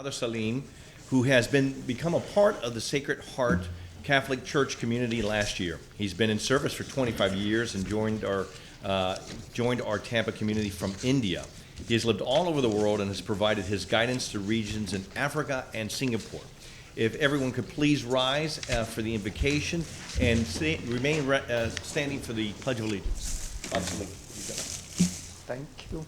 Father Salim, who has become a part of the Sacred Heart Catholic Church community last year. He's been in service for 25 years and joined our Tampa community from India. He has lived all over the world and has provided his guidance to regions in Africa and Singapore. If everyone could please rise for the invocation and remain standing for the Pledge of Allegiance. Father Salim, thank you.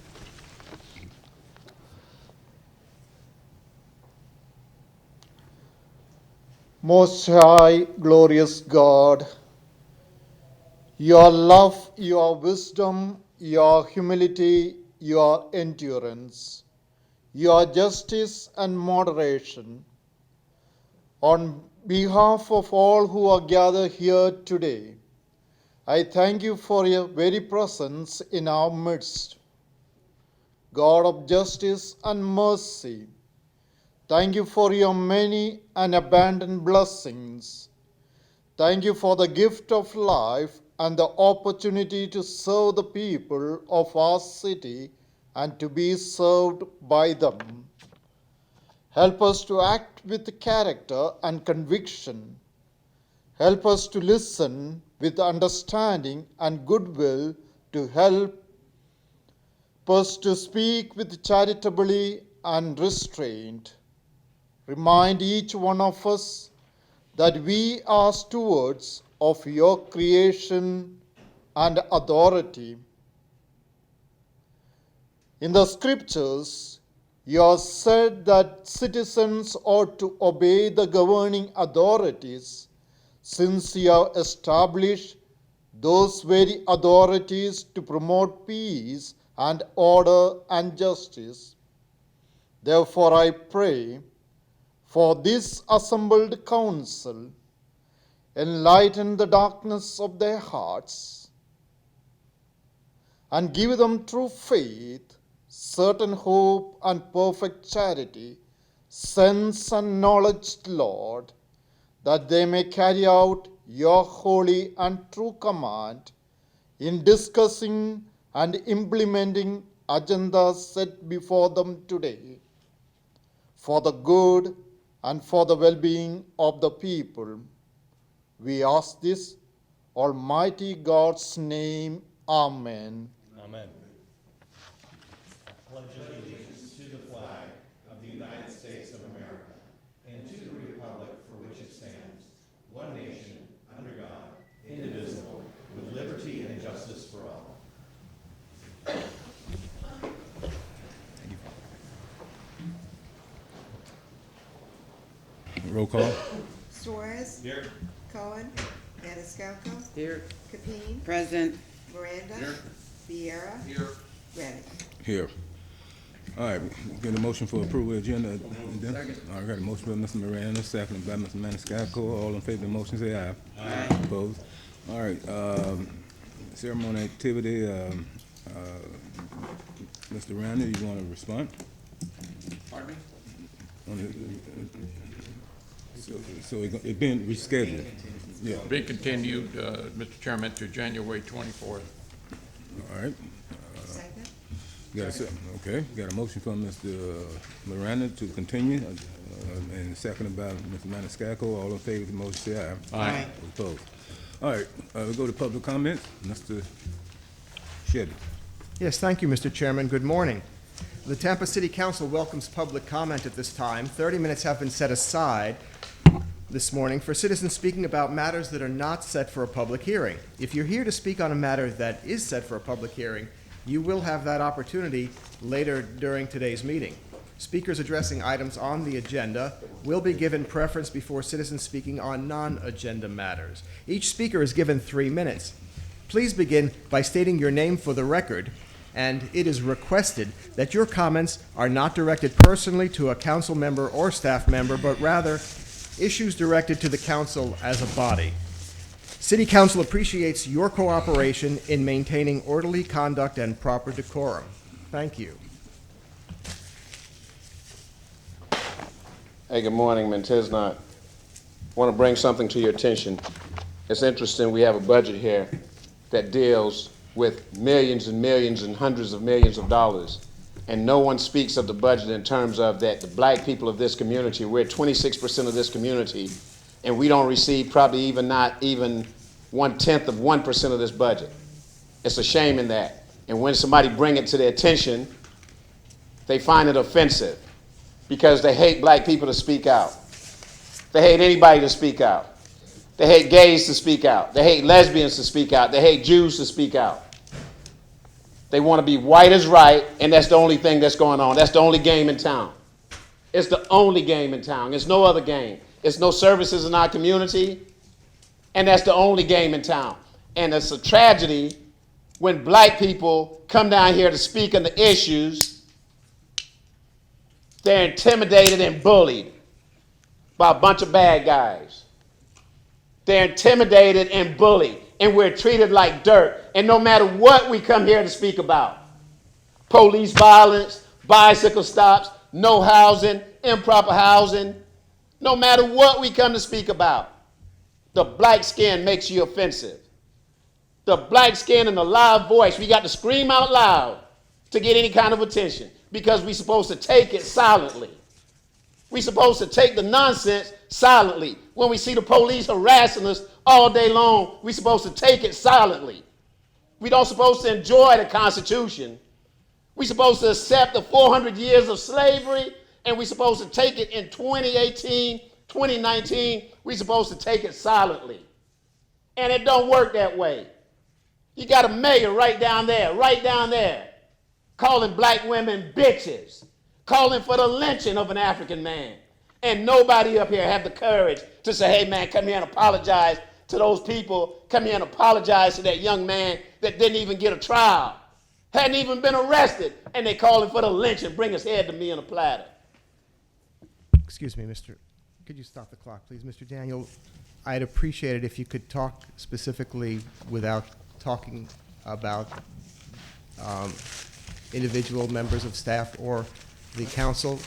Most High, glorious God, your love, your wisdom, your humility, your endurance, your justice and moderation, on behalf of all who are gathered here today, I thank you for your very presence in our midst. God of justice and mercy, thank you for your many and abundant blessings. Thank you for the gift of life and the opportunity to serve the people of our city and to be served by them. Help us to act with character and conviction. Help us to listen with understanding and goodwill, to help us to speak with charitably and restraint. Remind each one of us that we are stewards of your creation and authority. In the scriptures, you have said that citizens ought to obey the governing authorities, since you have established those very authorities to promote peace and order and justice. Therefore, I pray for this assembled council, enlighten the darkness of their hearts, and give them true faith, certain hope, and perfect charity, sense and knowledge, Lord, that they may carry out your holy and true command in discussing and implementing agendas set before them today, for the good and for the well-being of the people. We ask this, Almighty God's name. Amen. Amen. I pledge allegiance to the flag of the United States of America and to the republic for which it stands, one nation, under God, indivisible, with liberty and justice for all. Roll call. Suarez. Here. Cohen. Maniscalco. Here. Capeen. Present. Miranda. Here. Vieira. Here. Reddick. Here. All right, get a motion for approval of agenda. Second. All right, got a motion by Mr. Miranda, seconded by Mr. Maniscalco. All in favor of the motion, say aye. Aye. Opposed? All right, ceremony activity, Mr. Randall, you want to respond? Pardon me? So it been rescheduled? Yeah. Be continued, Mr. Chairman, to January 24th. All right. Second. Okay, got a motion from Mr. Miranda to continue, and seconded by Mr. Maniscalco. All in favor of the motion, say aye. Aye. Opposed? All right, we'll go to public comments. Mr. Chevy. Yes, thank you, Mr. Chairman. Good morning. The Tampa City Council welcomes public comment at this time. 30 minutes have been set aside this morning for citizens speaking about matters that are not set for a public hearing. If you're here to speak on a matter that is set for a public hearing, you will have that opportunity later during today's meeting. Speakers addressing items on the agenda will be given preference before citizens speaking on non-agenda matters. Each speaker is given 3 minutes. Please begin by stating your name for the record, and it is requested that your comments are not directed personally to a council member or staff member, but rather issues directed to the council as a body. City Council appreciates your cooperation in maintaining orderly conduct and proper decorum. Thank you. Hey, good morning, Mentesnot. I want to bring something to your attention. It's interesting, we have a budget here that deals with millions and millions and hundreds of millions of dollars. and no one speaks of the budget in terms of that the black people of this community, we're 26% of this community, and we don't receive probably even not even 1/10 of 1% of this budget. It's a shame in that. And when somebody bring it to their attention, they find it offensive because they hate black people to speak out. They hate anybody to speak out. They hate gays to speak out. They hate lesbians to speak out. They hate Jews to speak out. They want to be white as right, and that's the only thing that's going on. That's the only game in town. It's the only game in town. There's no other game. There's no services in our community, and that's the only game in town. And it's a tragedy when black people come down here to speak on the issues, they're intimidated and bullied by a bunch of bad guys. They're intimidated and bullied, and we're treated like dirt. And no matter what we come here to speak about, police violence, bicycle stops, no housing, improper housing, no matter what we come to speak about, the black skin makes you offensive. The black skin and the loud voice, we got to scream out loud to get any kind of attention because we're supposed to take it silently. We're supposed to take the nonsense silently. When we see the police harassing us all day long, we're supposed to take it silently. We don't supposed to enjoy the Constitution. We're supposed to accept the 400 years of slavery, and we're supposed to take it in 2018, 2019. We're supposed to take it silently. And it don't work that way. You got a mayor right down there, calling black women bitches, calling for the lynching of an African man. And nobody up here have the courage to say, hey man, come here and apologize to those people. Come here and apologize to that young man that didn't even get a trial, hadn't even been arrested, and they calling for the lynching, bring his head to me on a platter. Excuse me, could you stop the clock, please? Mr. Daniel, I'd appreciate it if you could talk specifically without talking about individual members of staff or the council.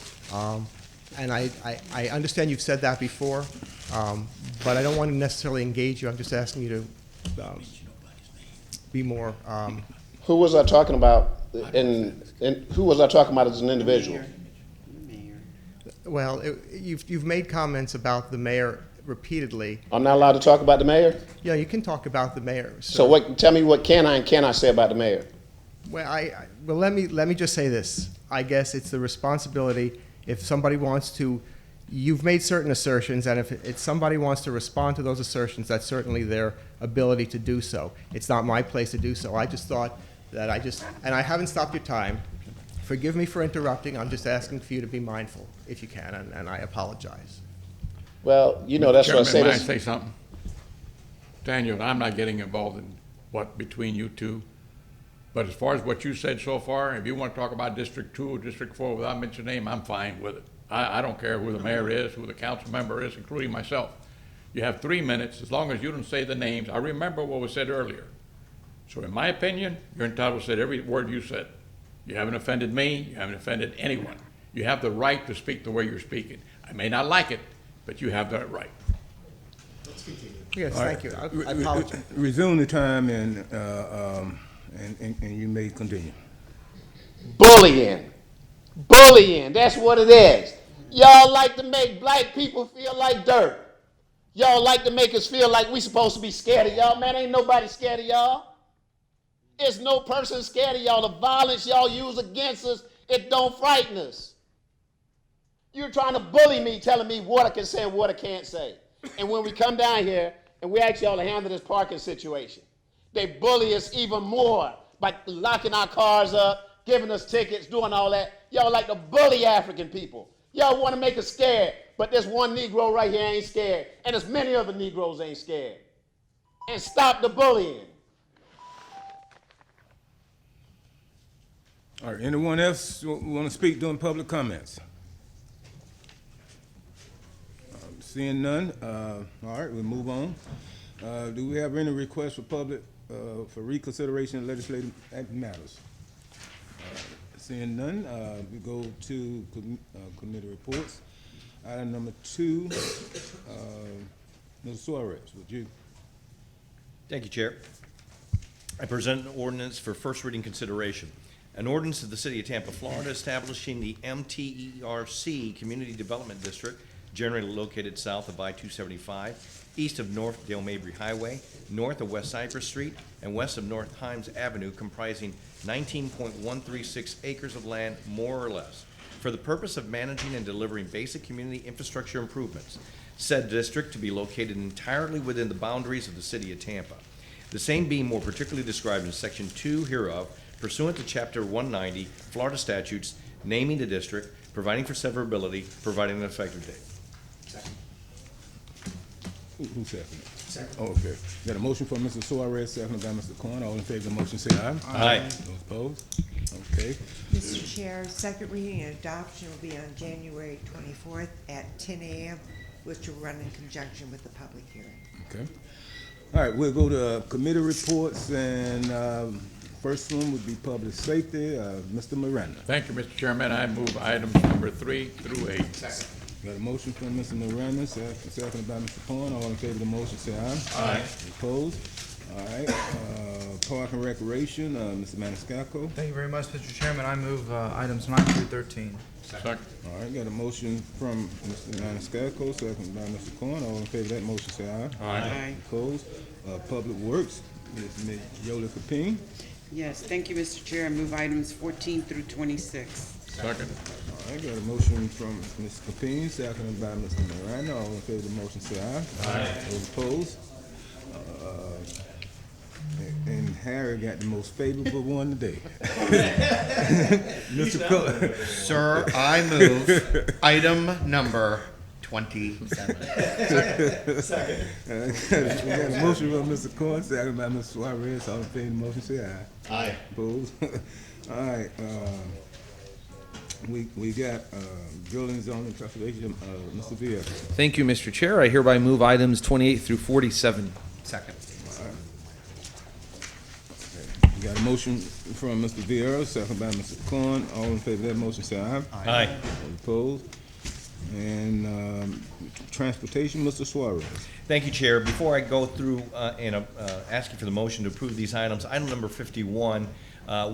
And I understand you've said that before, but I don't want to necessarily engage you. I'm just asking you to be more. Who was I talking about? And who was I talking about as an individual? Well, you've made comments about the mayor repeatedly. I'm not allowed to talk about the mayor? Yeah, you can talk about the mayor. So tell me what can I and cannot say about the mayor? Well, let me just say this. I guess it's the responsibility if somebody wants to. You've made certain assertions, and if somebody wants to respond to those assertions, that's certainly their ability to do so. It's not my place to do so. I just thought that and I haven't stopped your time. Forgive me for interrupting. I'm just asking for you to be mindful, if you can, and I apologize. Well, you know, that's what I say. Chairman, may I say something? Daniel, I'm not getting involved in what between you two, but as far as what you said so far, if you want to talk about District 2 or District 4 without mentioning name, I'm fine with it. I don't care who the mayor is, who the council member is, including myself. You have 3 minutes, as long as you don't say the names. I remember what was said earlier. So in my opinion, you're entitled to say every word you said. You haven't offended me, you haven't offended anyone. You have the right to speak the way you're speaking. I may not like it, but you have that right. Yes, thank you. I apologize. Resume the time and you may continue. Bullying. Bullying, that's what it is. Y'all like to make black people feel like dirt. Y'all like to make us feel like we supposed to be scared of y'all. Man, ain't nobody scared of y'all. There's no person scared of y'all. The violence y'all use against us, it don't frighten us. You're trying to bully me, telling me what I can say and what I can't say. And when we come down here and we ask y'all to handle this parking situation, they bully us even more by locking our cars up, giving us tickets, doing all that. Y'all like to bully African people. Y'all want to make us scared, but this one Negro right here ain't scared, and as many other Negroes ain't scared. And stop the bullying. All right, anyone else want to speak during public comments? Seeing none, all right, we'll move on. Do we have any requests for public, for reconsideration of legislative matters? Seeing none, we go to committee reports. Item number 2, Mr. Suarez, would you? Thank you, Chair. I present an ordinance for first reading consideration. An ordinance of the City of Tampa, Florida, establishing the MTERC Community Development District, generally located south of I-275, east of North Dale Mabry Highway, north of West Cypress Street, and west of North Himes Avenue, comprising 19.136 acres of land, more or less, for the purpose of managing and delivering basic community infrastructure improvements. Said district to be located entirely within the boundaries of the City of Tampa. The same being more particularly described in Section 2 hereof, pursuant to Chapter 190, Florida statutes, naming the district, providing for severability, providing an effective date. Who seconded? Second. Okay. Got a motion from Mr. Suarez, seconded by Mr. Corn. All in favor of the motion, say aye. Aye. Those opposed? Okay. Mr. Chair, second reading and adoption will be on January 24th at 10 a.m., which will run in conjunction with the public hearing. Okay. All right, we'll go to committee reports, and first one would be public safety. Mr. Miranda. Thank you, Mr. Chairman. I move items number 3 through 8. Got a motion from Mr. Miranda, seconded by Mr. Corn. All in favor of the motion, say aye. Aye. Opposed? All right. Park and Recreation, Mr. Maniscalco. Thank you very much, Mr. Chairman. I move items 9 through 13. Second. All right, got a motion from Mr. Maniscalco, seconded by Mr. Corn. All in favor of that motion, say aye. Aye. Opposed? Public Works, Ms. Yola Capeen. Yes, thank you, Mr. Chair. I move items 14 through 26. Second. All right, got a motion from Ms. Capeen, seconded by Mr. Miranda. All in favor of the motion, say aye. Aye. Those opposed? And Harry got the most favorable one today. Mr. Cook. Sir, I move item number 27. We got a motion from Mr. Corn, seconded by Mr. Suarez. All in favor of the motion, say aye. Aye. Opposed? All right, we got building zoning conservation, Mr. Villa. Thank you, Mr. Chair. I hereby move items 28 through 47. Second. We got a motion from Mr. Vieira, second by Mr. Corn. All in favor of that motion, say aye. Aye. All opposed? And transportation, Mr. Suarez. Thank you, Chair. Before I go through and ask you for the motion to approve these items, item number 51,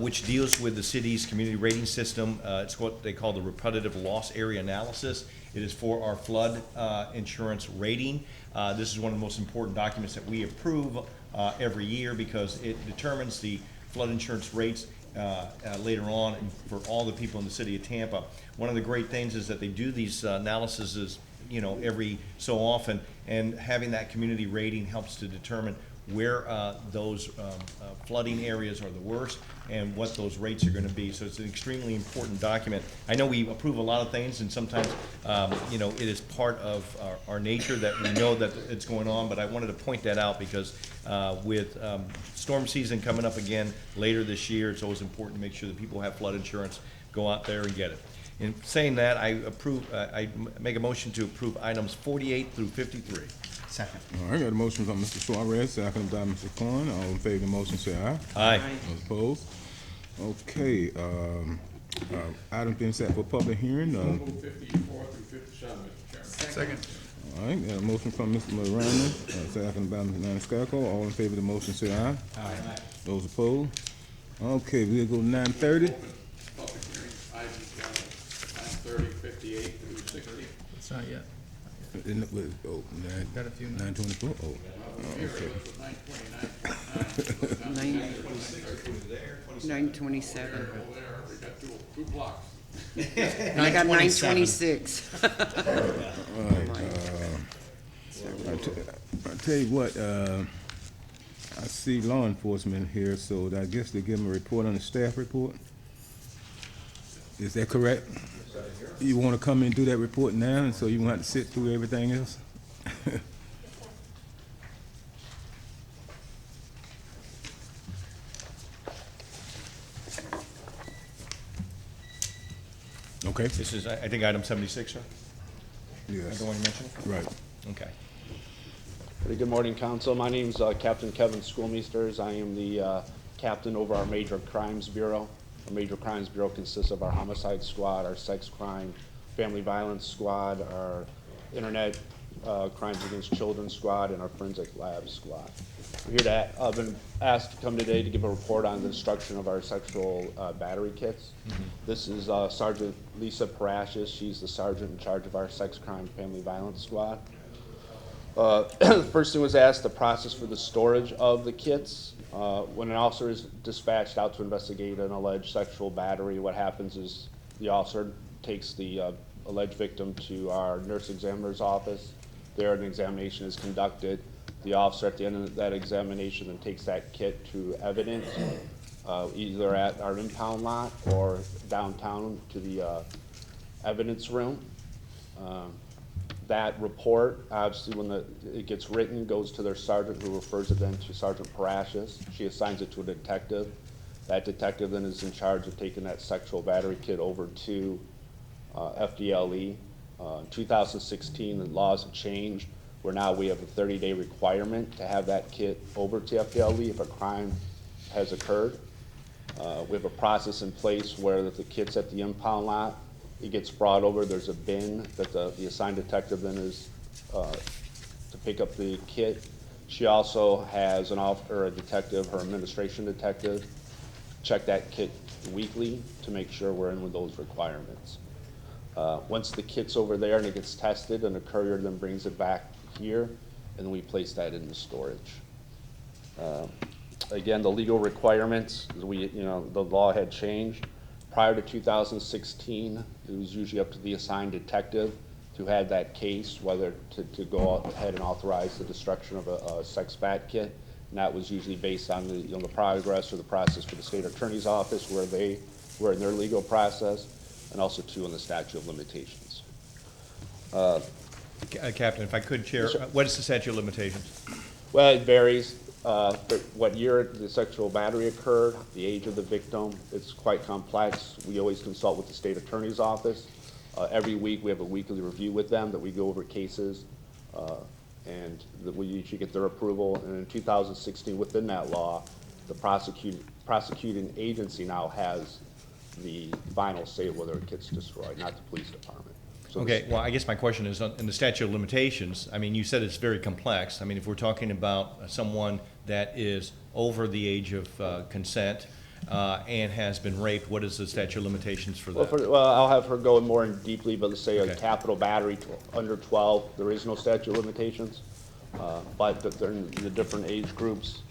which deals with the city's community rating system. It's what they call the repetitive loss area analysis. It is for our flood insurance rating. This is one of the most important documents that we approve every year because it determines the flood insurance rates later on for all the people in the city of Tampa. One of the great things is that they do these analyses, every so often, and having that community rating helps to determine where those flooding areas are the worst and what those rates are going to be. So it's an extremely important document. I know we approve a lot of things, and sometimes, it is part of our nature that we know that it's going on, but I wanted to point that out because with storm season coming up again later this year, it's always important to make sure that people have flood insurance, go out there and get it. In saying that, I make a motion to approve items 48 through 53. Second. All right, got a motion from Mr. Suarez, seconded by Mr. Corn. All in favor of the motion, say aye. Aye. Those opposed? Okay, item being set for public hearing. Move 54 through 57, Mr. Chairman. Second. All right, got a motion from Mr. Miranda, seconded by Mr. Maniscalco. All in favor of the motion, say aye. Aye. Those opposed? Okay, we'll go to 9:30. Public hearing, items 9:30, 58 through 60. It's not yet. Got a few 9:24. Oh, okay. 927. Over there, we got two blocks. I got 926. I tell you what, I see law enforcement here, so I guess they give them a report on the staff report. Is that correct? You want to come and do that report now, and so you won't have to sit through everything else? Okay. This is, I think, item 76, sir? Yes. The one you mentioned? Right. Okay. Good morning, Council. My name's Captain Kevin Schoolmeesters. I am the captain over our Major Crimes Bureau. Our Major Crimes Bureau consists of our homicide squad, our sex crime, family violence squad, our internet Crimes Against Children Squad and our Forensic Lab Squad. I'm here to, I've been asked to come today to give a report on the destruction of our sexual battery kits. This is Sergeant Lisa Parashis. She's the sergeant in charge of our Sex Crime Family Violence Squad. The first thing was asked the process for the storage of the kits. When an officer is dispatched out to investigate an alleged sexual battery, what happens is the officer takes the alleged victim to our nurse examiner's office. There an examination is conducted. The officer at the end of that examination then takes that kit to evidence, either at our impound lot or downtown to the evidence room. That report, obviously when it gets written, goes to their sergeant, who refers it then to Sergeant Parashis. She assigns it to a detective. That detective then is in charge of taking that sexual battery kit over to FDLE. In 2016, the laws have changed, where now we have a 30-day requirement to have that kit over to FDLE if a crime has occurred. We have a process in place where the kit's at the impound lot, it gets brought over, there's a bin that the assigned detective then is to pick up the kit. She also has a detective, her administration detective, check that kit weekly to make sure we're in with those requirements. Once the kit's over there and it gets tested, and the courier then brings it back here, and we place that into storage. Again, the legal requirements, the law had changed. Prior to 2016, it was usually up to the assigned detective who had that case, whether to go ahead and authorize the destruction of a sex bat kit. And that was usually based on the progress or the process for the state attorney's office, where they were in their legal process, and also too on the statute of limitations. Captain, if I could, Chair, what is the statute of limitations? Well, it varies. What year the sexual battery occurred, the age of the victim. It's quite complex. We always consult with the state attorney's office. Every week we have a weekly review with them that we go over cases, and that we usually get their approval. And in 2016, within that law, the prosecuting agency now has the final say whether it gets destroyed, not the police department. So Okay, well, I guess my question is, in the statute of limitations, I mean, you said it's very complex. I mean, if we're talking about someone that is over the age of consent and has been raped, what is the statute of limitations for that? Well, I'll have her go in more in deeply, but let's say Okay. a capital battery under 12, there is no statute of limitations. But they're in the different age groups.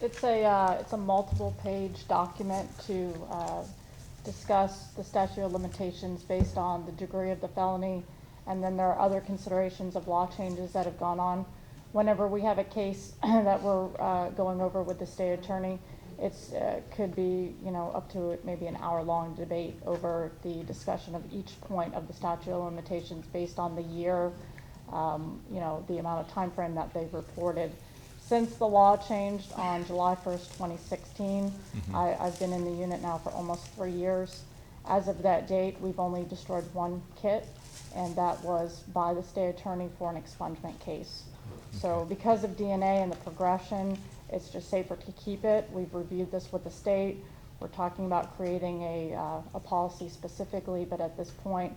It's a multiple page document to discuss the statute of limitations based on the degree of the felony, and then there are other considerations of law changes that have gone on. Whenever we have a case that we're going over with the state attorney, it's could be up to maybe an hour-long debate over the discussion of each point of the statute of limitations based on the year, the amount of time frame that they've reported. Since the law changed on July 1st, 2016, I've been in the unit now for almost 3 years. As of that date, we've only destroyed one kit, and that was by the state attorney for an expungement case. So because of DNA and the progression, it's just safer to keep it. We've reviewed this with the state. We're talking about creating a policy specifically, but at this point,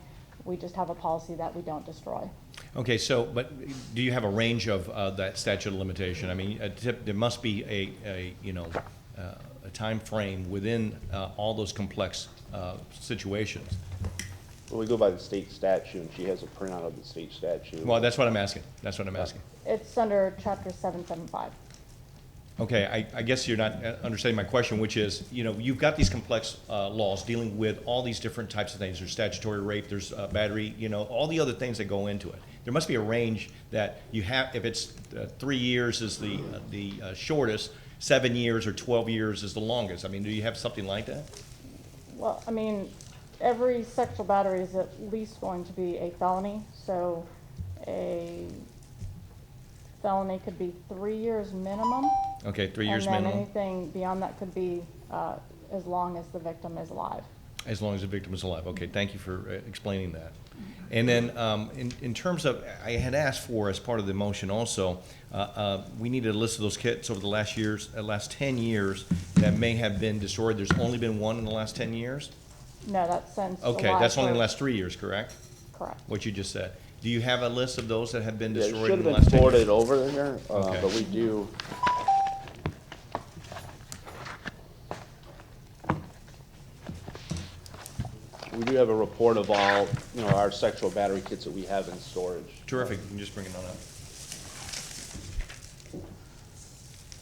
we just have a policy that we don't destroy. Okay, so, but do you have a range of that statute of limitation? I mean, there must be a time frame within all those complex situations. Well, we go by the state statute, and she has a printout of the state statute. Well, that's what I'm asking. That's what I'm asking. It's under Chapter 775. Okay, I guess you're not understanding my question, which is, you've got these complex laws dealing with all these different types of things. There's statutory rape, there's battery, all the other things that go into it. There must be a range that you have. If it's 3 years is the shortest, 7 years or 12 years is the longest. I mean, do you have something like that? Well, I mean, every sexual battery is at least going to be a felony, so a felony could be 3 years minimum. Okay, 3 years and then minimum. anything beyond that could be as long as the victim is alive. As long as the victim is alive. Okay, thank you for explaining that. And then in terms of, I had asked for, as part of the motion also, we needed a list of those kits over the last 10 years that may have been destroyed. There's only been one in the last 10 years? No, that's since Okay, July that's only the 1st. last 3 years, correct? Correct. What you just said. Do you have a list of those that have been Yeah, it destroyed should in have the been last 10 years? forwarded over there, Okay. but we do. We do have a report of all, our sexual battery kits that we have in storage. Terrific, you can just bring it on up.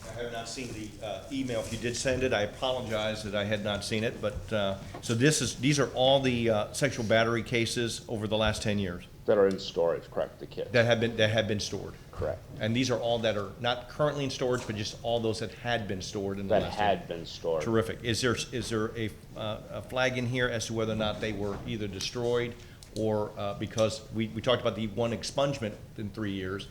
I have not seen the email. If you did send it, I apologize that I had not seen it, but, so these are all the sexual battery cases over the last 10 years That are in storage, correct, the kits. that have been stored? Correct. And these are all that are not currently in storage, but just all those that had been stored in the That last? had been stored. Terrific. Is there a flag in here as to whether or not they were either destroyed or, because we talked about the one expungement in 3 years,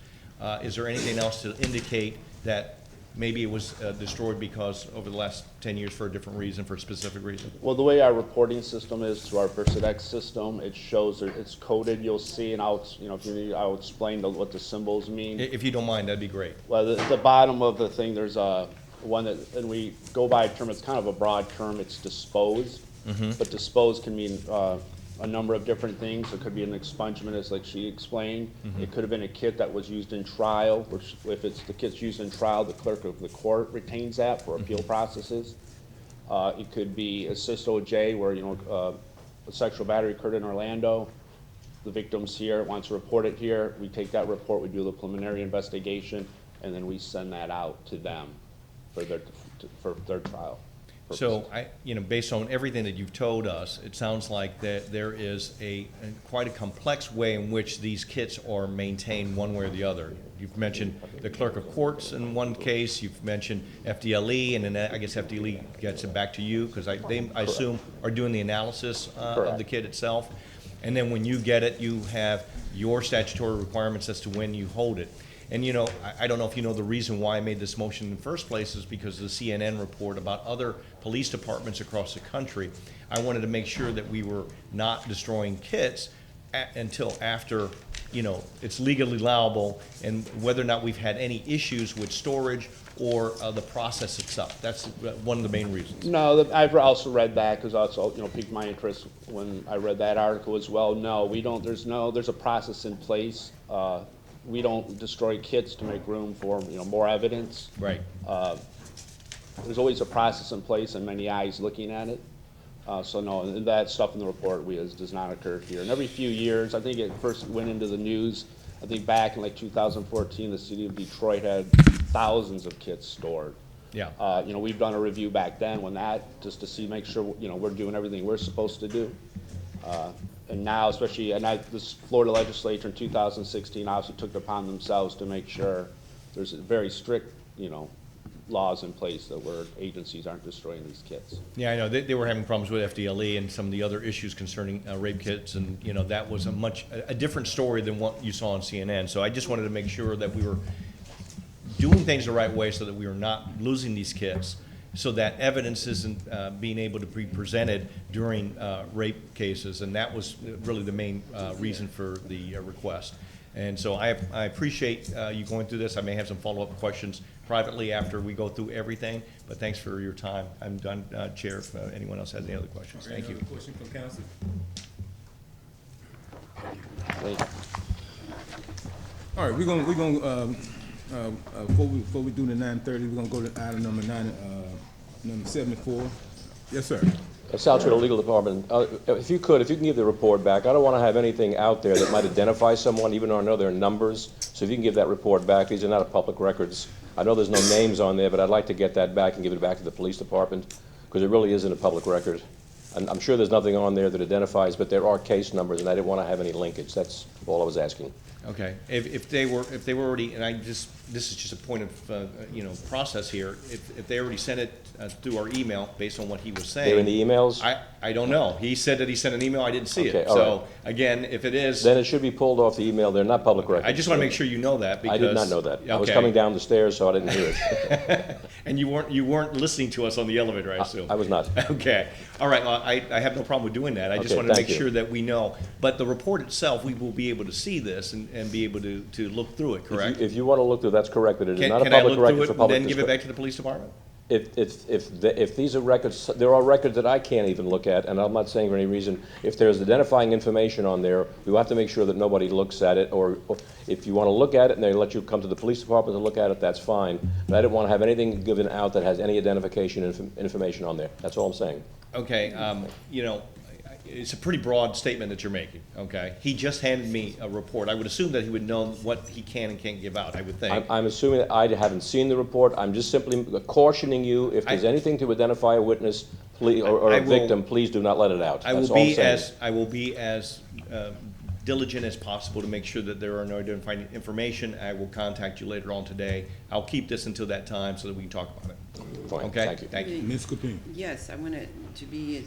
is there anything else to indicate that maybe it was destroyed because over the last 10 years for a different reason, for a specific reason? Well, the way our reporting system is through our Versadex system, it shows that it's coded, you'll see, and if you need, I'll explain what the symbols mean. If you don't mind, that'd be great. Well, at the bottom of the thing, there's one that, and we go by a term, it's kind of a broad term, it's disposed. But disposed can mean a number of different things. It could be an expungement, as like she explained. It could have been a kit that was used in trial, which if it's the kit's used in trial, the clerk of the court retains that for appeal processes. It could be a CIS-OJ where, a sexual battery occurred in Orlando. The victim's here, wants to report it here. We take that report, we do the preliminary investigation, and then we send that out to them for their trial. So based on everything that you've told us, it sounds like that there is quite a complex way in which these kits are maintained one way or the other. You've mentioned the clerk of courts in one case, you've mentioned FDLE, and then I guess FDLE gets it back to you, because I assume are doing the analysis of the kit itself. And then when you get it, you have your statutory requirements as to when you hold it. And I don't know if you know the reason why I made this motion in the first place is because of the CNN report about other police departments across the country. I wanted to make sure that we were not destroying kits until after, it's legally allowable, and whether or not we've had any issues with storage or the process itself. That's one of the main reasons. No, I've also read that, because also, piqued my interest when I read that article as well. No, we don't, there's a process in place. We don't destroy kits to make room for, more evidence. Right. There's always a process in place and many eyes looking at it. So no, and that stuff in the report does not occur here. And every few years, I think it first went into the news, I think back in like 2014, the city of Detroit had thousands of kits stored. Yeah. We've done a review back then when just to make sure, we're doing everything we're supposed to do. And now, especially, this Florida legislature in 2016 obviously took it upon themselves to make sure there's very strict, laws in place that where agencies aren't destroying these kits. Yeah, I know. They were having problems with FDLE and some of the other issues concerning rape kits, and that was a different story than what you saw on CNN. So I just wanted to make sure that we were doing things the right way so that we were not losing these kits, so that evidence isn't being able to be presented during rape cases, and that was really the main reason for the request. And so I appreciate you going through this. I may have some follow-up questions privately after we go through everything, but thanks for your time. I'm done, Chair, if anyone else has any other questions. Thank you. Any other question from council? All right, we're gonna before we do the 9:30, we're gonna go to item number 74. Yes, sir. South Shore Legal Department, if you can give the report back. I don't want to have anything out there that might identify someone, even though I know there are numbers. So if you can give that report back, these are not public records. I know there's no names on there, but I'd like to get that back and give it back to the police department, because it really isn't a public record. And I'm sure there's nothing on there that identifies, but there are case numbers, and I didn't want to have any linkage. That's all I was asking. Okay. If they were already, and this is just a point of process here. If they already sent it through our email based on what he was saying. They're in the emails? I don't know. He said that he sent an email. I didn't see it. all So right. Again, if it is, Then it should be pulled off the email. They're not public records. I just want to make sure you know that, because I did not know that. I was Okay. coming down the stairs, so I didn't hear it. And you weren't listening to us on the elevator, I assume. I was not. Okay. All right. Well, I have no problem with doing that. I just Okay, wanted to thank make you. sure that we know. But the report itself, we will be able to see this and be able to look through it, correct? If you want to look through, that's correct, but it is Can not a I public look record through for it and public then give it display. back to the police department? if these are records, there are records that I can't even look at, and I'm not saying for any reason, if there's identifying information on there, we have to make sure that nobody looks at it, or if you want to look at it and they let you come to the police department to look at it, that's fine. But I didn't want to have anything given out that has any identification information on there. That's all I'm saying. Okay, you know, it's a pretty broad statement that you're making, okay? He just handed me a report. I would assume that he would know what he can and can't give out, I would think. I'm assuming that I haven't seen the report. I'm just simply cautioning you, if there's anything to identify a witness, please, or a victim, please do not let it out. I That's will all I'm be saying. I will be as diligent as possible to make sure that there are no identifying information. I will contact you later on today. I'll keep this until that time so that we can talk about it. Fine, Okay? thank you. Thank you. Ms. Capino. Yes, I want it to be as,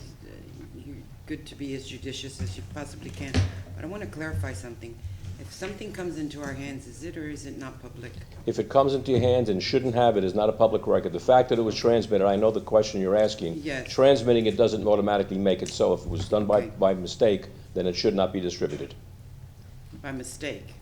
you're good to be as judicious as you possibly can, but I want to clarify something. If something comes into our hands, is it or is it not public? If it comes into your hands and shouldn't have, it is not a public record. The fact that it was transmitted, I know the question you're asking. Yes. Transmitting it doesn't automatically make it so. If it was done by mistake, then it should not be distributed. By mistake?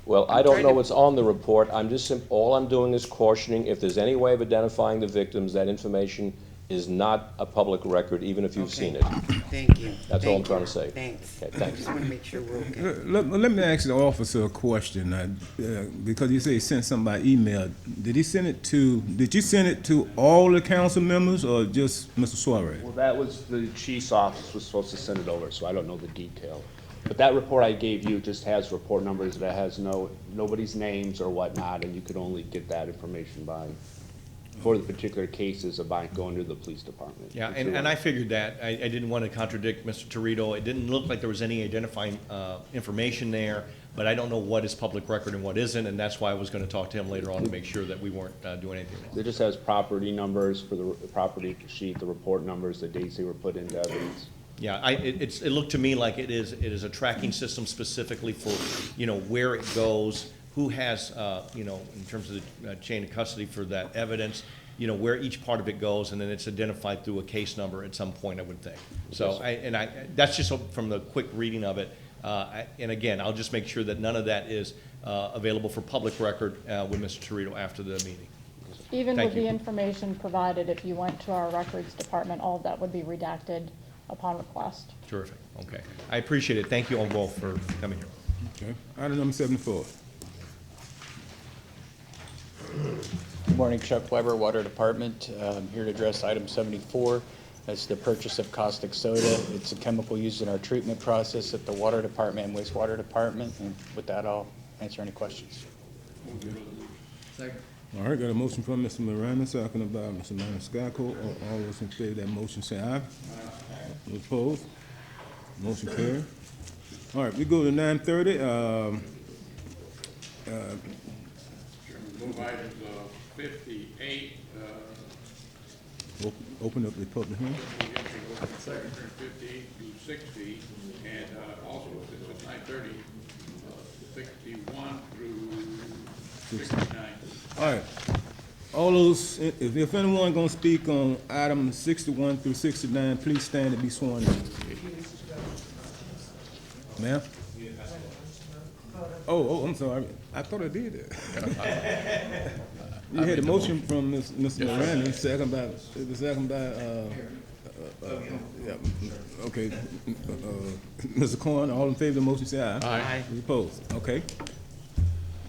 Well, I I'm don't trying know to- what's on the report. I'm just, all I'm doing is cautioning, if there's any way of identifying the victims, that information is not a public record, even if you've seen it. Thank you. That's all I'm Thank trying you. to say. Thanks. Okay, I thanks. just want to make sure we're okay. Let me ask the officer a question, because you say he sent something by email. Did you send it to all the council members or just Mr. Suarez? Well, that was, the chief's office was supposed to send it over, so I don't know the detail. But that report I gave you just has report numbers, that has nobody's names or whatnot, and you could only get that information for the particular cases by going to the police department. Yeah, and I figured that. I didn't want to contradict Mr. Torito. It didn't look like there was any identifying information there, but I don't know what is public record and what isn't, and that's why I was going to talk to him later on to make sure that we weren't doing anything wrong. It just has property numbers for the property sheet, the report numbers, the dates they were put into evidence. Yeah, it looked to me like it is a tracking system specifically for, you know, where it goes, who has, you know, in terms of the chain of custody for that evidence, you know, where each part of it goes, and then it's identified through a case number at some point, I would think. So, that's just from the quick reading of it. And again, I'll just make sure that none of that is available for public record with Mr. Torito after the meeting. Even Thank with you. the information provided, if you went to our records department, all of that would be redacted upon request. Terrific, okay. I appreciate it. Thank you all both for coming here. Okay. Item number 74. Good morning, Chuck Weber, Water Department. I'm here to address item 74. That's the purchase of caustic soda. It's a chemical used in our treatment process at the Water Department and Wastewater Department. And with that, I'll answer any questions. All right, got a motion from Mr. Miranda, seconded by Mr. Maniscalco. All those in favor of that motion say aye. Those opposed? Motion carried. All right, we go to 9:30. Move items 58, Open up the public hearing. section 58 to 60, and also, since it's 9:30, 61 through 69. All right. All those, if anyone gonna speak on items 61 through 69, please stand and be sworn in. Ma'am? Oh, I'm sorry. I thought I did that. You had a motion from Mr. Miranda, second by, yeah, okay. Mr. Corn, all in favor of the motion, say aye. Aye. Those opposed? Okay.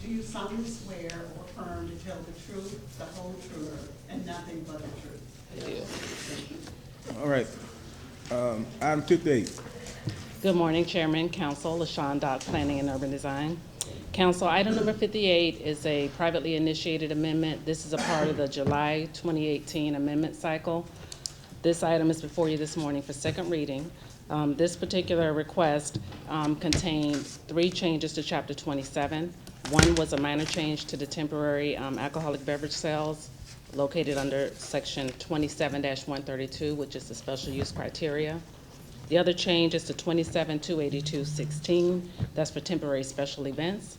Do you solemnly swear or affirm to tell the truth, the whole truth, and nothing but the truth? All right. Item 58. Good morning, Chairman, Council, LaShawn Dock, Planning and Urban Design. Council, item number 58 is a privately initiated amendment. This is a part of the July 2018 amendment cycle. This item is before you this morning for second reading. This particular request contained 3 changes to Chapter 27. One was a minor change to the temporary alcoholic beverage sales located under Section 27-132, which is the special use criteria. The other change is to 27-282-16. That's for temporary special events.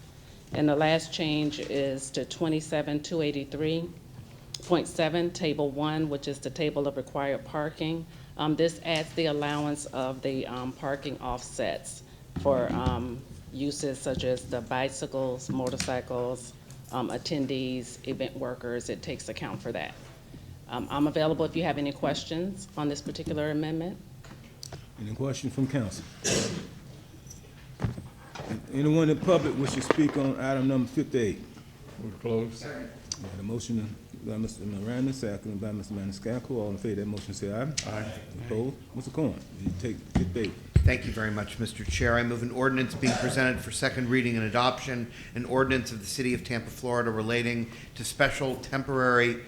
And the last change is to 27-283.7, Table 1, which is the table of required parking. This adds the allowance of the parking offsets for uses such as the bicycles, motorcycles, attendees, event workers. It takes account for that. I'm available if you have any questions on this particular amendment. Any questions from council? Anyone in the public wish to speak on item number 58? Move to close. We have a motion by Mr. Miranda, second by Mr. Maniscalco. All in favor of that motion, say aye. Aye. Opposed? Mr. Corn, you take 58. Thank you very much, Mr. Chair. I move an ordinance being presented for second reading and adoption, an ordinance of the City of Tampa, Florida relating to temporary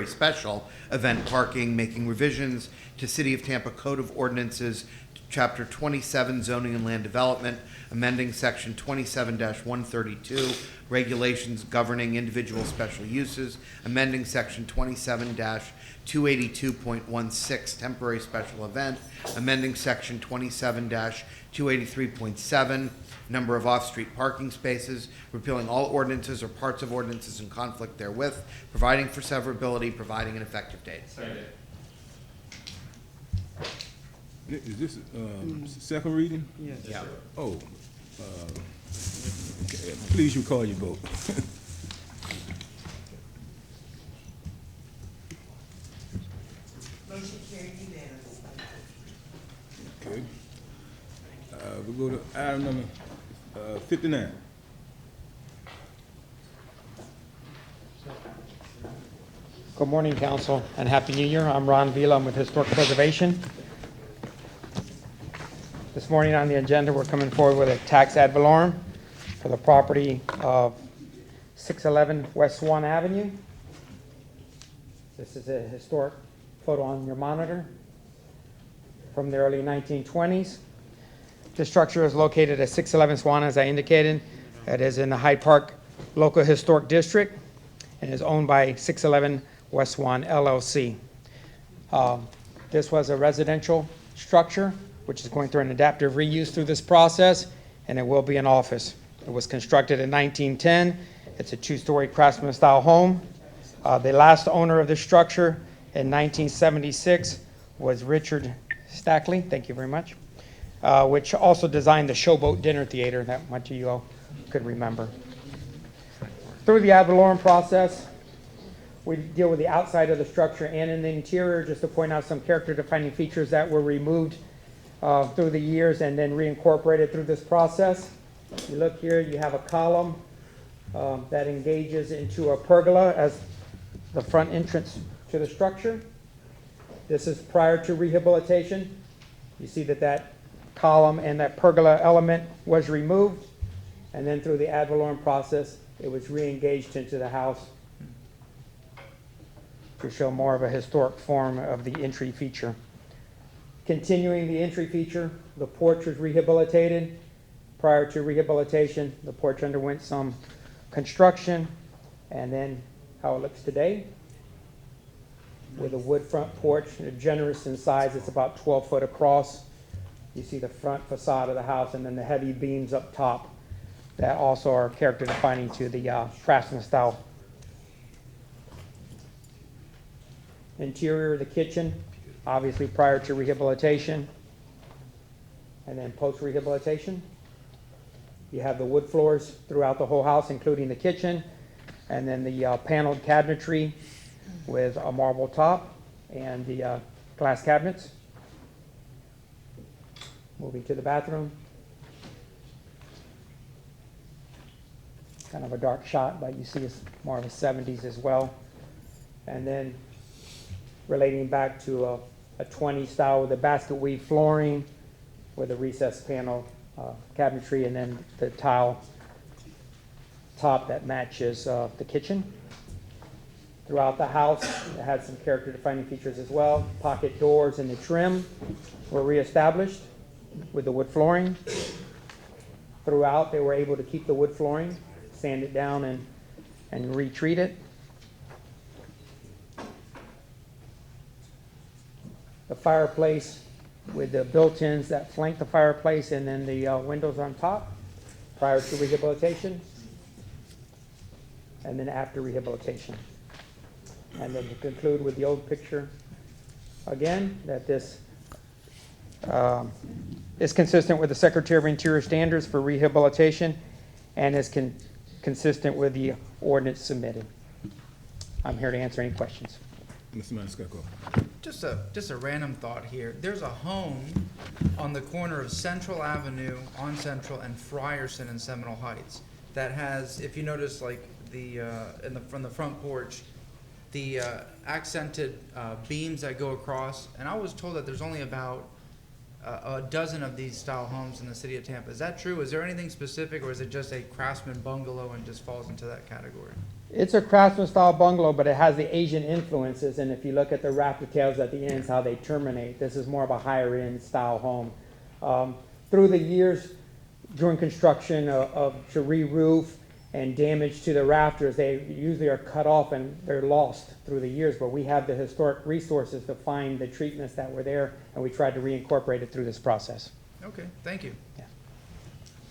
special event parking, making revisions to City of Tampa Code of Ordinances, Chapter 27, Zoning and Land Development, amending Section 27-132, Regulations Governing Individual Special Uses, amending Section 27-282.16, Temporary Special Event, amending Section 27-283.7, number of off-street parking spaces, repealing all ordinances or parts of ordinances in conflict therewith, providing for severability, providing an effective date. Is this second reading? Yes. Yeah. Oh, okay. Please record your vote. Motion carried unanimously. Okay. We go to item number 59. Good morning, Council, and Happy New Year. I'm Ron Vila. I'm with Historic Preservation. This morning on the agenda, we're coming forward with a tax ad valorem for the property of 611 West Swan Avenue. This is a historic photo on your monitor from the early 1920s. The structure is located at 611 Swan, as I indicated. It is in the Hyde Park Local Historic District and is owned by 611 West Swan LLC. This was a residential structure, which is going through an adaptive reuse through this process, and it will be an office. It was constructed in 1910. It's a two-story craftsman-style home. The last owner of the structure in 1976 was Richard Stackley, thank you very much, which also designed the Showboat Dinner Theater that much of you all could remember. Through the ad valorem process, we deal with the outside of the structure and in the interior, just to point out some character-defining features that were removed through the years and then reincorporated through this process. You look here, you have a column that engages into a pergola as the front entrance to the structure. This is prior to rehabilitation. You see that column and that pergola element was removed, and then through the ad valorem process, it was re-engaged into the house to show more of a historic form of the entry feature. Continuing the entry feature, the porch was rehabilitated. Prior to rehabilitation, the porch underwent some construction, and then how it looks today, with a wood front porch, generous in size. It's about 12 foot across. You see the front facade of the house, and then the heavy beams up top that also are character defining to the craftsman style. Interior of the kitchen, obviously prior to rehabilitation, and then post-rehabilitation. You have the wood floors throughout the whole house, including the kitchen, and then the paneled cabinetry with a marble top and the glass cabinets. Moving to the bathroom. Kind of a dark shot, but you see it's more of a 70s as well. And then relating back to a 20s style with the basket weave flooring with a recessed panel cabinetry, and then the tile top that matches the kitchen. Throughout the house, it had some character defining features as well. Pocket doors and the trim were reestablished with the wood flooring. Throughout, they were able to keep the wood flooring, sand it down and retreat it. The fireplace with the built-ins that flank the fireplace, and then the windows on top prior to rehabilitation, and then after rehabilitation. And then to conclude with the old picture again, that this is consistent with the Secretary of Interior standards for rehabilitation and is consistent with the ordinance submitted. I'm here to answer any questions. Mr. Maniscalco. Just a random thought here. There's a home on the corner of Central Avenue on Central and Frierson in Seminole Heights that has, if you notice, like from the front porch, the accented beams that go across. And I was told that there's only about a dozen of these style homes in the city of Tampa. Is that true? Is there anything specific, or is it just a craftsman bungalow and just falls into that category? It's a craftsman style bungalow, but it has the Asian influences, and if you look at the rafter tails at the ends, how they terminate, this is more of a higher end style home. Through the years, during construction to re-roof and damage to the rafters, they usually are cut off and they're lost through the years, but we have the historic resources to find the treatments that were there, and we tried to reincorporate it through this process. Okay, thank you.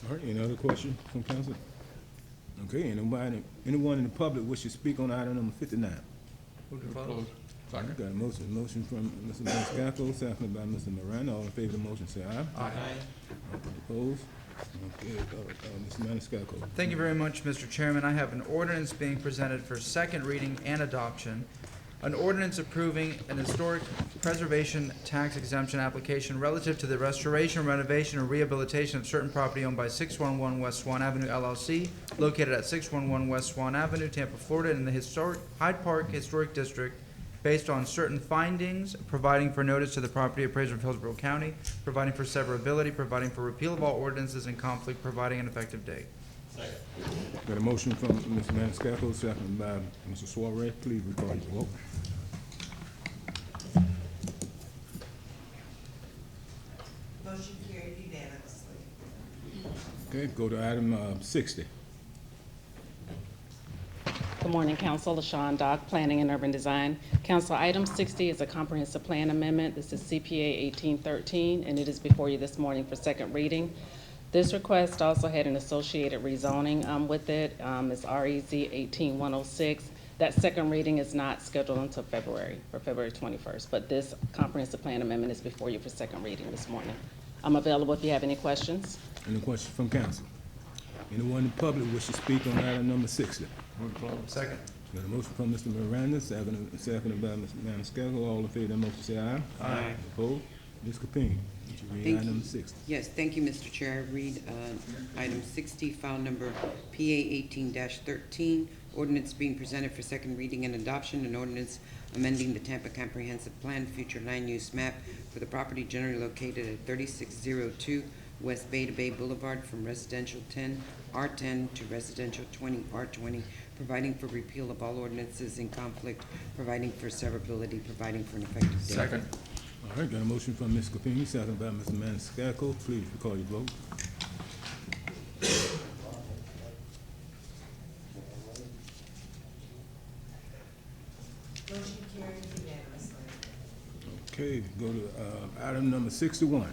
All right, any other questions from council? Okay, anyone in the public wish to speak on item number 59? Move to close. Got a motion from Mr. Maniscalco, seconded by Mr. Miranda. All in favor of the motion, say aye. Aye. Opposed? Okay, Mr. Maniscalco. Thank you very much, Mr. Chairman. I have an ordinance being presented for second reading and adoption. An ordinance approving an historic preservation tax exemption application relative to the restoration, renovation, or rehabilitation of certain property owned by 611 West Swan Avenue LLC, located at 611 West Swan Avenue, Tampa, Florida, in the historic Hyde Park Historic District, based on certain findings, providing for notice to the property appraiser of Hillsborough County, providing for severability, providing for repeal of all ordinances in conflict, providing an effective date. Got a motion from Mr. Maniscalco, seconded by Mr. Suarez. Please record your vote. Motion carried unanimously. Okay, go to item 60. Good morning, Council. LaShawn Dock, Planning and Urban Design. Council, item 60 is a comprehensive plan amendment. This is CPA 1813, and it is before you this morning for second reading. This request also had an associated rezoning with it. It's REZ 18106. That second reading is not scheduled until February 21st, but this comprehensive plan amendment is before you for second reading this morning. I'm available if you have any questions. Any questions from council? Anyone in the public wish to speak on item number 60? Second. Got a motion from Mr. Miranda, seconded by Mr. Maniscalco. All in favor of the motion, say aye. Aye. Opposed? Ms. Capeen, would you read Thank item you. number 60? Yes, thank you, Mr. Chair. I read item 60, file number PA 18-13, ordinance being presented for second reading and adoption, an ordinance amending the Tampa Comprehensive Plan future land use map for the property generally located at 3602 West Bay to Bay Boulevard from residential 10 R10 to residential 20 R20, providing for repeal of all ordinances in conflict, providing for severability, providing for an effective date. Second. All right, got a motion from Ms. Capeen, seconded by Mr. Maniscalco. Please record your vote. Motion carried unanimously. Okay, go to item number 61.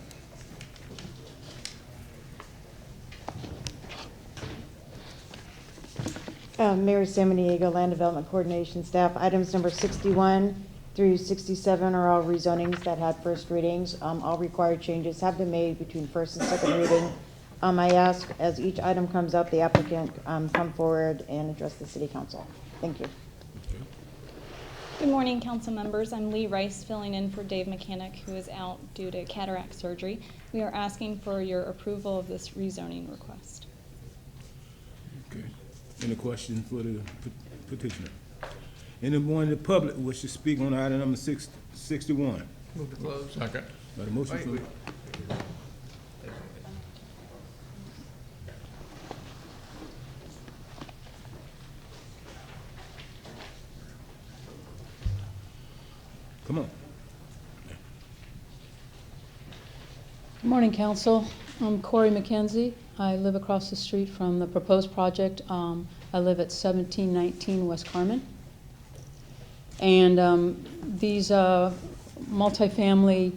Mary Samaniego, Land Development Coordination Staff. Items number 61 through 67 are all rezonings that had first readings. All required changes have been made between first and second reading. I ask, as each item comes up, the applicant come forward and address the City Council. Thank you. Good morning, council members. I'm Lee Rice, filling in for Dave Mechanic, who is out due to cataract surgery. We are asking for your approval of this rezoning request. Okay. Any questions for the petitioner? Anyone in the public wish to speak on item number 61? Move to close. Second. Got a motion Wait, from... wait. Come on. Good morning, Council. I'm Corey McKenzie. I live across the street from the proposed project. I live at 1719 West Carmen. And these multifamily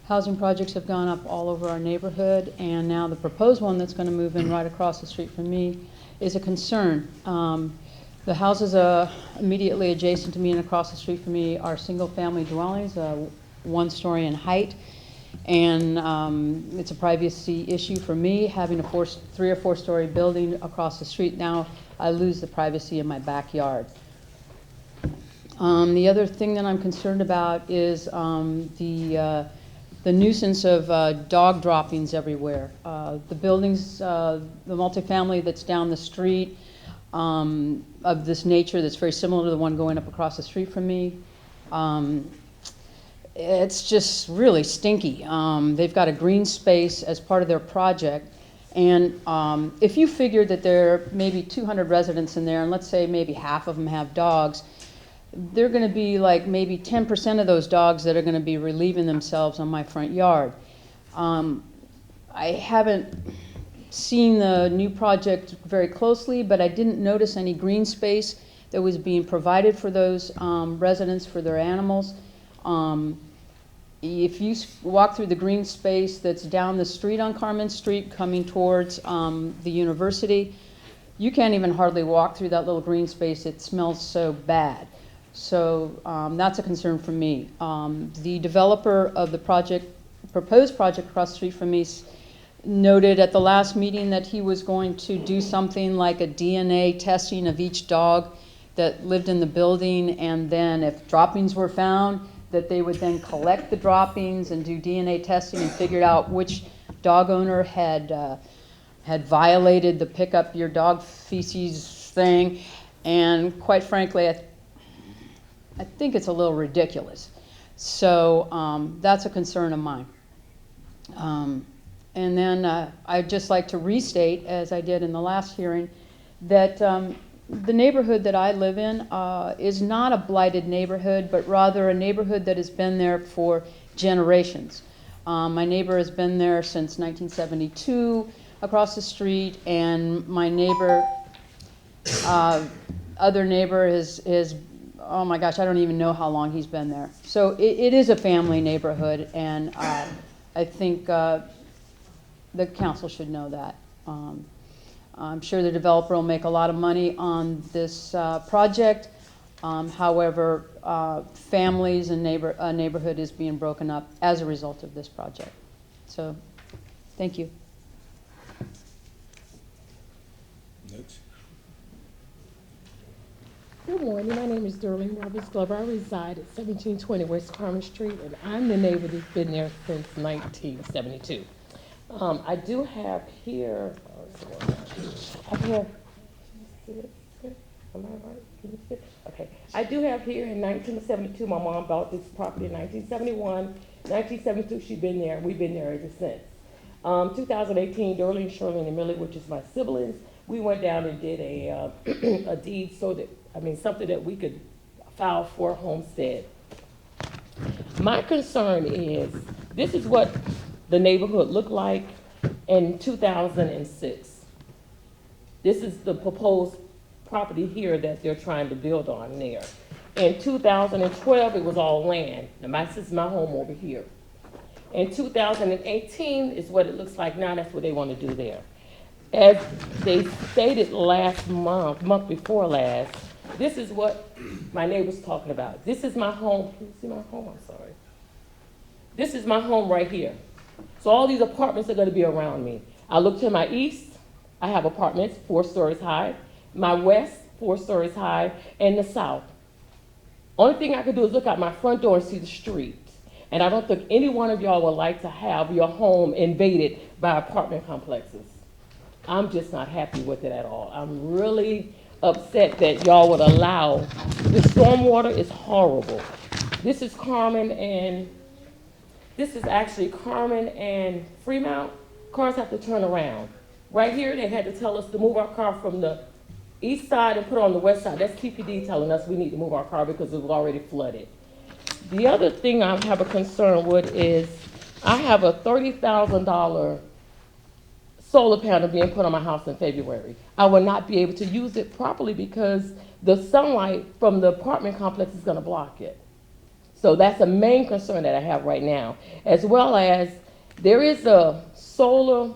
housing projects have gone up all over our neighborhood, and now the proposed one that's going to move in right across the street from me is a concern. The houses immediately adjacent to me and across the street from me are single-family dwellings, 1 story in height, and it's a privacy issue for me having a 3 or 4 story building across the street. Now I lose the privacy in my backyard. The other thing that I'm concerned about is the nuisance of dog droppings everywhere. The buildings, the multifamily that's down the street, of this nature that's very similar to the one going up across the street from me. It's just really stinky. They've got a green space as part of their project. And if you figure that there are maybe 200 residents in there, and let's say maybe half of them have dogs, they're going to be like maybe 10% of those dogs that are going to be relieving themselves on my front yard. I haven't seen the new project very closely, but I didn't notice any green space that was being provided for those residents, for their animals. If you walk through the green space that's down the street on Carmen Street coming towards the university, you can't even hardly walk through that little green space. It smells so bad. So that's a concern for me. The developer of the project, proposed project across the street from me, noted at the last meeting that he was going to do something like a DNA testing of each dog that lived in the building, and then if droppings were found, that they would then collect the droppings and do DNA testing and figure out which dog owner had violated the pick up your dog feces thing. And quite frankly, I think it's a little ridiculous. So that's a concern of mine. And then I'd just like to restate, as I did in the last hearing, that the neighborhood that I live in is not a blighted neighborhood, but rather a neighborhood that has been there for generations. My neighbor has been there since 1972 across the street, and my neighbor, other neighbor is, oh my gosh, I don't even know how long he's been there. So it is a family neighborhood, and I think the council should know that. I'm sure the developer will make a lot of money on this project. However, families and a neighborhood is being broken up as a result of this project. So, thank you. Next. Good morning. My name is Darlene Roberts Glover. I reside at 1720 West Carmen Street, and I'm the neighbor that's been there since 1972. I do have here, am I right? Can you see it? Okay. I do have here in 1972, my mom bought this property in 1971. 1972, she's been there. We've been there ever since. 2018, Darlene, Shirley, and Millie, which is my siblings, we went down and did a a deed so that, something that we could file for homestead. My concern is, this is what the neighborhood looked like in 2006. This is the proposed property here that they're trying to build on there. In 2012, it was all land. Now, this is my home over here. In 2018 is what it looks like now. That's what they want to do there. As they stated last month before last, this is what my neighbor's talking about. This is my home. Can you see my home? I'm sorry. This is my home right here. So all these apartments are going to be around me. I look to my east, I have apartments 4 stories high. My west, 4 stories high, and the south. Only thing I could do is look out my front door and see the street. And I don't think any one of y'all would like to have your home invaded by apartment complexes. I'm just not happy with it at all. I'm really upset that y'all would allow, the stormwater is horrible. This is Carmen and, this is actually Carmen and Fremont. Cars have to turn around. Right here, they had to tell us to move our car from the east side and put it on the west side. That's TPD telling us we need to move our car because it was already flooded. The other thing I have a concern with is I have a $30,000 solar panel being put on my house in February. I will not be able to use it properly because the sunlight from the apartment complex is going to block it. So that's the main concern that I have right now, as well as there is a solar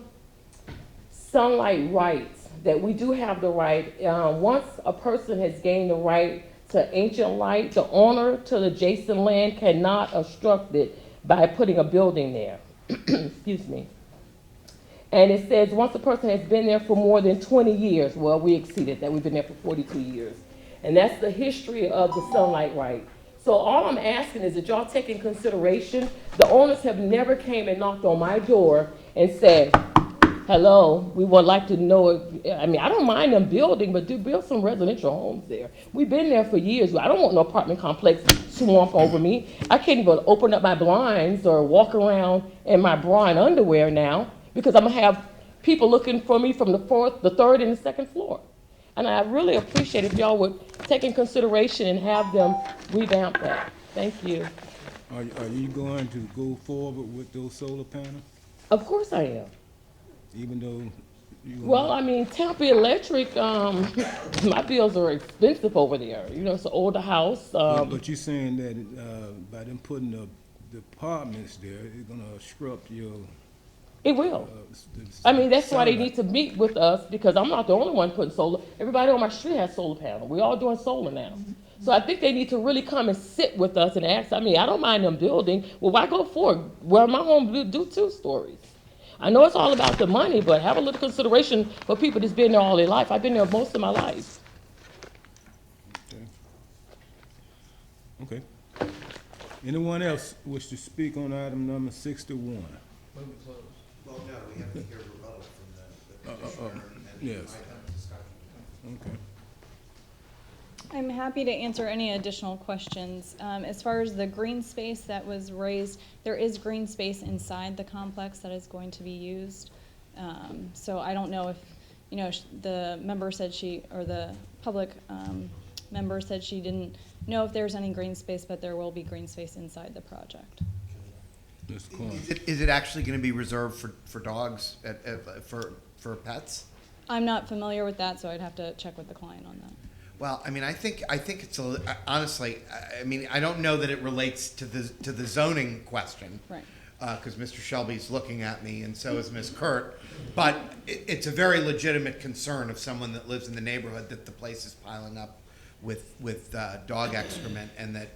sunlight rights that we do have the right. Once a person has gained the right to ancient light, the owner to the adjacent land cannot obstruct it by putting a building there. Excuse me. And it says once a person has been there for more than 20 years, well, we exceeded that. We've been there for 42 years. And that's the history of the Sunlight Right. So all I'm asking is that y'all take in consideration, the owners have never came and knocked on my door and said, hello, we would like to know, I mean, I don't mind them building, but do build some residential homes there. We've been there for years. I don't want no apartment complex swamp over me. I can't even open up my blinds or walk around in my bra and underwear now because I'm gonna have people looking for me from the third and the second floor. And I really appreciate if y'all would take in consideration and have them revamp that. Thank you. Are you going to go forward with those solar panels, Of course I am. even though you? Well, I mean, Tampa Electric, my bills are expensive over there. You know, it's an older house. But you're saying that by them putting the apartments there, it's gonna disrupt your. It will. I mean, that's why they need to meet with us, because I'm not the only one putting solar. Everybody on my street has solar panels. We're all doing solar now. So I think they need to really come and sit with us and ask. I mean, I don't mind them building. Well, why go for it? Well, my home do 2 stories. I know it's all about the money, but have a little consideration for people that's been there all their life. I've been there most of my life. Okay. Anyone else wish to speak on item number 61? Well, no, we have to hear rebuttal from the petitioner and yes. might have discussion. Okay. I'm happy to answer any additional questions. As far as the green space that was raised, there is green space inside the complex that is going to be used. So I don't know if, you know, the member said or the public member said she didn't know if there's any green space, but there will be green space inside the project. Is it actually going to be reserved for dogs, for pets? I'm not familiar with that, so I'd have to check with the client on that. Well, I mean, I think it's honestly, I mean, I don't know that it relates to the zoning question, right? Because Mr. Shelby's looking at me, and so is Ms. Kurt. But it's a very legitimate concern of someone that lives in the neighborhood that the place is piling up with dog excrement, and that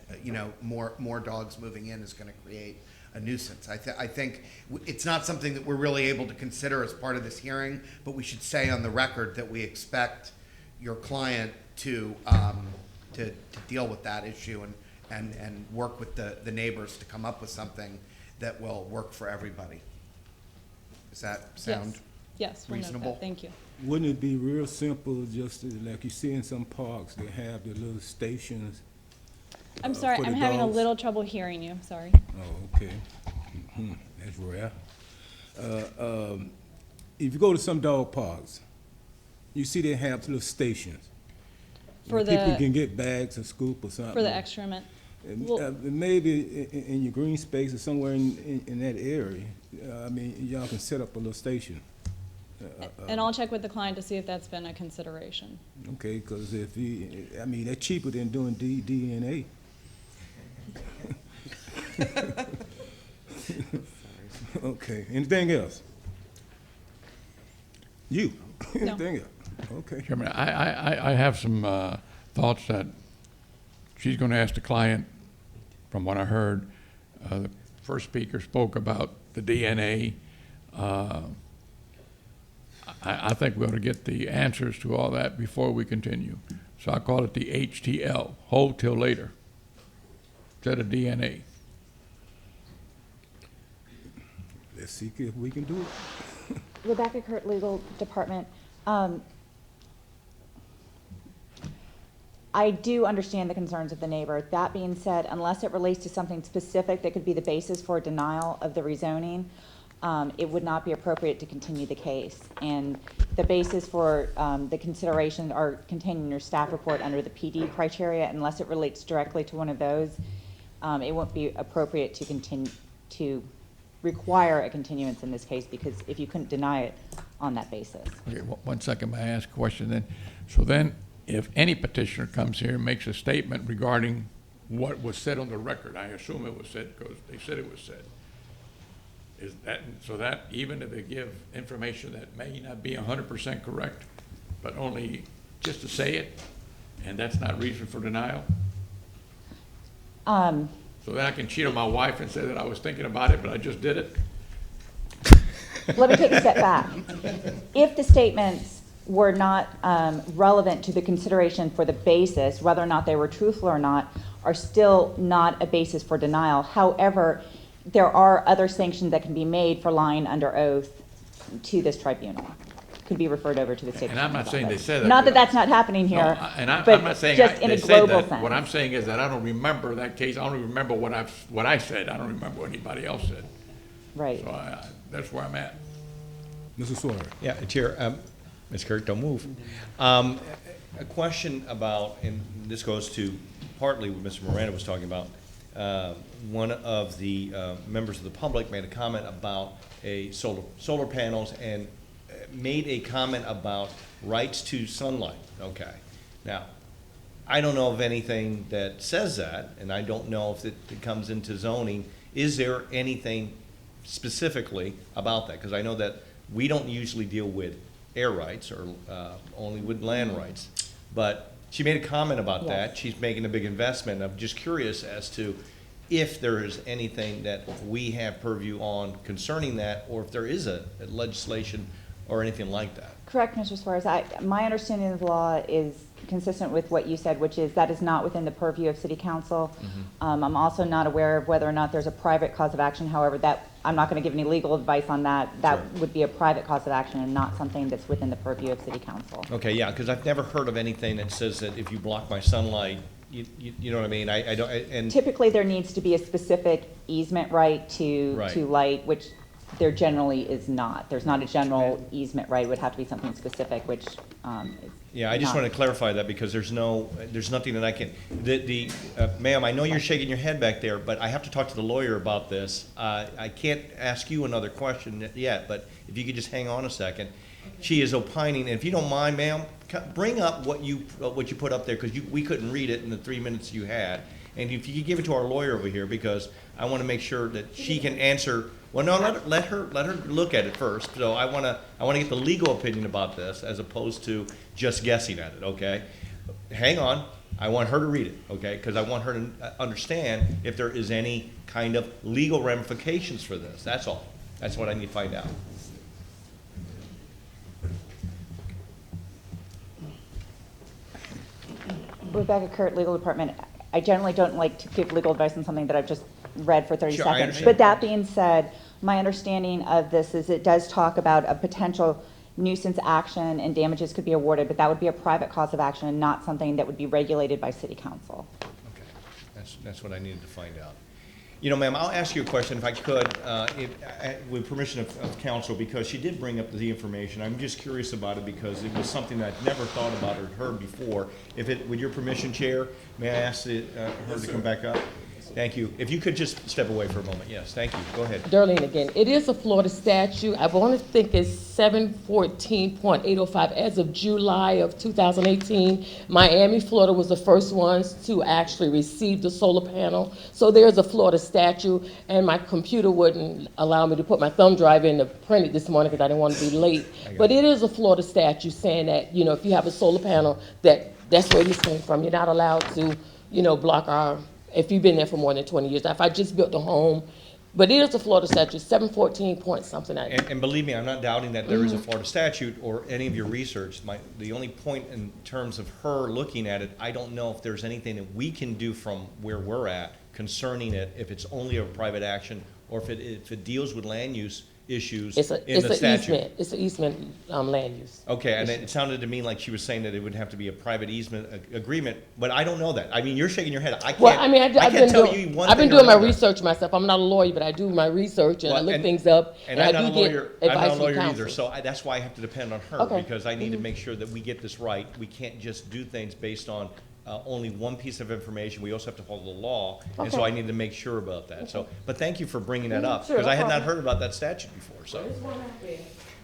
more dogs moving in is going to create a nuisance. I think it's not something that we're really able to consider as part of this hearing, but we should say on the record that we expect your client to deal with that issue and work with the neighbors to come up with something that will work for everybody. Does that sound yes, we'll reasonable? note that. Thank you. Wouldn't it be real simple, just like you see in some parks, they have the little stations? I'm sorry, for the I'm having a dogs? little trouble hearing you. Sorry. Oh, okay. That's rare. If you go to some dog parks, you see they have little stations. For People can get bags or scoop or something. For the excrement. Maybe in your green space or somewhere in that area, I mean, y'all can set up a little station. And I'll check with the client to see if that's been a consideration. Okay, because I mean, they're cheaper than doing DNA. Okay, anything else? You? No. Anything else? Okay. Chairman, I have some thoughts that she's going to ask the client. From what I heard, the first speaker spoke about the DNA. I think we ought to get the answers to all that before we continue. So I call it the HTL, hold till later, instead of DNA. Let's see if we can do it. Rebecca Kurt, Legal Department. I do understand the concerns of the neighbor. That being said, unless it relates to something specific that could be the basis for denial of the rezoning, it would not be appropriate to continue the case. And the basis for the consideration are contained in your staff report under the PD criteria. Unless it relates directly to one of those, it won't be appropriate to continue to require a continuance in this case, because if you couldn't deny it on that basis. Okay, 1 second, may I ask a question then? So then, if any petitioner comes here and makes a statement regarding what was said on the record, I assume it was said because they said it was said, is that, so that even if they give information that may not be 100% correct, but only just to say it, and that's not reason for denial? So then I can cheat on my wife and say that I was thinking about it, but I just did it? Let me take a step back. If the statements were not relevant to the consideration for the basis, whether or not they were truthful or not, are still not a basis for denial. However, there are other sanctions that can be made for lying under oath to this tribunal. Could be referred over to the state. And I'm not saying they Attorney's said office. that. Not that that's not happening No, here, and I'm but not saying just in they a said global that. sense. What I'm saying is that I don't remember that case. I don't remember what I said. I don't remember what anybody else said. Right. So that's where I'm at. Mr. Sawyer. Yeah, Chair, Ms. Kirk, don't move. A question about, and this goes to partly what Mr. Miranda was talking about. One of the members of the public made a comment about solar panels and made a comment about rights to sunlight. Okay. Now, I don't know of anything that says that, and I don't know if it comes into zoning. Is there anything specifically about that? Because I know that we don't usually deal with air rights or only with land rights. But she made a comment about that. She's making a big investment. I'm just curious as to if there is anything that we have purview on concerning that, or if there is a legislation or anything like that. Correct, Mr. Suarez. My understanding of the law is consistent with what you said, which is that is not within the purview of City Council. I'm also not aware of whether or not there's a private cause of action. However, that I'm not going to give any legal advice on that. That would be a private cause of action and not something that's within the purview of City Council. Okay, yeah, because I've never heard of anything that says that if you block my sunlight, you know what I mean? I don't. And typically, there needs to be a specific easement right to light, which there generally is not. There's not a general easement right. It would have to be something specific, which is yeah, I just want to clarify that because there's nothing that I can. Ma'am, I know you're shaking your head back there, but I have to talk to the lawyer about this. I can't ask you another question yet, but if you could just hang on a second. She is opining, and if you don't mind, ma'am, bring up what you put up there because we couldn't read it in the 3 minutes you had, and if you could give it to our lawyer over here because I want to make sure that she can answer. Well, no, let her look at it first. So I want to get the legal opinion about this as opposed to just guessing at it. Okay, hang on. I want her to read it. Okay, because I want her to understand if there is any kind of legal ramifications for this. That's all. That's what I need to find out. Rebecca Kurt, Legal Department. I generally don't like to give legal advice on something that I've just read for 30 Sure, I seconds. understand. But that being said, my understanding of this is it does talk about a potential nuisance action and damages could be awarded, but that would be a private cause of action and not something that would be regulated by City Council. Okay, that's what I needed to find out. You know, ma'am, I'll ask you a question if I could, with permission of counsel, because she did bring up the information. I'm just curious about it because it was something that I'd never thought about or heard before. With your permission, Chair, may I ask her to come back up? Thank you. If you could just step away for a moment. Yes, thank you. Go ahead. Darlene again. It is a Florida statute. I want to think it's 714.805 as of July of 2018. Miami, Florida was the first ones to actually receive the solar panel. So there's a Florida statute, and my computer wouldn't allow me to put my thumb drive in to print it this morning because I didn't want to be late. But it is a Florida statute saying that, you know, if you have a solar panel, that's where this came from. You're not allowed to, you know, block if you've been there for more than 20 years. If I just built a home, but it is a Florida statute, 714 point something. And believe me, I'm not doubting that there is a Florida statute or any of your research. The only point in terms of her looking at it, I don't know if there's anything that we can do from where we're at concerning it, if it's only a private action or if it deals with land use issues in the statute. It's an easement land use. Okay, and it sounded to me like she was saying that it would have to be a private easement agreement, but I don't know that. I mean, you're shaking your head. I can't tell you one thing. I've been doing my research myself. I'm not a lawyer, but I do my research and I look things up. And I'm not a lawyer. I'm not a lawyer counsel. either. So that's why I have to depend on her because I need to make sure that we get this right. We can't just do things based on only one piece of information. We also have to follow the law, and so I need to make sure about that. So, but thank you for bringing that up because I had not heard about that statute before. So,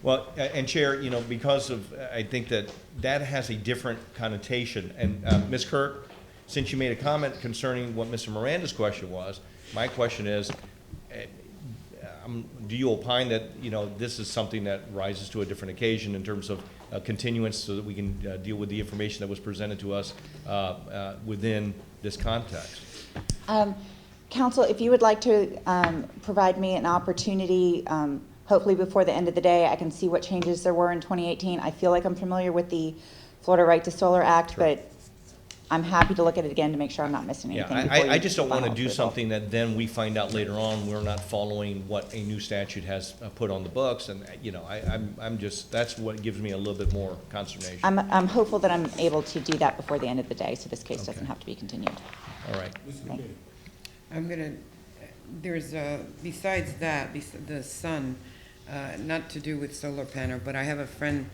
well, and Chair, you know, because of I think that has a different connotation. And Ms. Kirk, since you made a comment concerning what Mr. Miranda's question was, my question is, do you opine that, you know, this is something that rises to a different occasion in terms of continuance so that we can deal with the information that was presented to us within this context? Council, if you would like to provide me an opportunity, hopefully before the end of the day, I can see what changes there were in 2018. I feel like I'm familiar with the Florida Right to Solar Act, but I'm happy to look at it again to make sure I'm not missing Yeah, anything. before I you just don't want to final do approval. something that then we find out later on we're not following what a new statute has put on the books, and, you know, I'm just, that's what gives me a little bit more consternation. I'm hopeful that I'm able to do that before the end of the day, so this case doesn't have to be continued. All right. Thank you. I'm gonna, there's besides that, the sun, not to do with solar panel, but I have a friend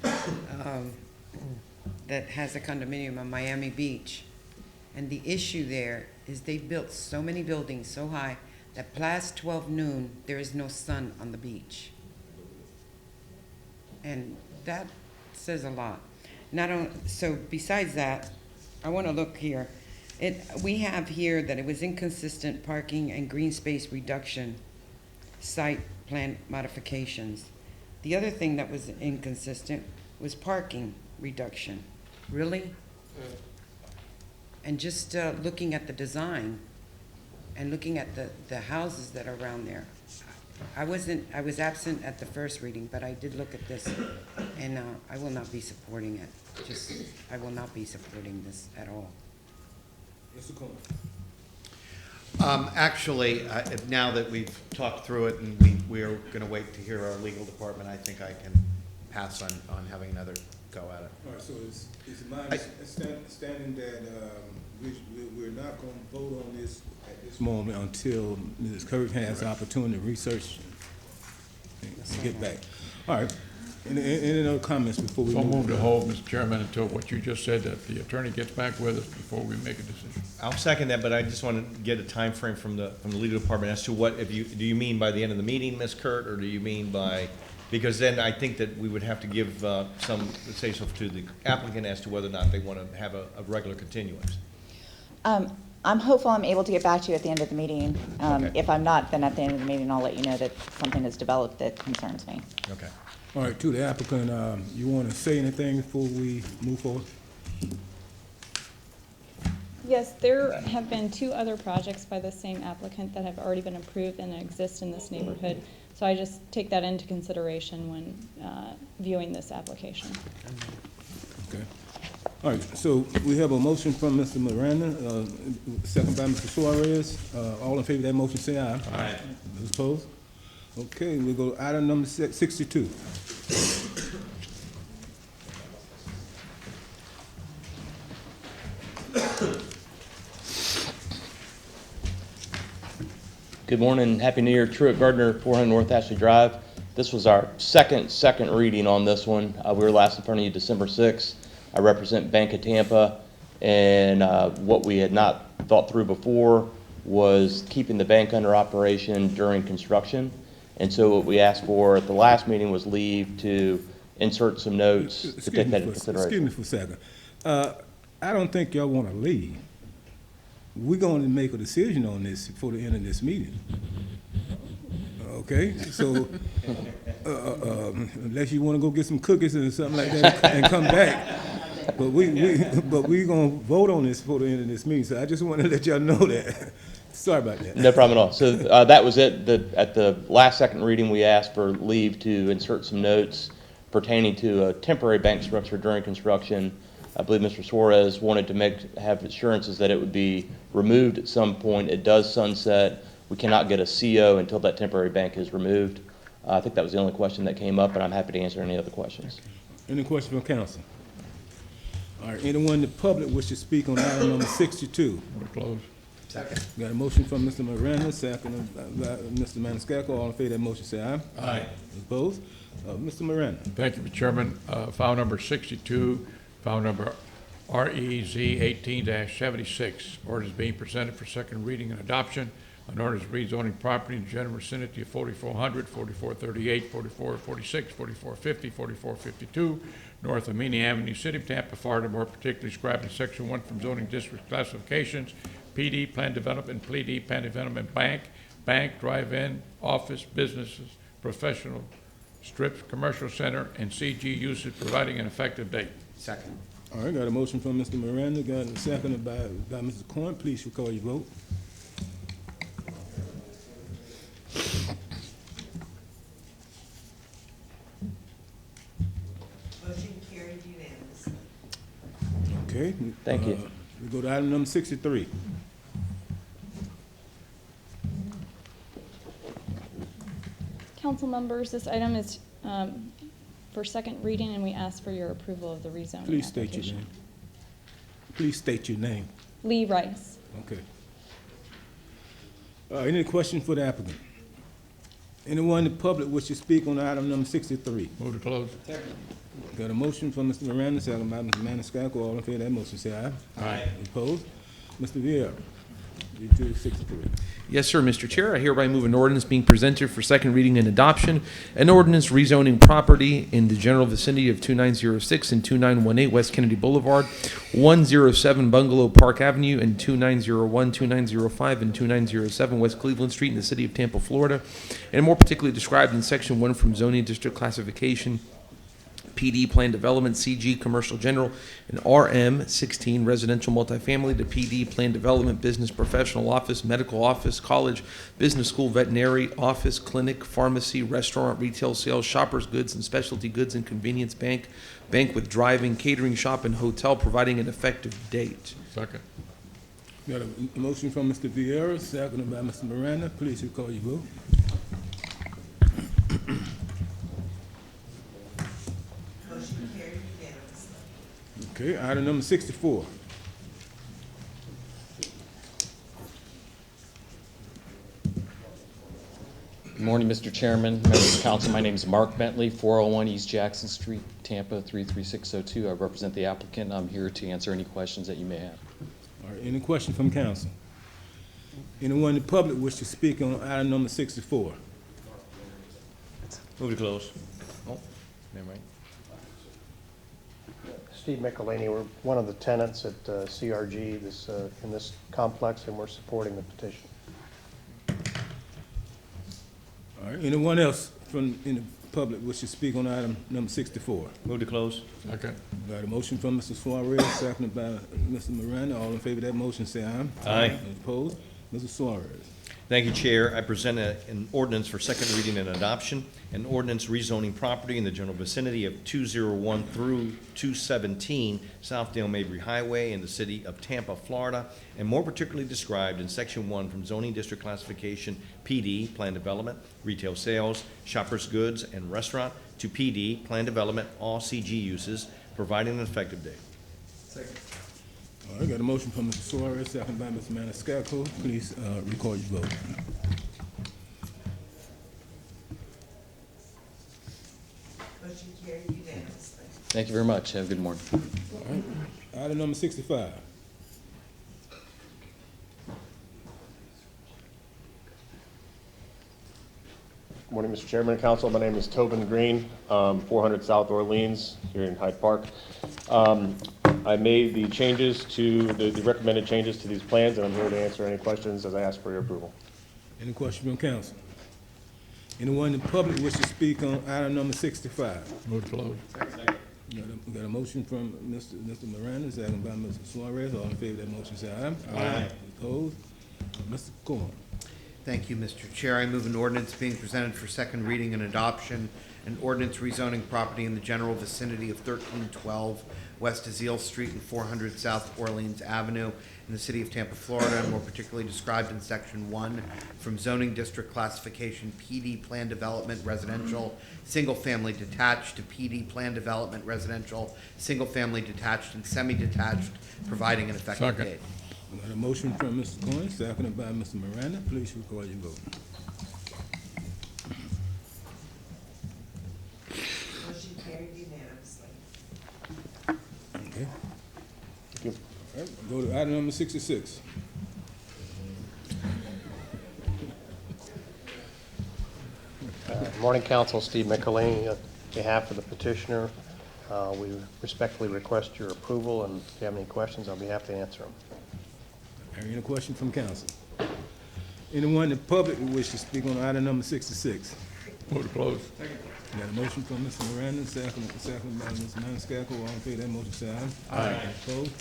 that has a condominium on Miami Beach. And the issue there is they built so many buildings so high that past 12 noon, there is no sun on the beach. And that says a lot. So besides that, I want to look here. We have here that it was inconsistent parking and green space reduction, site plan modifications. The other thing that was inconsistent was parking reduction. Really? And just looking at the design and looking at the houses that are around there, I was absent at the first reading, but I did look at this, and I will not be supporting it. I will not be supporting this at all. Mr. Cohen. Actually, now that we've talked through it and we're gonna wait to hear our legal department, I think I can pass on having another go at it. All right, so it's my understanding that we're not going to vote on this at this moment until Mrs. Kirk has the opportunity to research and get back. All right. Any other comments before we So move? move to hold, Mr. Chairman, until what you just said, that the attorney gets back with us before we make a decision. I'll second that, but I just want to get a time frame from the legal department as to what, do you mean by the end of the meeting, Ms. Kurt, or do you mean by, because then I think that we would have to give some say-so to the applicant as to whether or not they want to have a regular continuance. I'm hopeful I'm able to get back to you at the end of the meeting. Okay. If I'm not, then at the end of the meeting, I'll let you know that something has developed that concerns me. Okay. All right, to the applicant, you want to say anything before we move forward? Yes, there have been 2 other projects by the same applicant that have already been approved and exist in this neighborhood. So I just take that into consideration when viewing this application. Okay. All right, so we have a motion from Mr. Miranda, second by Mr. Suarez. All in favor of that motion, say aye. Aye. Those opposed? Okay, we'll go to item number 62. Good morning, Happy New Year. Truett Gardner, 400 North Ashley Drive. This was our second reading on this one. We were last in front of you December 6th. I represent Bank of Tampa, and what we had not thought through before was keeping the bank under operation during construction. And so what we asked for at the last meeting was leave to insert some notes to take that into consideration. Excuse me for a second. I don't think y'all want to leave. We're going to make a decision on this before the end of this meeting. Okay, so unless you want to go get some cookies and something like that and come back, but we're going to vote on this before the end of this meeting. So I just want to let y'all know that. Sorry about that. No problem at all. So that was it. At the last second reading, we asked for leave to insert some notes pertaining to a temporary bank structure during construction. I believe Mr. Suarez wanted to have assurances that it would be removed at some point. It does sunset. We cannot get a CO until that temporary bank is removed. I think that was the only question that came up, and I'm happy to answer any other questions. Any questions from council? All right, anyone in the public wish to speak on item number 62? We're closed. Second. Got a motion from Mr. Miranda, second by Mr. Maniscalco. All in favor of that motion, say aye. Aye. Opposed? Mr. Miranda. Thank you, Mr. Chairman. File number 62, file number REZ 18-76. Ordinance being presented for second reading and adoption. An ordinance rezoning property in general vicinity of 4400, 4438, 4446, 4450, 4452, north of Meany Avenue, City of Tampa, Florida, more particularly described in Section 1 from zoning district classifications, PD, plan development, PD, plan development, bank, drive-in, office, businesses, professional strips, commercial center, and CG usage, providing an effective date. Second. All right, got a motion from Mr. Miranda, got a second by Mr. Cohen. Please record your vote. Thank you. We go to item number 63. Council members, this item is for second reading, and we ask for your approval of the rezoning Please state your application. name. Please state your name. Lee Rice. Okay. Any questions for the applicant? Anyone in the public wish to speak on item number 63? Move to close. Got a motion from Mr. Miranda, second by Mr. Maniscalco. All in favor of that motion, say aye. Aye. Opposed? Mr. Vieira, you do 63. Yes, sir, Mr. Chair. I hereby move an ordinance being presented for second reading and adoption, an ordinance rezoning property in the general vicinity of 2906 and 2918 West Kennedy Boulevard, 107 Bungalow Park Avenue, and 2901, 2905, and 2907 West Cleveland Street in the city of Tampa, Florida, and more particularly described in Section 1 from Zoning District Classification, PD Plan Development, CG Commercial General, and RM 16 Residential Multifamily to PD Plan Development, Business Professional Office, Medical Office, College, Business School, Veterinary Office, Clinic, Pharmacy, Restaurant, Retail Sales, Shoppers Goods, and Specialty Goods and Convenience Bank, Bank with Driving, Catering Shop, and Hotel, providing an effective date. Second. Got a motion from Mr. Vieira, seconded by Mr. Miranda. Please record your vote. Motion carried unanimously. Okay, item number 64. Good morning, Mr. Chairman, members of the council. My name is Mark Bentley, 401 East Jackson Street, Tampa, 33602. I represent the applicant. I'm here to answer any questions that you may have. All right, any question from council? Anyone in the public wish to speak on item number 64? Move to close. Oh, never mind. Steve McElhaney, we're one of the tenants at CRG in this complex, and we're supporting the petition. All right, anyone else in the public wish to speak on item number 64? Move to close. Second. Got a motion from Mr. Suarez, seconded by Mr. Miranda. All in favor of that motion, say aye. Aye. Opposed? Mr. Suarez. Thank you, Chair. I present an ordinance for second reading and adoption, an ordinance rezoning property in the general vicinity of 201 through 217 Southdale Mabry Highway in the city of Tampa, Florida, and more particularly described in Section 1 from Zoning District Classification, PD, Plan Development, Retail Sales, Shoppers Goods, and Restaurant, to PD, Plan Development, all CG uses, providing an effective date. Second. All right, got a motion from Mr. Suarez, seconded by Mr. Maniscalco. Please record your vote. Motion carried unanimously. Thank you very much. Have a good morning. All right, item number 65. Good morning, Mr. Chairman and Council. My name is Tobin Green, 400 South Orleans, here in Hyde Park. I made the changes to, the recommended changes to these plans, and I'm here to answer any questions as I ask for your approval. Any question from council? Anyone in the public wish to speak on item number 65? Move to close. Got a motion from Mr. Miranda, seconded by Mr. Suarez. All in favor of that motion, say aye. Aye. Opposed? Mr. Corn. Thank you, Mr. Chair. I move an ordinance being presented for second reading and adoption, an ordinance rezoning property in the general vicinity of 1312 West Azeel Street and 400 South Orleans Avenue in the city of Tampa, Florida, and more particularly described in Section 1 from Zoning District Classification, PD Plan Development Residential, Single-Family Detached to PD Plan Development Residential, Single-Family Detached and Semi-Detached, providing an effective Second. We date. got a motion from Mr. Coyne, seconded by Mr. Miranda. Please record your vote. Motion carried unanimously. Okay. Thank you. All right, go to item number 66. Good morning, Council. Steve McElhaney, on behalf of the petitioner. We respectfully request your approval, and if you have any questions, I'll be happy to answer them. Any question from council? Anyone in the public who wish to speak on item number 66? Move to close. Got a motion from Mr. Miranda, second by Mr. Maniscalco. All in favor of that motion, say aye. Aye. Opposed?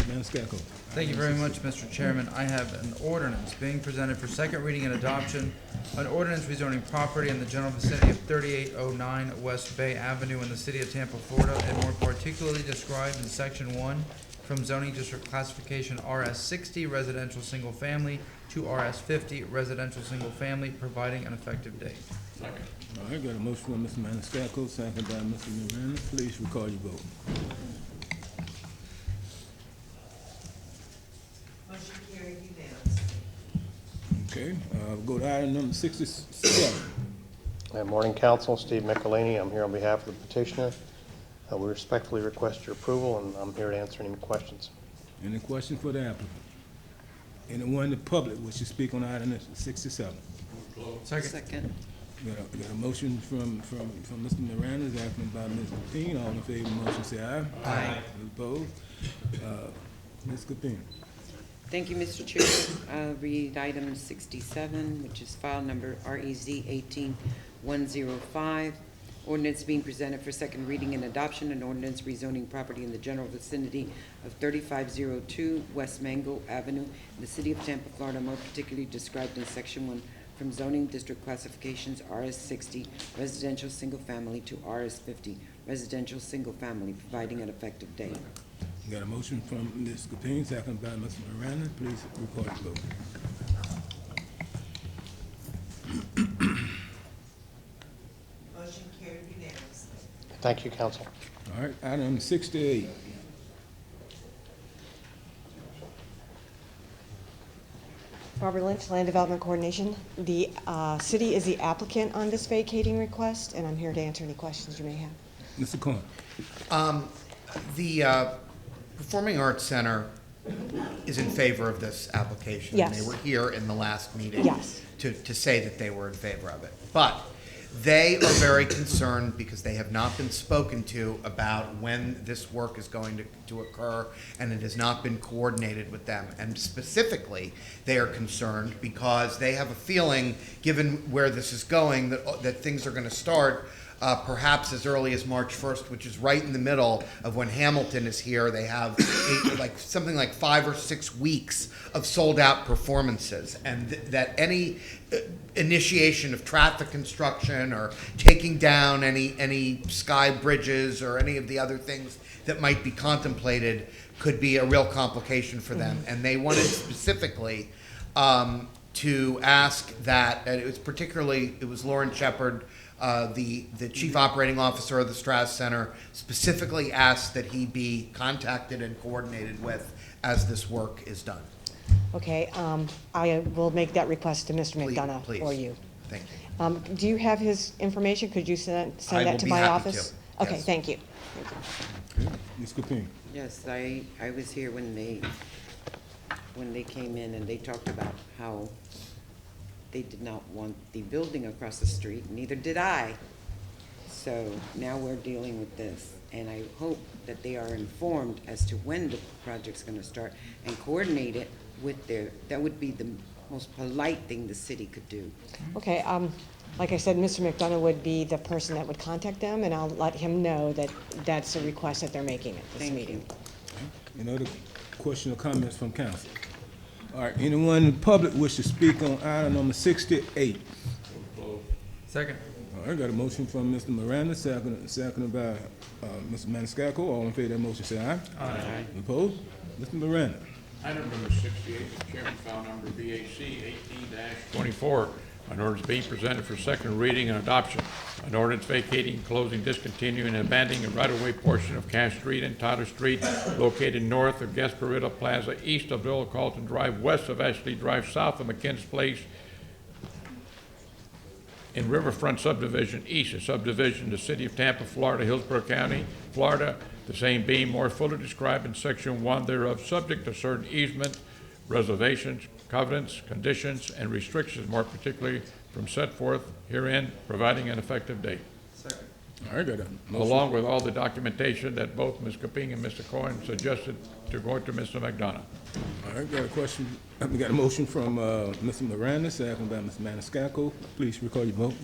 Maniscalco. Thank you very much, Mr. Chairman. I have an ordinance being presented for second reading and adoption, an ordinance rezoning property in the general vicinity of 3809 West Bay Avenue in the city of Tampa, Florida, and more particularly described in Section 1 from zoning district classification RS60 residential single family to RS50 residential single family, providing an effective date. All right, got a motion from Mr. Maniscalco, second by Mr. Miranda. Please record your vote. Motion carried unanimously. Okay, we'll go to item number 67. Good morning, Council. Steve Michelini. I'm here on behalf of the petitioner. We respectfully request your approval, and I'm here to answer any questions. Any question for the applicant? Anyone in the public wish to speak on item 67? Second. Got a motion from Mr. Miranda, seconded by Ms. Capine. All in favor of the motion, say aye. Aye. Opposed? Ms. Capine. Thank you, Mr. Chair. I'll read item 67, which is file number REZ 18105. Ordinance being presented for second reading and adoption, an ordinance rezoning property in the general vicinity of 3502 West Mango Avenue in the city of Tampa, Florida, more particularly described in section 1 from zoning district classifications RS60 residential single family to RS50 residential single family, providing an effective date. Got a motion from Ms. Capine, seconded by Mr. Miranda. Please record your vote. Motion carried unanimously. Thank you, Council. All right, item 68. Barbara Lynch, Land Development Coordination. The city is the applicant on this vacating request, and I'm here to answer any questions you may have. Mr. Cohen. The Performing Arts Center is in favor of this application. Yes. And they were here in the last meeting. Yes. To say that they were in favor of it. But they are very concerned because they have not been spoken to about when this work is going to occur, and it has not been coordinated with them. And specifically, they are concerned because they have a feeling, given where this is going, that things are going to start perhaps as early as March 1st, which is right in the middle of when Hamilton is here. They have something like 5 or 6 weeks of sold-out performances, and that any initiation of traffic construction or taking down any sky bridges or any of the other things that might be contemplated could be a real complication for them. And they wanted specifically to ask that, and it was Lauren Shepard, the chief operating officer of the Strass Center, specifically asked that he be contacted and coordinated with as this work is done. Okay, I will make that request to Mr. McDonough for you. Thank you. Do you have his information? Could you send that to my office? Okay, Yes. thank you. Ms. Capine. Yes, I was here when they came in and they talked about how they did not want the building across the street, neither did I. So now we're dealing with this, and I hope that they are informed as to when the project's gonna start and coordinate it with that would be the most polite thing the city could do. Okay, like I said, Mr. McDonough would be the person that would contact them, and I'll let him know that that's a request that they're making at this meeting. Any other question or comments from council? All right, anyone in the public wish to speak on item number 68? Second. All right, got a motion from Mr. Miranda, seconded by Mr. Maniscalco. All in favor of that motion, say aye. Aye. Opposed? Mr. Miranda. Item number 68, Mr. Chairman, file number BAC 18-24. An ordinance being presented for second reading and adoption. An ordinance vacating, closing, discontinuing, and abandoning a right-of-way portion of Cash Street and Tyler Street located north of Gasparilla Plaza, east of Bill Carlton Drive, west of Ashley Drive, south of McKinn's Place, in Riverfront Subdivision, east of subdivision, the city of Tampa, Florida, Hillsborough County, Florida, the same being more fully described in section 1 thereof, subject to certain easement, reservations, covenants, conditions, and restrictions more particularly from set forth herein, providing an effective date. Second. All right, got a motion. Along with all the documentation that both Ms. Capine and Mr. Cohen suggested to go to Mr. McDonough. All right, got a question. We got a motion from Mr. Miranda, seconded by Mr. Maniscalco. Please record your vote.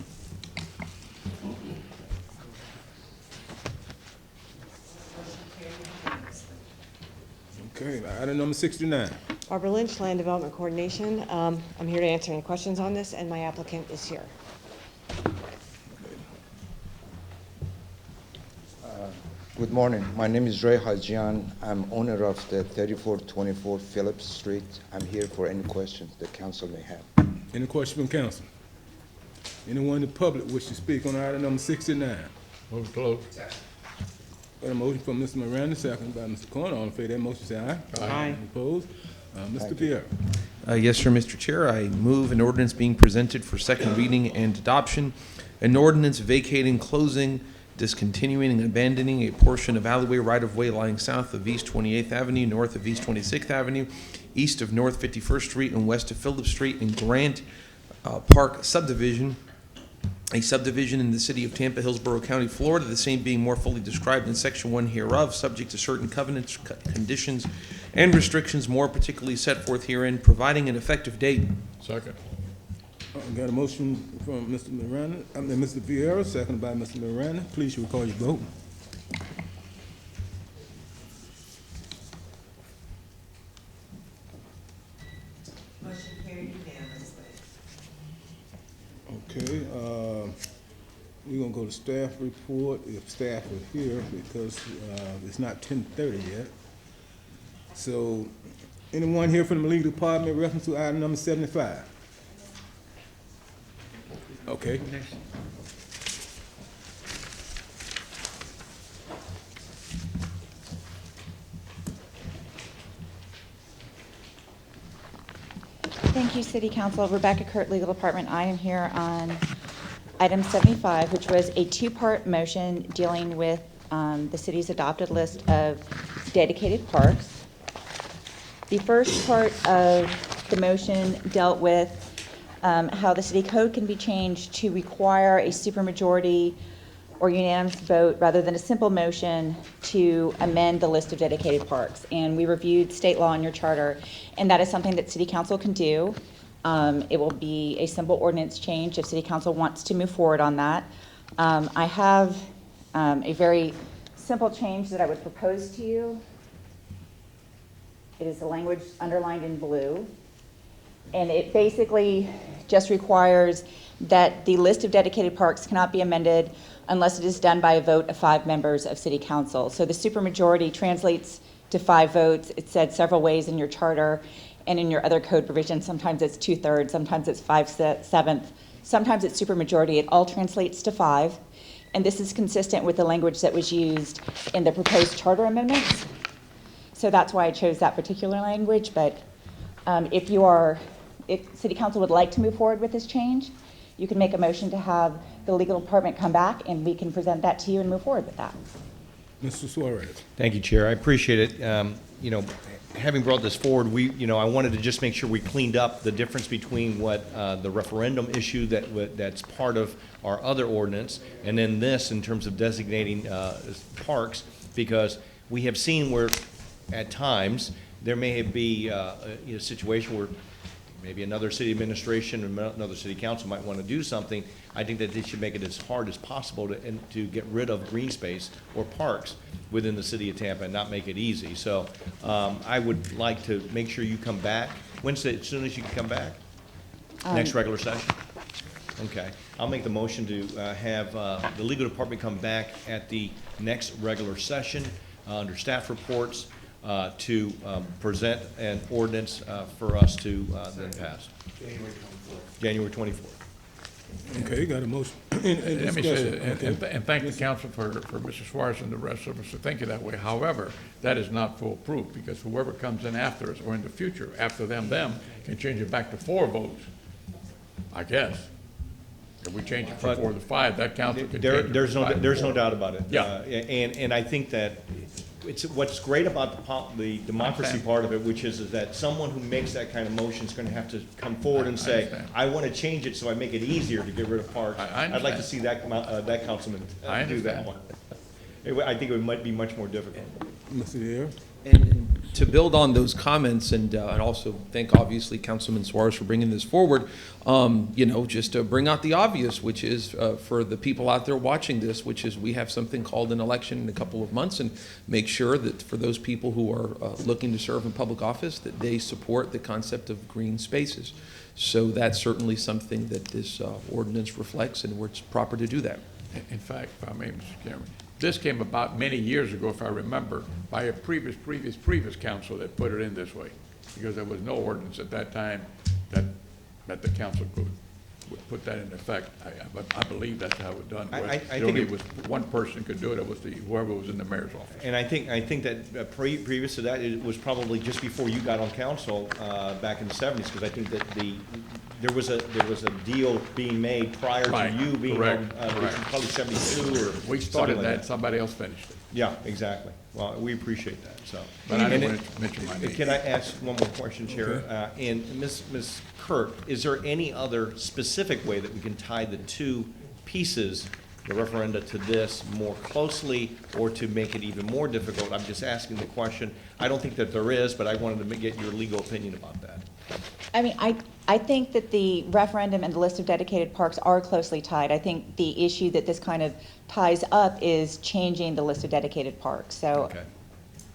Okay, item number 69. Barbara Lynch, Land Development Coordination. I'm here to answer any questions on this, and my applicant is here. Good morning. My name is Ray Hajian. I'm owner of the 3424 Phillips Street. I'm here for any questions the council may have. Any question from council? Anyone in the public wish to speak on item number 69? Move to close. Got a motion from Mr. Miranda, second by Mr. Corn. All in favor of that motion, say aye. Aye. Any opposed? Mr. Pierre. Yes, sir, Mr. Chair. I move an ordinance being presented for second reading and adoption, an ordinance vacating, closing, discontinuing, and abandoning a portion of alleyway right-of-way lying south of East 28th Avenue, north of East 26th Avenue, east of North 51st Street, and west of Phillips Street in Grant Park subdivision, a subdivision in the city of Tampa, Hillsborough County, Florida, the same being more fully described in Section 1 hereof, subject to certain covenants, conditions, and restrictions more particularly set forth herein, providing an effective date. Second. Got a motion from Mr. Miranda, Mr. Vieira, seconded by Mr. Miranda. Please record your vote. Motion carried unanimously. Okay, we're gonna go to staff report if staff are here because it's not 10:30 yet. So, anyone here from the legal department in reference to item number 75? Okay. Thank you, City Council. Rebecca Kurt, Legal Department. I am here on item 75, which was a two-part motion dealing with the city's adopted list of dedicated parks. The first part of the motion dealt with how the city code can be changed to require a supermajority or unanimous vote rather than a simple motion to amend the list of dedicated parks. And we reviewed state law in your charter, and that is something that City Council can do. It will be a simple ordinance change if City Council wants to move forward on that. I have a very simple change that I would propose to you. It is the language underlined in blue. And it basically just requires that the list of dedicated parks cannot be amended unless it is done by a vote of 5 members of City Council. So the supermajority translates to 5 votes. It's said several ways in your charter and in your other code provisions. Sometimes it's 2/3, sometimes it's 5/7, sometimes it's supermajority. It all translates to 5. And this is consistent with the language that was used in the proposed charter amendments. So that's why I chose that particular language. But if City Council would like to move forward with this change, you can make a motion to have the legal department come back and we can present that to you and move forward with that. Mr. Suarez. Thank you, Chair. I appreciate it. You know, having brought this forward, I wanted to just make sure we cleaned up the difference between what the referendum issue that's part of our other ordinance, and then this in terms of designating parks, because we have seen where at times there may be a situation where maybe another city administration and another city council might want to do something. I think that they should make it as hard as possible to get rid of green space or parks within the city of Tampa and not make it easy. So I would like to make sure you come back. When's as soon as you can come back? Next regular session? Okay. I'll make the motion to have the legal department come back at the next regular session under staff reports to present an ordinance for us to then pass. January 24th. Okay, got a motion. Let me say, and thank the council for Mr. Suarez and the rest of us to think of that way. However, that is not foolproof, because whoever comes in after us or in the future, after them can change it back to 4 votes, I guess. If we change it from 4 to 5, that council can change it. There's no doubt about it. Yeah. And I think that it's what's great about the democracy part of it, which is that someone who makes that kind of motion is going to have to come forward and say, I want to change it so I make it easier to get rid of parks. I'd like to see that councilman do that one. I think it might be much more difficult. Mr. Ayer? And to build on those comments, and also thank obviously Councilman Suarez for bringing this forward, just to bring out the obvious, which is for the people out there watching this, which is we have something called an election in a couple of months, and make sure that for those people who are looking to serve in public office, that they support the concept of green spaces. So that's certainly something that this ordinance reflects, and where it's proper to do that. In fact, if I may, Mr. Chairman, This came about many years ago, if I remember, by a previous council that put it in this way, because there was no ordinance at that time that the council would put that in effect. But I believe that's how it was done. I think Only it was one person could do it. It was whoever was in the mayor's office. And I think that previous to that, it was probably just before you got on council back in the 70s, because I think that there was a deal being made prior Right. to you being Correct. on, Correct. probably 72 or We started something like that, somebody else finished it. Yeah, exactly. Well, we appreciate that, so. But I didn't And want to mention my name. Can I ask one more question, Chair? And Ms. Kirk, is there any other specific way that we can tie the two pieces, the referenda to this, more closely, or to make it even more difficult? I'm just asking the question. I don't think that there is, but I wanted to get your legal opinion about that. I mean, I think that the referendum and the list of dedicated parks are closely tied. I think the issue that this kind of ties up is changing the list of dedicated parks. So Okay.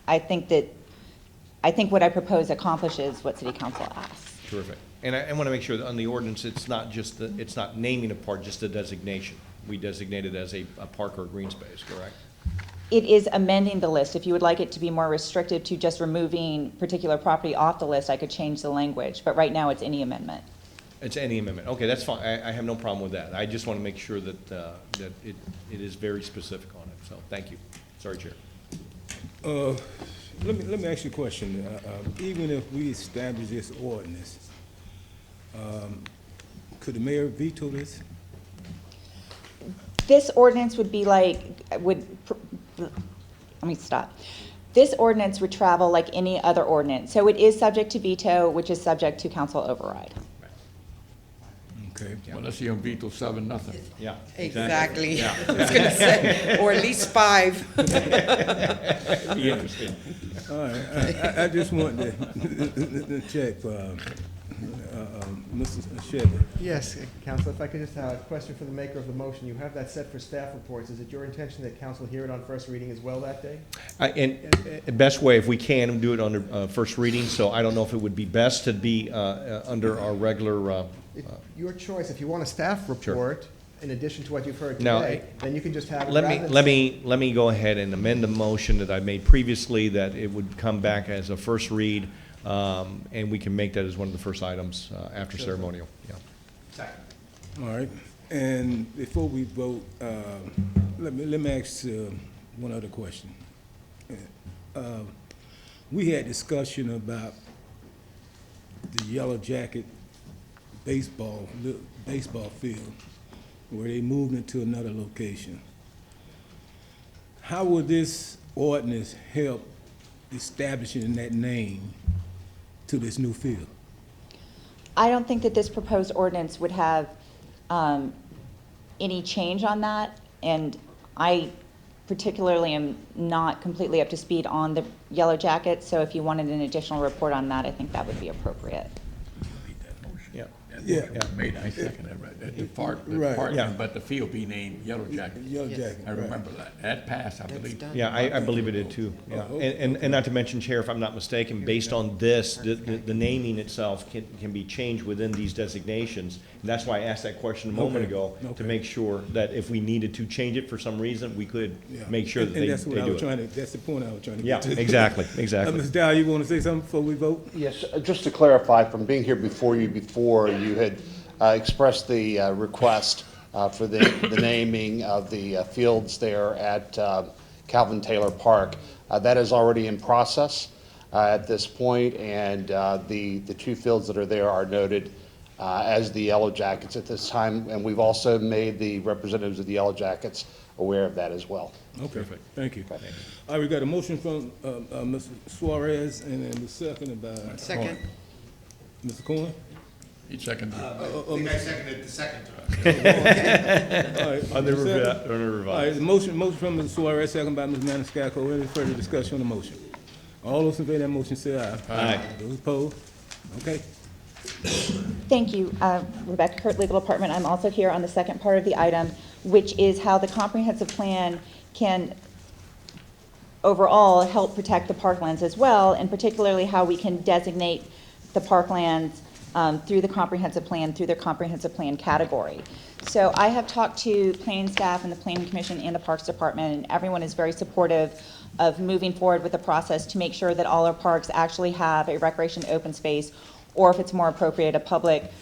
I think what I propose accomplishes what City Council asks. Terrific. And I want to make sure that on the ordinance, it's not just it's not naming a park, just a designation. We designate it as a park or green space, correct? It is amending the list. If you would like it to be more restrictive to just removing particular property off the list, I could change the language, but right now it's any amendment. It's any amendment. Okay, that's fine. I have no problem with that. I just want to make sure that, that it is very specific on it. So, thank you. Sorry, Chair. Let me ask you a question. Even if we establish this ordinance, could the mayor veto this? This ordinance would be like, let me stop. This ordinance would travel like any other ordinance. So it is subject to veto, which is subject to council override. Okay. Well, let's see them veto 7-0. Yeah. Exactly. Yeah. I was gonna say, or at least 5. Be interesting. All right, I just want to check, Mr. Shevin. Yes, Council, if I could just have a question for the maker of the motion. You have that set for staff reports. Is it your intention that council hear it on first reading as well that day? And best way, if we can, do it under first reading. So I don't know if it would be best to be under our regular. Your choice. If you want a staff report, in addition to what you've heard Now, today, then you can just have it. Let me go ahead and amend the motion that I made previously, that it would come back as a first read, and we can make that as one of the first items after ceremonial. Yeah. Second. All right, and before we vote, let me ask one other question. We had discussion about the Yellow Jacket baseball field, where they moved into another location. How will this ordinance help establishing that name to this new field? I don't think that this proposed ordinance would have any change on that, and I particularly am not completely up to speed on the Yellow Jackets, so if you wanted an additional report on that, I think that would be appropriate. Yeah. Made, I second that, right? The park, Yeah. but the field be named Yellow Jacket. Yellow Jacket, I remember that. That passed, I believe. Yeah, I believe it did too. Yeah. And not to mention, Chair, if I'm not mistaken, based on this, the naming itself can be changed within these designations. And that's why I asked that question a moment ago, to make sure that if we needed to change it for some reason, we could make sure that they do it. And that's what I was trying to, that's the point I was trying to Yeah, get to. exactly. Ms. Dow, you want to say something before we vote? Yes, just to clarify, from being here before you had expressed the request for the naming of the fields there at Calvin Taylor Park. That is already in process at this point, and the two fields that are there are noted as the Yellow Jackets at this time, and we've also made the representatives of the Yellow Jackets aware of that as well. Okay, thank you. All right, we got a motion from Mr. Suarez, and then the second by Second. Mr. Cohen. Each second. I think I seconded the second time. All right. On the All revised. right, the motion from Mr. Suarez, second by Ms. Maniscalco. Any further discussion on the motion? All those in favor of that motion say aye. Aye. Those opposed? Okay. Thank you, Rebecca Kurt, Legal Department. I'm also here on the second part of the item, which is how the comprehensive plan can overall help protect the parklands as well, and particularly how we can designate the parklands through the comprehensive plan, through their comprehensive plan category. So I have talked to planning staff and the planning commission and the Parks Department, and everyone is very supportive of moving forward with the process to make sure that all our parks actually have a recreation open space, or if it's more appropriate, a public,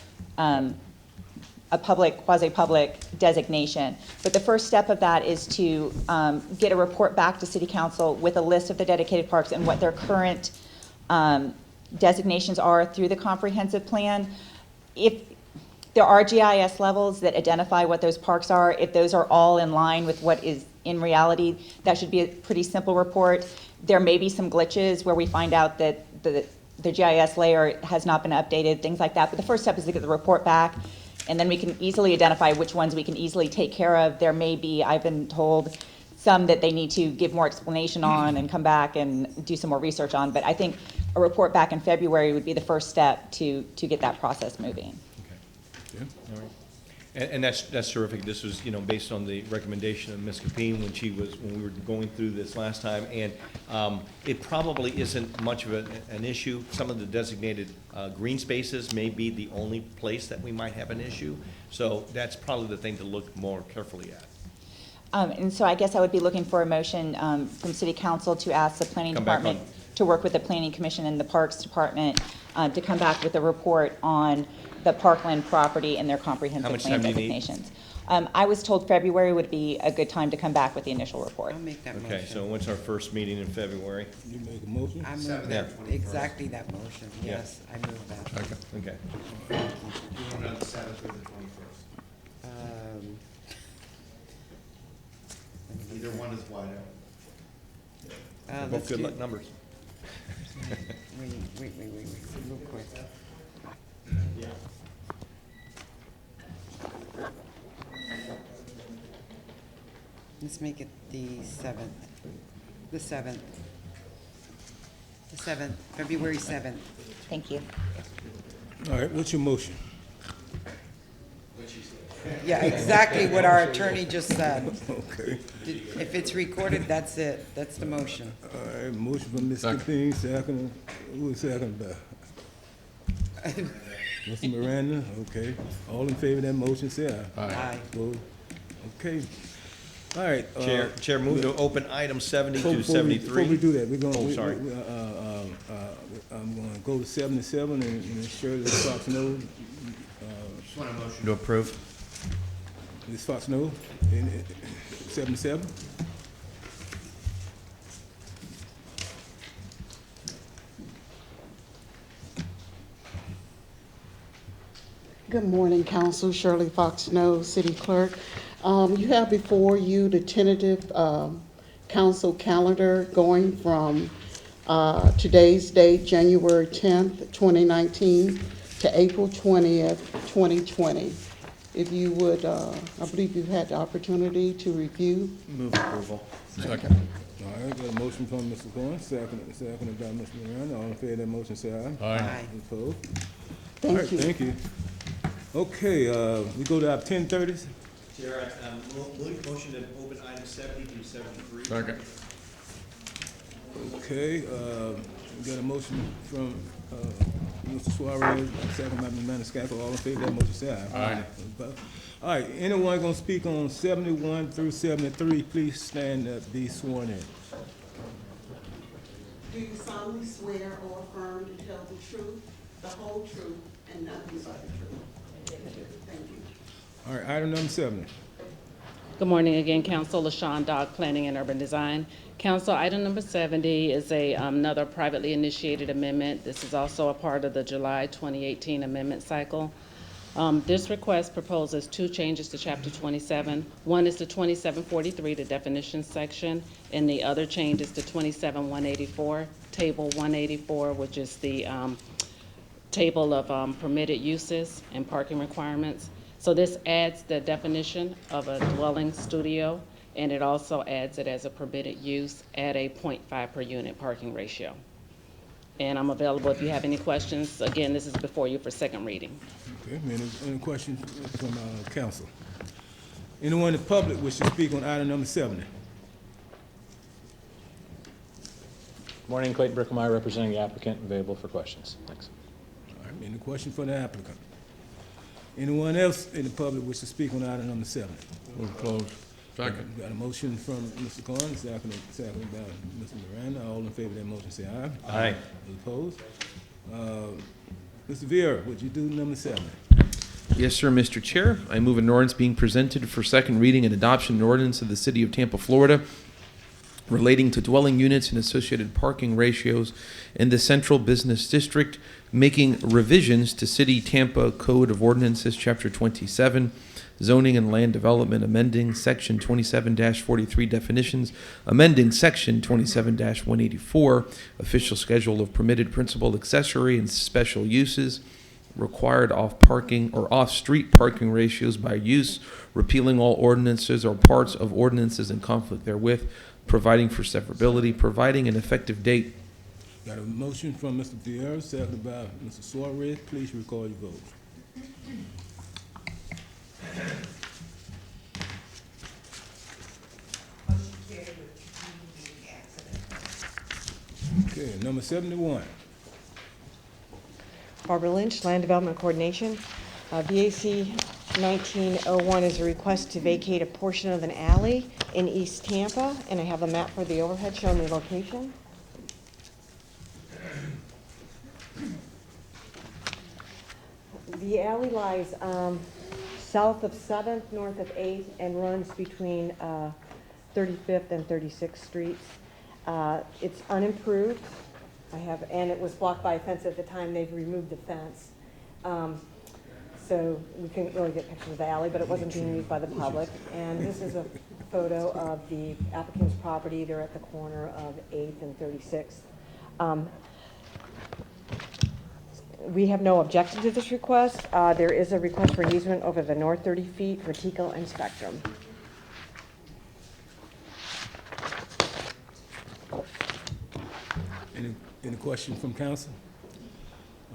quasi-public designation. But the first step of that is to get a report back to City Council with a list of the dedicated parks and what their current designations are through the comprehensive plan. If there are GIS levels that identify what those parks are, if those are all in line with what is in reality, that should be a pretty simple report. There may be some glitches where we find out that the GIS layer has not been updated, things like that. But the first step is to get the report back, and then we can easily identify which ones we can easily take care of. There may be, I've been told, some that they need to give more explanation on and come back and do some more research on. But I think a report back in February would be the first step to get that process moving. All right. And that's terrific. This was, based on the recommendation of Ms. Capine when we were going through this last time. And it probably isn't much of an issue. Some of the designated green spaces may be the only place that we might have an issue. So that's probably the thing to look more carefully at. And so I guess I would be looking for a motion from City Council to ask the Planning Department to work with the Planning Commission and the Parks Department to come back with a report on the parkland property and their comprehensive plan designations. I was told February would be a good time to come back with the initial report. I'll make that motion. Okay, so what's our first meeting in February? You make a motion? I move that, exactly that motion, yes, I move that. Okay. On the 7th or the 21st. Either one is wide open. Both good luck numbers. Wait, real quick. Yeah. Let's make it the 7th. The 7th. The 7th, February 7th. Thank you. All right, what's your motion? Yeah, exactly what our attorney just said. Okay. If it's recorded, that's it. That's the motion. All right, motion from Ms. Capine, second. Who is second by? Mr. Miranda, okay. All in favor of that motion, say aye. Aye. Opposed? Okay. All right. Chair, move to open item 70 to 73. Before we do that, we're going. Oh, sorry. I'm going to go to 77 and ensure that Fox knows. Just want a motion to approve. Ms. Fox knows. 77. Good morning, Council. Shirley Fox Snow, City Clerk. You have before you the tentative council calendar going from today's date, January 10th, 2019, to April 20th, 2020. If you would, I believe you've had the opportunity to review. Move approval. Second. All right, got a motion from Mr. Goins, seconded by Mr. Miranda. All in favor of that motion, say aye. Aye. Opposed? Thank All right, you. thank you. Okay, we go to our 10:30s. Chair, motion to open item 70 to 73. Second. Okay, we got a motion from Mr. Suarez, second by Ms. Maniscalco. All in favor of that motion, say aye. Aye. All right, anyone gonna speak on 71 through 73, please stand up, be sworn in. Do you solemnly swear or affirm to tell the truth, the whole truth, and nothing but the truth? Thank you. All right, item number 7. Good morning again, Council. LaShawn Dog, Planning and Urban Design. Council, item number 70 is another privately initiated amendment. This is also a part of the July 2018 amendment cycle. This request proposes 2 changes to Chapter 27. One is to 2743, the definitions section, and the other change is to 27184, Table 184, which is the table of permitted uses and parking requirements. So this adds the definition of a dwelling studio, and it also adds it as a permitted use at a 0.5 per unit parking ratio. And I'm available if you have any questions. Again, this is before you for second reading. Okay, any questions from council? Anyone in the public wish to speak on item number 70? Morning, Clayton Brickmeyer, representing the applicant, available for questions. Thanks. All right, any question for the applicant? Anyone else in the public wish to speak on item number 7? Move closed. Second. Got a motion from Mr. Corn, seconded by Mr. Miranda. All in favor of that motion, say aye. Aye. Those opposed? Mr. Viera, would you do number 7? Yes, sir, Mr. Chair. I move an ordinance being presented for second reading and adoption, an ordinance of the City of Tampa, Florida, relating to dwelling units and associated parking ratios in the Central Business District, making revisions to City Tampa Code of Ordinances, Chapter 27, Zoning and Land Development, amending Section 27-43 definitions, amending Section 27-184, official schedule of permitted principal, accessory, and special uses, required off-parking or off-street parking ratios by use, repealing all ordinances or parts of ordinances in conflict therewith, providing for severability, providing an effective date. Got a motion from Mr. Viera, seconded by Mr. Suarez. Please record your vote. Okay, number 71. Barbara Lynch, Land Development Coordination. VAC 1901 is a request to vacate a portion of an alley in East Tampa, and I have a map for the overhead showing the location. The alley lies south of 7th, north of 8th, and runs between 35th and 36th Streets. It's unimproved. And it was blocked by a fence at the time. They've removed the fence. So we couldn't really get pictures of the alley, but it wasn't being used by the public. And this is a photo of the applicant's property. They're at the corner of 8th and 36th. We have no objection to this request. There is a request for an easement over the north 30 feet for Tico and Spectrum. Any questions from council?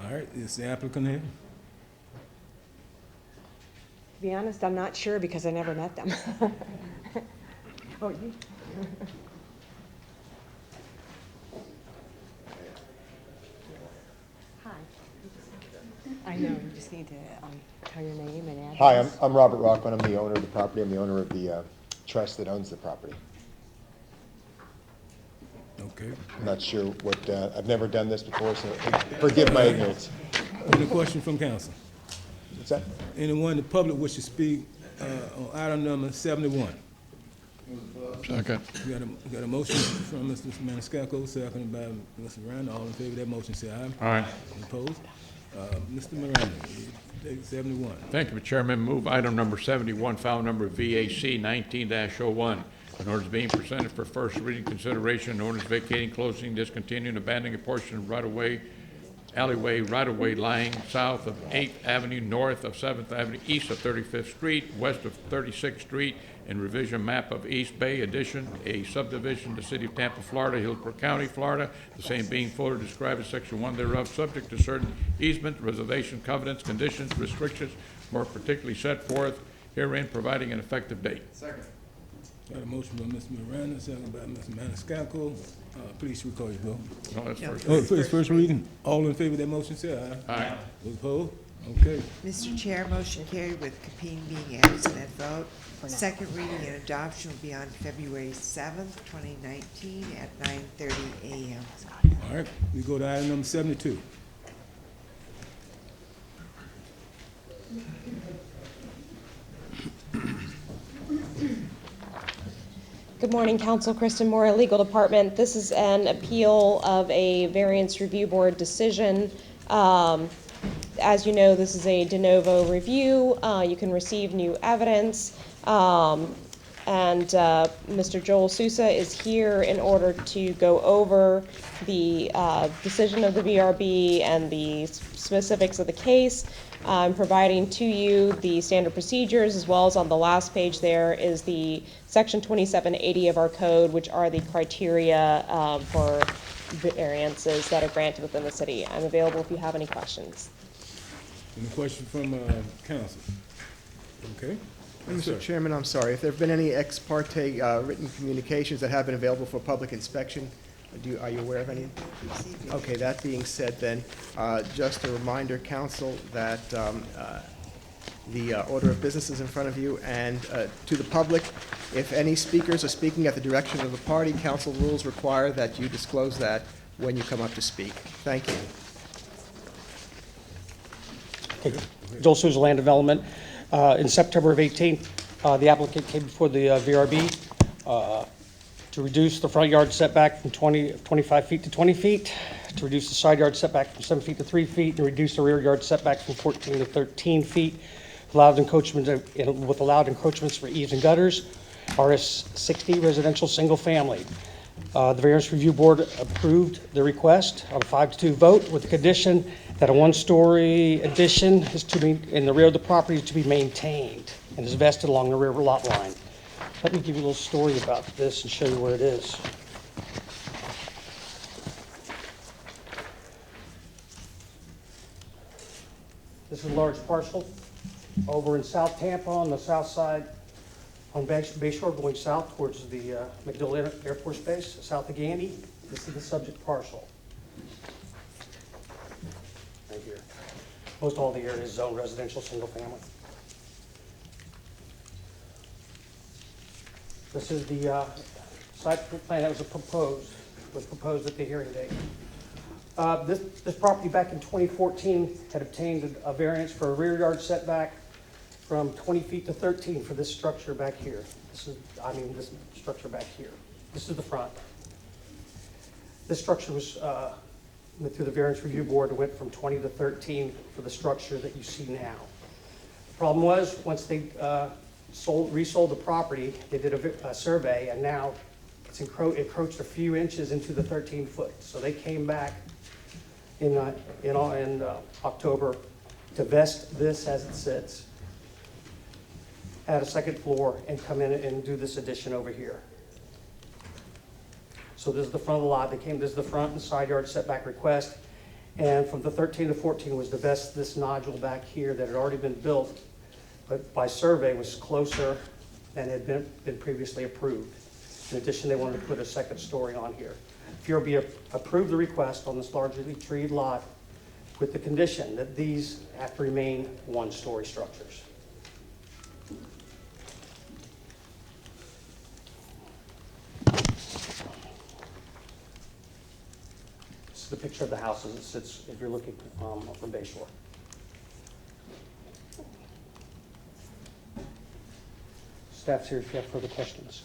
All right, is the applicant here? To be honest, I'm not sure because I never met them. Oh, you? Hi. I know, you just need to tell your name and address. Hi, I'm Robert Rockman. I'm the owner of the property. I'm the owner of the trust that owns the property. Okay. I'm not sure what, I've never done this before, so forgive my ignorance. Any question from council? What's that? Anyone in the public wish to speak on item number 71? Second. Got a motion from Mr. Maniscalco, seconded by Mr. Miranda. All in favor of that motion, say aye. Aye. Opposed? Mr. Miranda, take 71. Thank you, Mr. Chairman. Move item number 71, file number VAC 19-01. An ordinance being presented for first reading consideration, an ordinance vacating, closing, discontinuing, abandoning a portion of right-of-way, alleyway, right-of-way lying south of 8th Avenue, north of 7th Avenue, east of 35th Street, west of 36th Street, and revision map of East Bay addition, a subdivision, the city of Tampa, Florida, Hillsborough County, Florida, the same being further described in section 1 thereof, subject to certain easement, reservation, covenants, conditions, restrictions, more particularly set forth herein, providing an effective date. Second. Got a motion by Mr. Miranda, second by Mr. Maniscalco. Please record your vote. No, that's first. Oh, first reading. All in favor of that motion, say aye. Aye. Those opposed? Okay. Mr. Chair, motion carried with Capeen being absent at vote. Second reading and adoption will be on February 7th, 2019 at 9:30 a.m. All right, we go to item number 72. Good morning, Council. Kristen Moore, Legal Department. This is an appeal of a variance review board decision. As you know, this is a de novo review. You can receive new evidence. Mr. Joel Sousa is here in order to go over the decision of the VRB and the specifics of the case. I'm providing to you the standard procedures, as well as on the last page there is the section 2780 of our code, which are the criteria for variances that are granted within the city. I'm available if you have any questions. Any questions from council? Okay. Mr. Chairman, I'm sorry. If there have been any ex parte written communications that have been available for public inspection, are you aware of any? Okay, that being said then, just a reminder, council, that The order of business is in front of you, and to the public, if any speakers are speaking at the direction of the party, council rules require that you disclose that when you come up to speak. Thank you. Joel Souza, Land Development. In September of 18, the applicant came before the VRB to reduce the front yard setback from 25 feet to 20 feet, to reduce the side yard setback from 7 feet to 3 feet, and reduce the rear yard setback from 14 to 13 feet, allowed encroachments with allowed encroachments for eaves and gutters, RS 60 residential single family. The Variance Review Board approved the request on a 5-2 vote with the condition that a one-story addition is to be in the rear of the property is to be maintained and is vested along the rear lot line. Let me give you a little story about this and show you where it is. This is a large parcel over in South Tampa on the south side on Bayshore going south towards the MacDill Air Force Base, south of Gandy. This is the subject parcel. Right here. Most all the area is zoned residential single family. This is the site plan that was proposed at the hearing date. This property back in 2014 had obtained a variance for a rear yard setback from 20 feet to 13 for this structure back here. This structure back here. This is the front. This structure was went through the Variance Review Board and went from 20 to 13 for the structure that you see now. The problem was, once they resold the property, they did a survey, and now it's encroached a few inches into the 13 foot. So they came back in October to vest this as it sits, add a second floor, and come in and do this addition over here. So this is the front of the lot. This is the front and side yard setback request. And from the 13 to 14 was to vest this nodule back here that had already been built, but by survey was closer than had been previously approved. In addition, they wanted to put a second story on here. FURB approved the request on this largely treed lot with the condition that these have to remain one-story structures. This is the picture of the house as it sits if you're looking from Bayshore. Staff's here if you have further questions.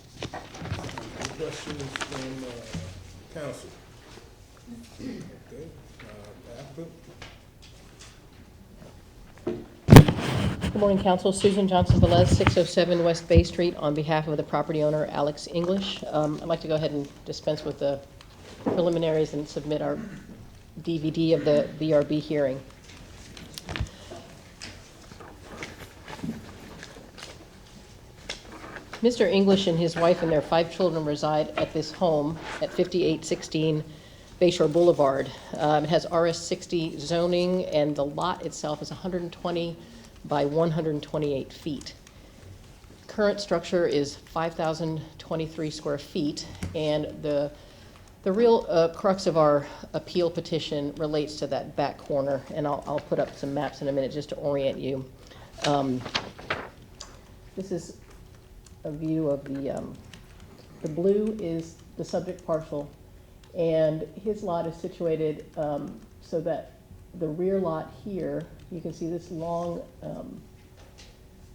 Any questions from council? Okay, applicant? Good morning, Council. Susan Johnson-Velez, 607 West Bay Street, on behalf of the property owner, Alex English. I'd like to go ahead and dispense with the preliminaries and submit our DVD of the VRB hearing. Mr. English and his wife and their 5 children reside at this home at 5816 Bayshore Boulevard. It has RS 60 zoning, and the lot itself is 120 by 128 feet. Current structure is 5,023 square feet, and the real crux of our appeal petition relates to that back corner, and I'll put up some maps in a minute just to orient you. This is a view of the blue is the subject parcel, and his lot is situated so that the rear lot here, you can see this long,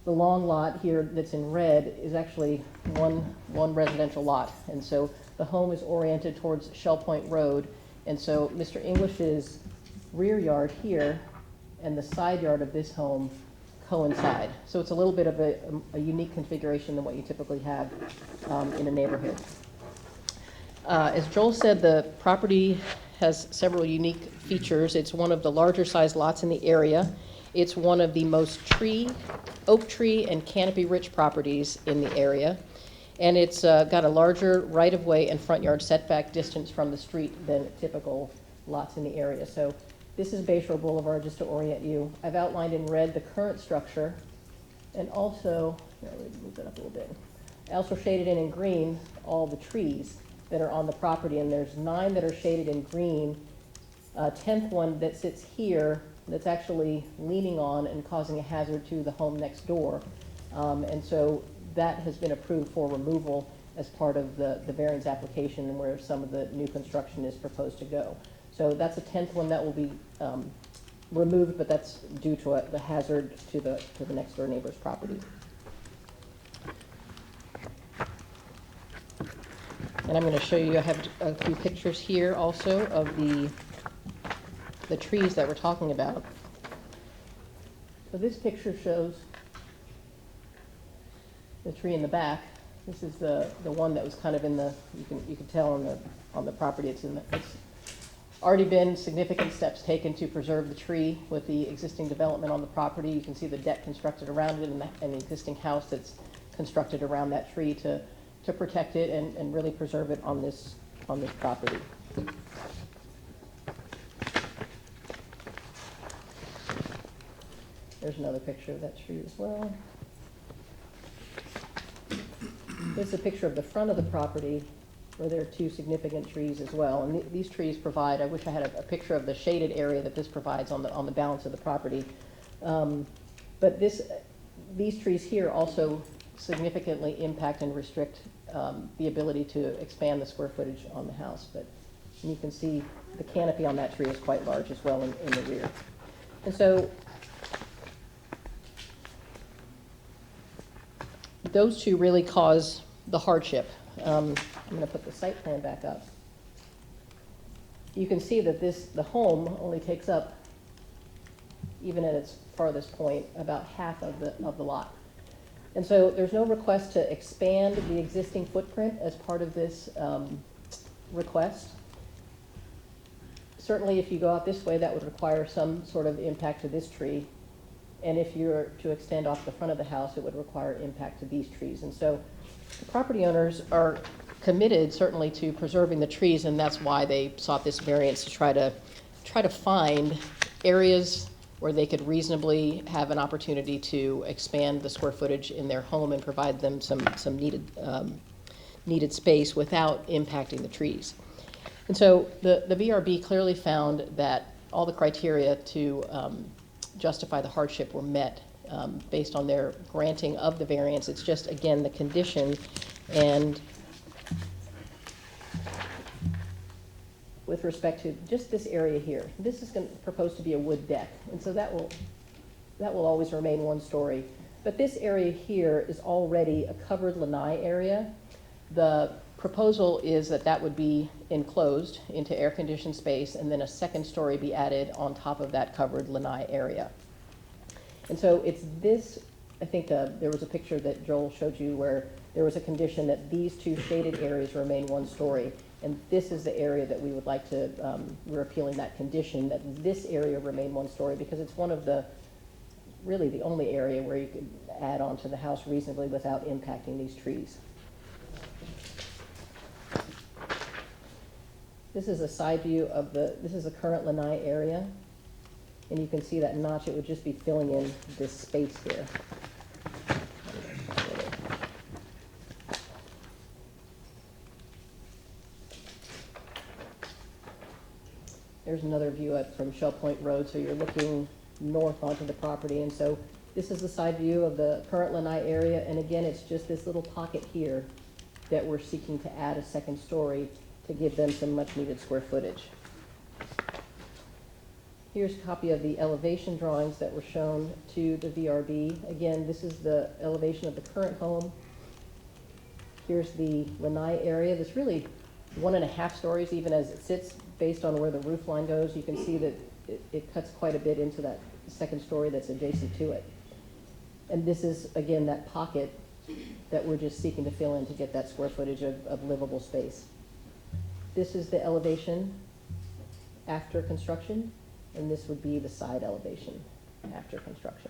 the long lot here that's in red is actually one residential lot, and so the home is oriented towards Shell Point Road, and so Mr. English's rear yard here and the side yard of this home coincide. So it's a little bit of a unique configuration than what you typically have in a neighborhood. As Joel said, the property has several unique features. It's one of the larger size lots in the area. It's one of the most oak tree and canopy rich properties in the area. And it's got a larger right-of-way and front yard setback distance from the street than typical lots in the area. So this is Bayshore Boulevard, just to orient you. I've outlined in red the current structure, and also, let me move that up a little bit. I also shaded in green all the trees that are on the property, and there's 9 that are shaded in green. 10th one that sits here that's actually leaning on and causing a hazard to the home next door. And so that has been approved for removal as part of the variance application and where some of the new construction is proposed to go. So that's a 10th one that will be removed, but that's due to the hazard to the next door neighbor's property. And I'm going to show you, I have a few pictures here also of the trees that we're talking about. So this picture shows the tree in the back. This is the one that was kind of in the, you can tell on the property it's already been significant steps taken to preserve the tree with the existing development on the property. You can see the deck constructed around it and the existing house that's constructed around that tree to protect it and really preserve it on this property. There's another picture of that tree as well. This is a picture of the front of the property where there are two significant trees as well. And these trees provide, I wish I had a picture of the shaded area that this provides on the balance of the property. But these trees here also significantly impact and restrict the ability to expand the square footage on the house. But you can see the canopy on that tree is quite large as well in the rear. And so those two really cause the hardship. I'm going to put the site plan back up. You can see that the home only takes up, even at its farthest point, about half of the lot. And so there's no request to expand the existing footprint as part of this request. Certainly if you go out this way, that would require some sort of impact to this tree. And if you're to extend off the front of the house, it would require impact to these trees. And so the property owners are committed certainly to preserving the trees, and that's why they sought this variance to try to find areas where they could reasonably have an opportunity to expand the square footage in their home and provide them some needed space without impacting the trees. And so the VRB clearly found that all the criteria to justify the hardship were met based on their granting of the variance. It's just, again, the condition. And with respect to just this area here, this is proposed to be a wood deck. And so that will always remain one story. But this area here is already a covered lanai area. The proposal is that that would be enclosed into air-conditioned space and then a second story be added on top of that covered lanai area. And so it's this, I think there was a picture that Joel showed you where there was a condition that these two shaded areas remain one story. And this is the area that we would like to, we're appealing that condition, that this area remain one story because it's one of really the only area where you could add on to the house reasonably without impacting these trees. This is a side view of this is the current lanai area. And you can see that notch, it would just be filling in this space here. There's another view from Shell Point Road, so you're looking north onto the property. And so this is the side view of the current lanai area. And again, it's just this little pocket here that we're seeking to add a second story to give them some much needed square footage. Here's a copy of the elevation drawings that were shown to the VRB. Again, this is the elevation of the current home. Here's the lanai area. That's really 1.5 stories even as it sits based on where the roof line goes. You can see that it cuts quite a bit into that second story that's adjacent to it. And this is, again, that pocket that we're just seeking to fill in to get that square footage of livable space. This is the elevation after construction. And this would be the side elevation after construction.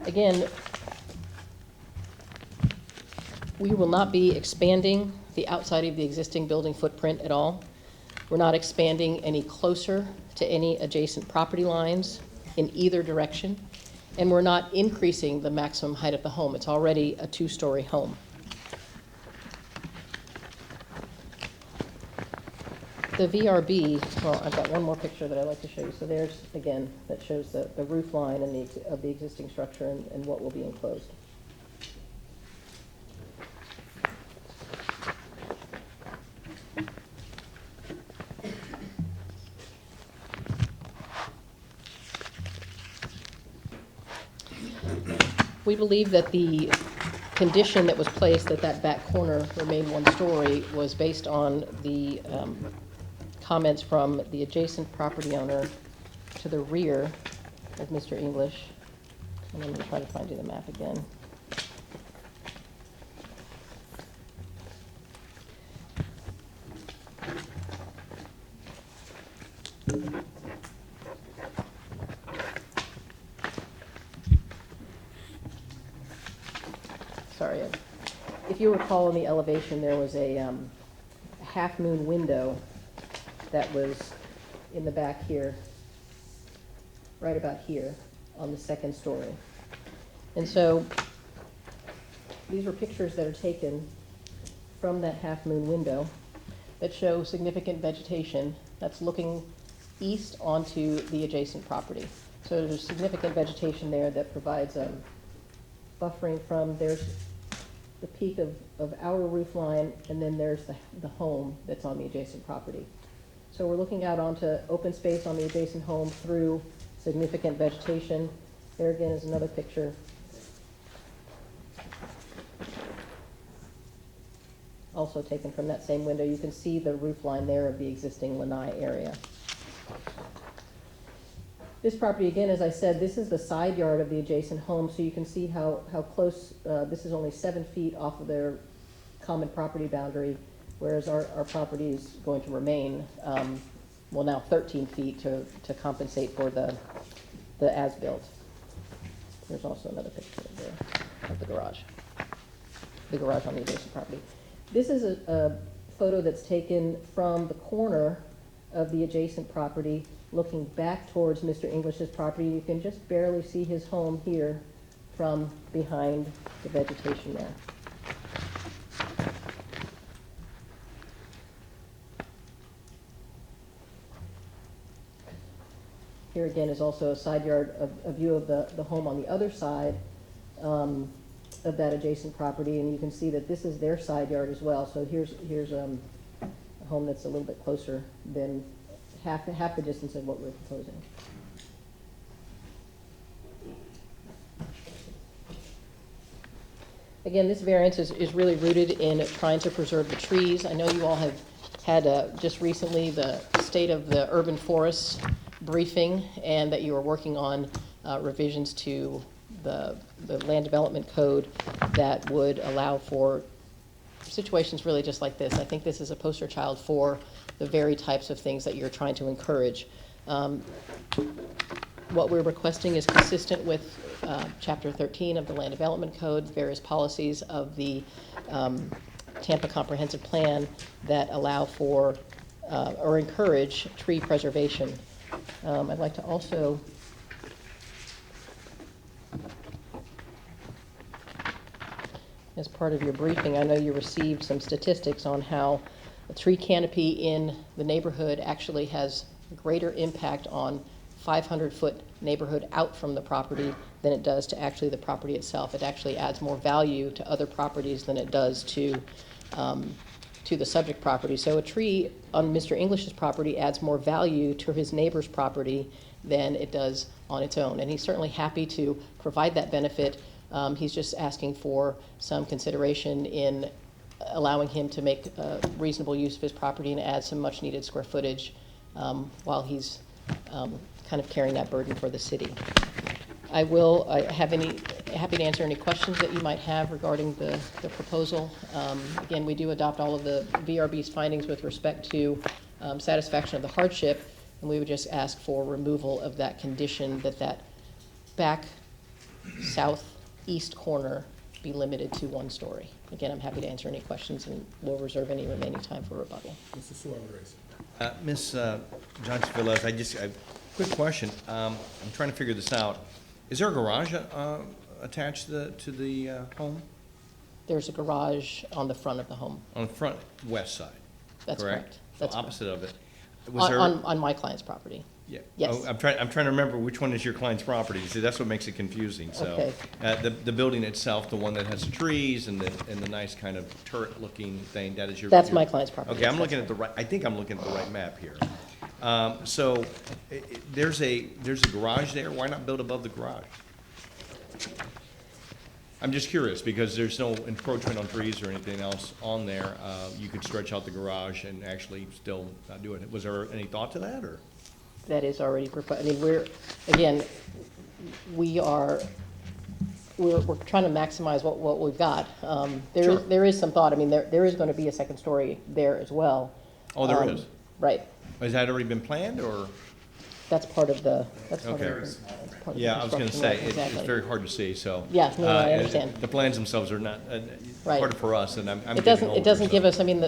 Again, we will not be expanding the outside of the existing building footprint at all. We're not expanding any closer to any adjacent property lines in either direction. And we're not increasing the maximum height of the home. It's already a 2-story home. The VRB, well, I've got one more picture that I'd like to show you. So there's, again, that shows the roof line and of the existing structure and what will be enclosed. We believe that the condition that was placed that that back corner remain one story was based on the comments from the adjacent property owner to the rear of Mr. English. And I'm going to try to find you the map again. Sorry. If you recall in the elevation, there was a half-moon window that was in the back here, right about here on the second story. And so these were pictures that are taken from that half-moon window that show significant vegetation that's looking east onto the adjacent property. So there's significant vegetation there that provides buffering from, there's the peak of our roof line, and then there's the home that's on the adjacent property. So we're looking out onto open space on the adjacent home through significant vegetation. There again is another picture. Also taken from that same window. You can see the roof line there of the existing lanai area. This property, again, as I said, this is the side yard of the adjacent home, so you can see how close, this is only 7 feet off of their common property boundary, whereas our property is going to remain, well, now 13 feet to compensate for the as-built. There's also another picture of the garage on the adjacent property. This is a photo that's taken from the corner of the adjacent property looking back towards Mr. English's property. You can just barely see his home here from behind the vegetation there. Here again is also a side yard, a view of the home on the other side of that adjacent property, and you can see that this is their side yard as well. So here's a home that's a little bit closer than half the distance of what we're proposing. Again, this variance is really rooted in trying to preserve the trees. I know you all have had just recently the state of the urban forests briefing, and that you are working on revisions to the land development code that would allow for situations really just like this. I think this is a poster child for the very types of things that you're trying to encourage. What we're requesting is consistent with Chapter 13 of the Land Development Code, various policies of the Tampa Comprehensive Plan that allow for or encourage tree preservation. I'd like to also as part of your briefing, I know you received some statistics on how a tree canopy in the neighborhood actually has greater impact on 500-foot neighborhood out from the property than it does to actually the property itself. It actually adds more value to other properties than it does to the subject property. So a tree on Mr. English's property adds more value to his neighbor's property than it does on its own. And he's certainly happy to provide that benefit. He's just asking for some consideration in allowing him to make reasonable use of his property and add some much needed square footage while he's kind of carrying that burden for the city. I will happy to answer any questions that you might have regarding the proposal. Again, we do adopt all of the VRB's findings with respect to satisfaction of the hardship, and we would just ask for removal of that condition that back southeast corner be limited to 1 story. Again, I'm happy to answer any questions, and we'll reserve any remaining time for rebuttal. Mr. Suarez. Ms. Johnson-Velez, quick question. I'm trying to figure this out. Is there a garage attached to the home? There's a garage on the front of the home. On the front west side? That's correct. So opposite of it. Was there? On my client's property. Yeah. Yes. Oh, I'm trying to remember which one is your client's property. See, that's what makes it confusing. So, Okay. the building itself, the one that has the trees and the nice kind of turret-looking thing, that is your. That's my client's property, Okay, yes, I'm that's looking at the right. I think I'm looking at the right map here. So, there's a garage there. Why not build above the garage? I'm just curious because there's no encroachment on trees or anything else on there. You could stretch out the garage and actually still do it. Was there any thought to that, or? That is already proposed. I mean, we're trying to maximize what we've got. Sure. There is some thought. I mean, there is going to be a second story there as well. Oh, there is? Right. Has that already been planned, or? That's part of the, Okay. Yeah, I was gonna construction say, work, it's exactly. very hard to see, so. Yeah, no, I understand. The plans themselves are not, Right. harder for us, and I'm It getting older. it doesn't so- give us, I mean,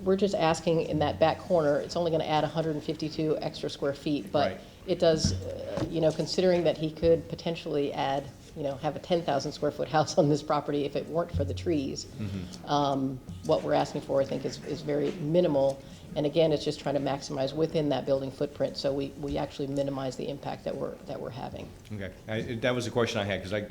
we're just asking in that back corner, it's only gonna add 152 extra square feet, but Right. it does, considering that he could potentially add, have a 10,000 square foot house on this property if it weren't for the trees. What we're asking for, I think, is very minimal. And again, it's just trying to maximize within that building footprint, so we actually minimize the impact that we're having. Okay, that was the question I had, because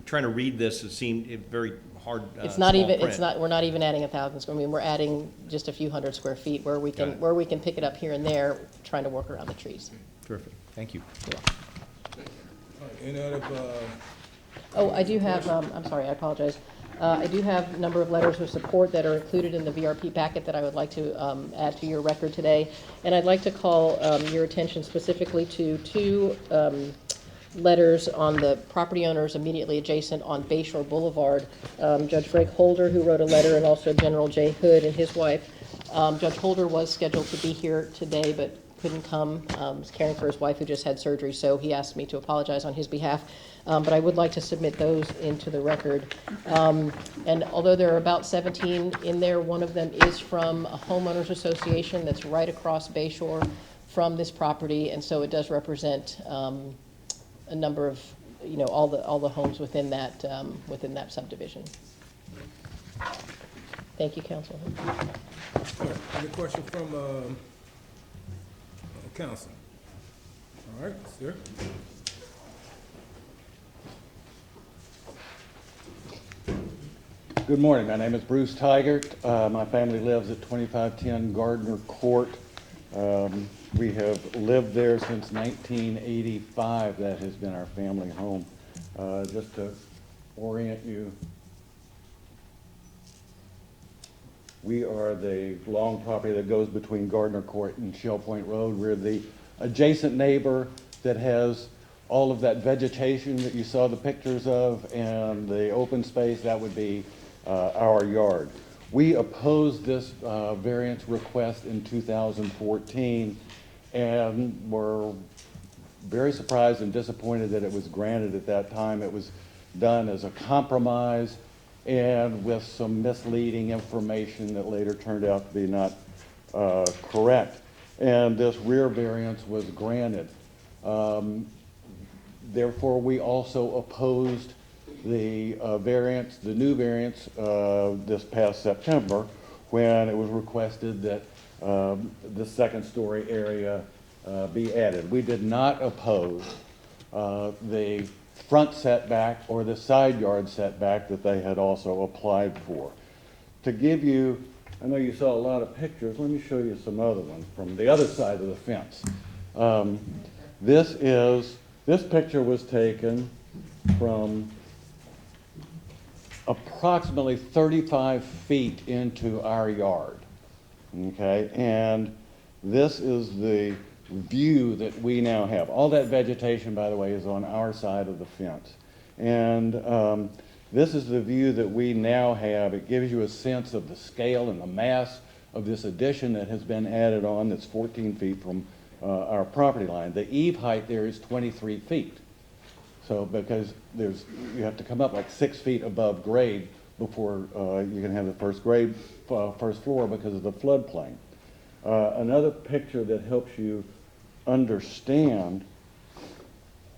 trying to read this, it seemed very hard, It's not small even, print. we're not even adding 1,000 square, I mean, we're adding just a few hundred square feet where we Got it. can pick it up here and there, trying to work around the trees. Terrific, thank you. Any other, Oh, I do have, I'm sorry, I apologize. I do have a number of letters of support that are included in the VRP packet that I would like to add to your record today. And I'd like to call your attention specifically to two letters on the property owners immediately adjacent on Bayshore Boulevard. Judge Frank Holder, who wrote a letter, and also General Jay Hood and his wife. Judge Holder was scheduled to be here today, but couldn't come. Was caring for his wife who just had surgery, so he asked me to apologize on his behalf. But I would like to submit those into the record. And although there are about 17 in there, one of them is from a homeowners association that's right across Bayshore from this property, and so it does represent a number of, all the homes within that subdivision. Thank you, Council. any question from, council? All right, sir. Good morning. My name is Bruce Tigert. My family lives at 2510 Gardner Court. We have lived there since 1985. That has been our family home. Just to orient you, we are the long property that goes between Gardner Court and Shell Point Road. We're the adjacent neighbor that has all of that vegetation that you saw the pictures of, and the open space, that would be our yard. We opposed this variance request in 2014 and were very surprised and disappointed that it was granted at that time. It was done as a compromise and with some misleading information that later turned out to be not correct. And this rear variance was granted. Therefore, we also opposed the variance, the new variance, this past September, when it was requested that the second story area be added. We did not oppose the front setback or the side yard setback that they had also applied for. To give you, I know you saw a lot of pictures, let me show you some other ones from the other side of the fence. This picture was taken from approximately 35 feet into our yard, okay? And this is the view that we now have. All that vegetation, by the way, is on our side of the fence. And this is the view that we now have. It gives you a sense of the scale and the mass of this addition that has been added on that's 14 feet from our property line. The eave height there is 23 feet. So because you have to come up like 6 feet above grade before you can have the first floor because of the floodplain. Another picture that helps you understand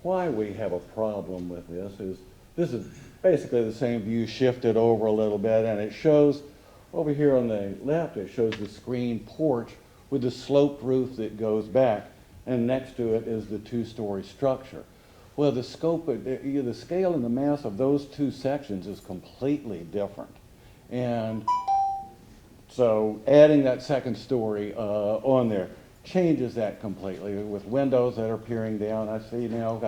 why we have a problem with this is basically the same view shifted over a little bit, and it shows over here on the left, it shows the screen porch with the sloped roof that goes back, and next to it is the two-story structure. Well, the scope, the scale and the mass of those two sections is completely different. And so adding that second story on there changes that completely. With windows that are peering down, I see now,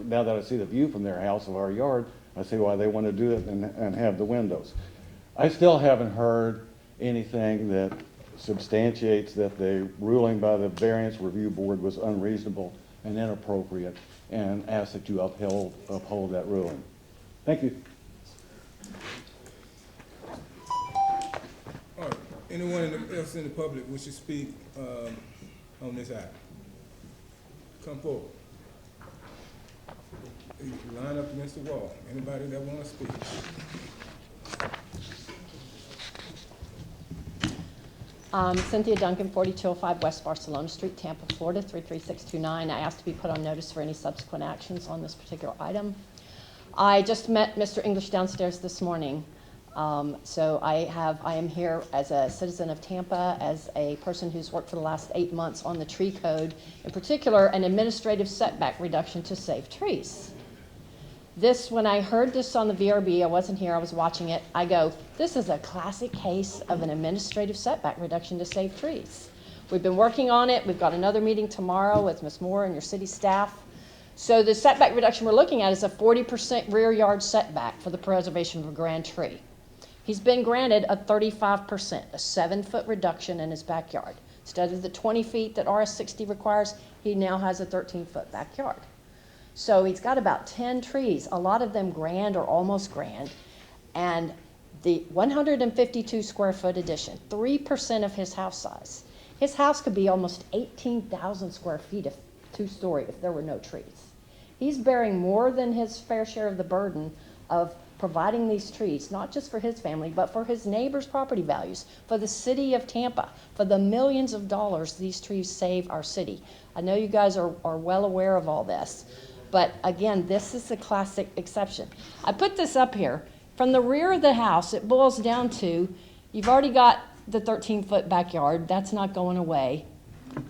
now that I see the view from their house of our yard, I see why they want to do it and have the windows. I still haven't heard anything that substantiates that the ruling by the Variance Review Board was unreasonable and inappropriate, and ask that you uphold that ruling. Thank you. All right, anyone else in the public wish to speak on this item? Come forward. Line up against the wall. Anybody that want to speak? Cynthia Duncan, 4205 West Barcelona Street, Tampa, Florida, 33629. I asked to be put on notice for any subsequent actions on this particular item. I just met Mr. English downstairs this morning. So I am here as a citizen of Tampa, as a person who's worked for the last 8 months on the tree code, in particular an administrative setback reduction to save trees. This, when I heard this on the VRB, I wasn't here, I was watching it, I go, this is a classic case of an administrative setback reduction to save trees. We've been working on it. We've got another meeting tomorrow with Ms. Moore and your city staff. So the setback reduction we're looking at is a 40% rear yard setback for the preservation of a grand tree. He's been granted a 35%, a 7-foot reduction in his backyard. Instead of the 20 feet that RS 60 requires, he now has a 13-foot backyard. So he's got about 10 trees, a lot of them grand or almost grand, and the 152 square foot addition, 3% of his house size. His house could be almost 18,000 square feet if two-story if there were no trees. He's bearing more than his fair share of the burden of providing these trees, not just for his family, but for his neighbors' property values, for the city of Tampa, for the millions of dollars these trees save our city. I know you guys are well aware of all this, but again, this is a classic exception. I put this up here. From the rear of the house, it boils down to, you've already got the 13-foot backyard. That's not going away.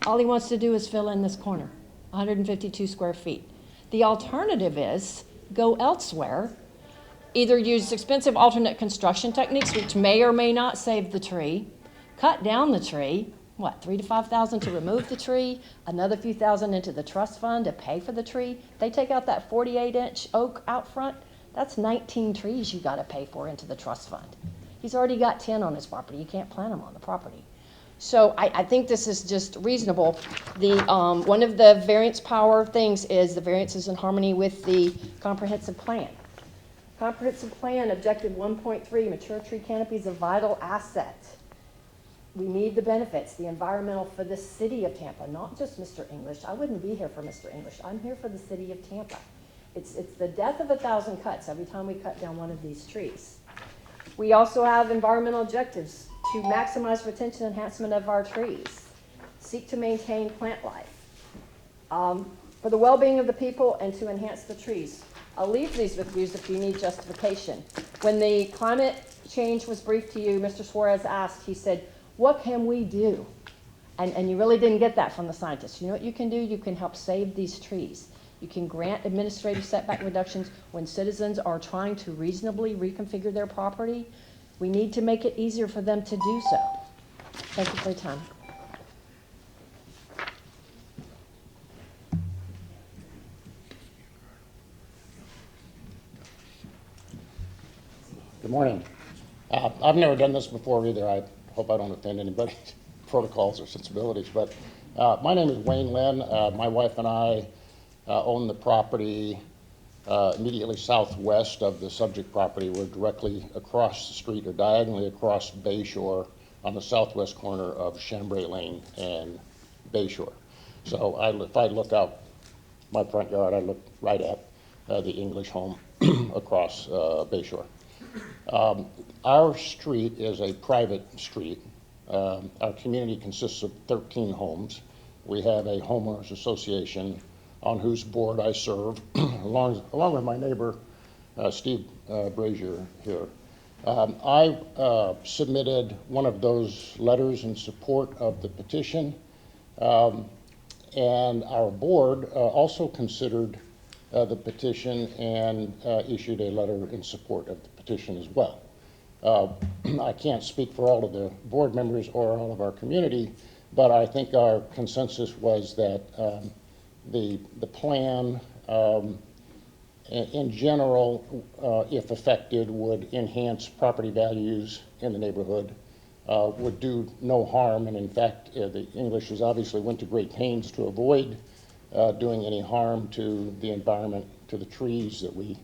All he wants to do is fill in this corner, 152 square feet. The alternative is go elsewhere, either use expensive alternate construction techniques, which may or may not save the tree, cut down the tree, what, $3,000 to $5,000 to remove the tree, another few thousand into the trust fund to pay for the tree. They take out that 48-inch oak out front, that's 19 trees you got to pay for into the trust fund. He's already got 10 on his property. You can't plant them on the property. So I think this is just reasonable. One of the variance power things is the variance is in harmony with the comprehensive plan. Comprehensive plan, objective 1.3, mature tree canopy is a vital asset. We need the benefits, the environmental for the city of Tampa, not just Mr. English. I wouldn't be here for Mr. English. I'm here for the city of Tampa. It's the death of 1,000 cuts every time we cut down one of these trees. We also have environmental objectives to maximize retention and enhancement of our trees, seek to maintain plant life, for the well-being of the people and to enhance the trees. I'll leave these with you if you need justification. When the climate change was briefed to you, Mr. Suarez asked, he said, what can we do? And you really didn't get that from the scientists. You know what you can do? You can help save these trees. You can grant administrative setback reductions when citizens are trying to reasonably reconfigure their property. We need to make it easier for them to do so. Thank you for your time. Good morning. I've never done this before either. I hope I don't offend anybody's protocols or sensibilities, but my name is Wayne Lynn. My wife and I own the property immediately southwest of the subject property. We're directly across the street or diagonally across Bayshore on the southwest corner of Chambray Lane and Bayshore. So if I look out my front yard, I look right at the English home across Bayshore. Our street is a private street. Our community consists of 13 homes. We have a homeowners association on whose board I serve, along with my neighbor, Steve Brazier here. I submitted one of those letters in support of the petition, and our board also considered the petition and issued a letter in support of the petition as well. I can't speak for all of the board members or all of our community, but I think our consensus was that the plan in general, if affected, would enhance property values in the neighborhood, would do no harm, and in fact, the Englishes obviously went to great pains to avoid doing any harm to the environment, to the trees that we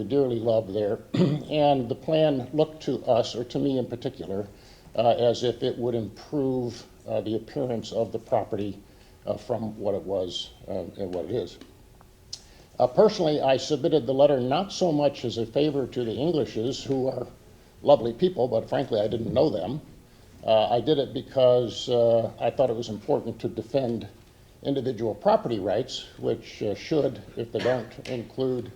dearly love there. And the plan looked to us, or to me in particular, as if it would improve the appearance of the property from what it was and what it is. Personally, I submitted the letter not so much as a favor to the Englishes, who are lovely people, but frankly, I didn't know them. I did it because I thought it was important to defend individual property rights, which should, if they don't, include,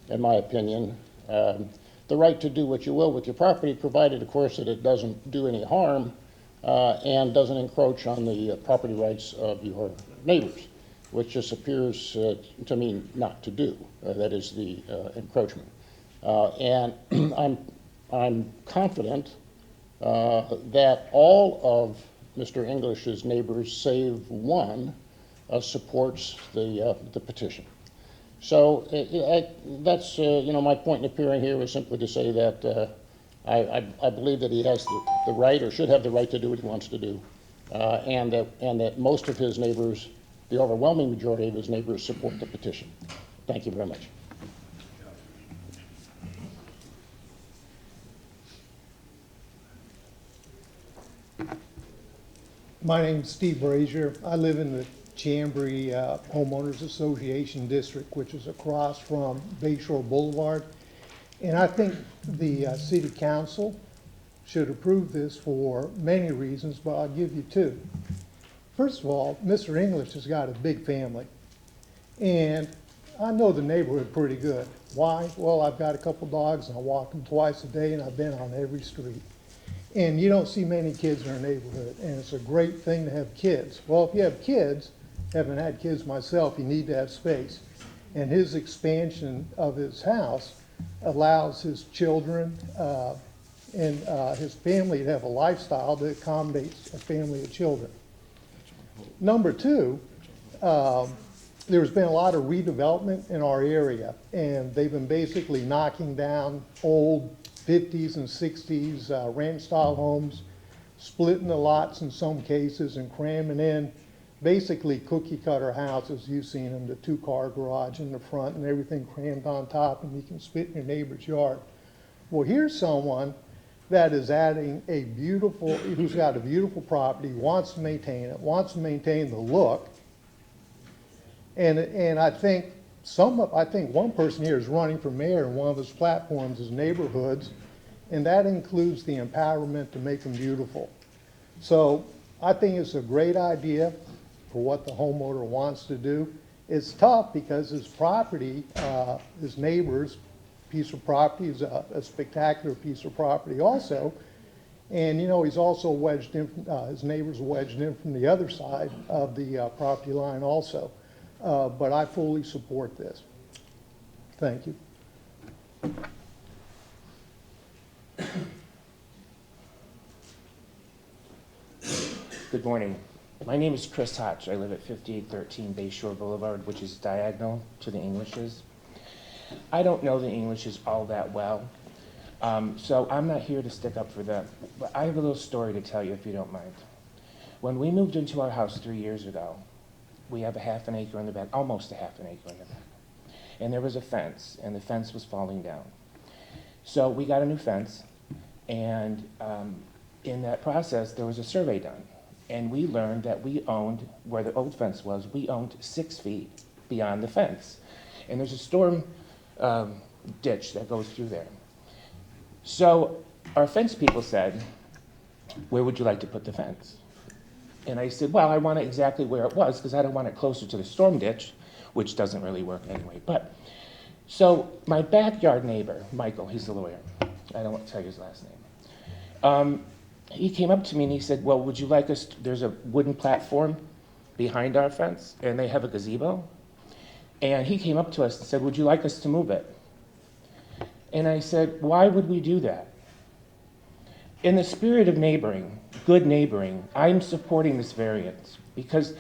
in my opinion, the right to do what you will with your property, provided, of course, that it doesn't do any harm and doesn't encroach on the property rights of your neighbors, which just appears to me not to do. That is the encroachment. And I'm confident that all of Mr. English's neighbors, save one, supports the petition. So that's my point in appearing here was simply to say that I believe that he has the right, or should have the right, to do what he wants to do, and that most of his neighbors, the overwhelming majority of his neighbors, support the petition. Thank you very much. My name's Steve Brazier. I live in the Chambry Homeowners Association District, which is across from Bayshore Boulevard. And I think the City Council should approve this for many reasons, but I'll give you two. First of all, Mr. English has got a big family. And I know the neighborhood pretty good. Why? Well, I've got a couple dogs and I walk them twice a day, and I've been on every street. And you don't see many kids in our neighborhood, and it's a great thing to have kids. Well, if you have kids, haven't had kids myself, you need to have space. And his expansion of his house allows his children and his family to have a lifestyle that accommodates a family of children. Number two, there's been a lot of redevelopment in our area, and they've been basically knocking down old 50s and 60s ranch-style homes, splitting the lots in some cases and cramming in basically cookie-cutter houses. You've seen them, the two-car garage in the front and everything crammed on top, and you can spit in your neighbor's yard. Well, here's someone that is adding who's got a beautiful property, wants to maintain it, wants to maintain the look, and I think one person here is running for mayor, and one of his platforms is neighborhoods, and that includes the empowerment to make them beautiful. So I think it's a great idea for what the homeowner wants to do. It's tough because his property, his neighbor's piece of property is a spectacular piece of property also. And he's also wedged in, his neighbor's wedged in from the other side of the property line also. But I fully support this. Thank you. Good morning. My name is Chris Hotch. I live at 5813 Bayshore Boulevard, which is diagonal to the Englishes. I don't know the Englishes all that well, so I'm not here to stick up for them. But I have a little story to tell you, if you don't mind. When we moved into our house 3 years ago, we have a half an acre in the back, almost a half an acre in the back. And there was a fence, and the fence was falling down. So we got a new fence, and in that process, there was a survey done. And we learned that we owned, where the old fence was, we owned 6 feet beyond the fence. And there's a storm ditch that goes through there. So our fence people said, where would you like to put the fence? And I said, well, I want it exactly where it was, because I don't want it closer to the storm ditch, which doesn't really work anyway. But so my backyard neighbor, Michael, he's the lawyer, I don't want to tell you his last name. He came up to me and he said, well, would you like us, there's a wooden platform behind our fence, and they have a gazebo. And he came up to us and said, would you like us to move it? And I said, why would we do that? In the spirit of neighboring, good neighboring, I'm supporting this variance because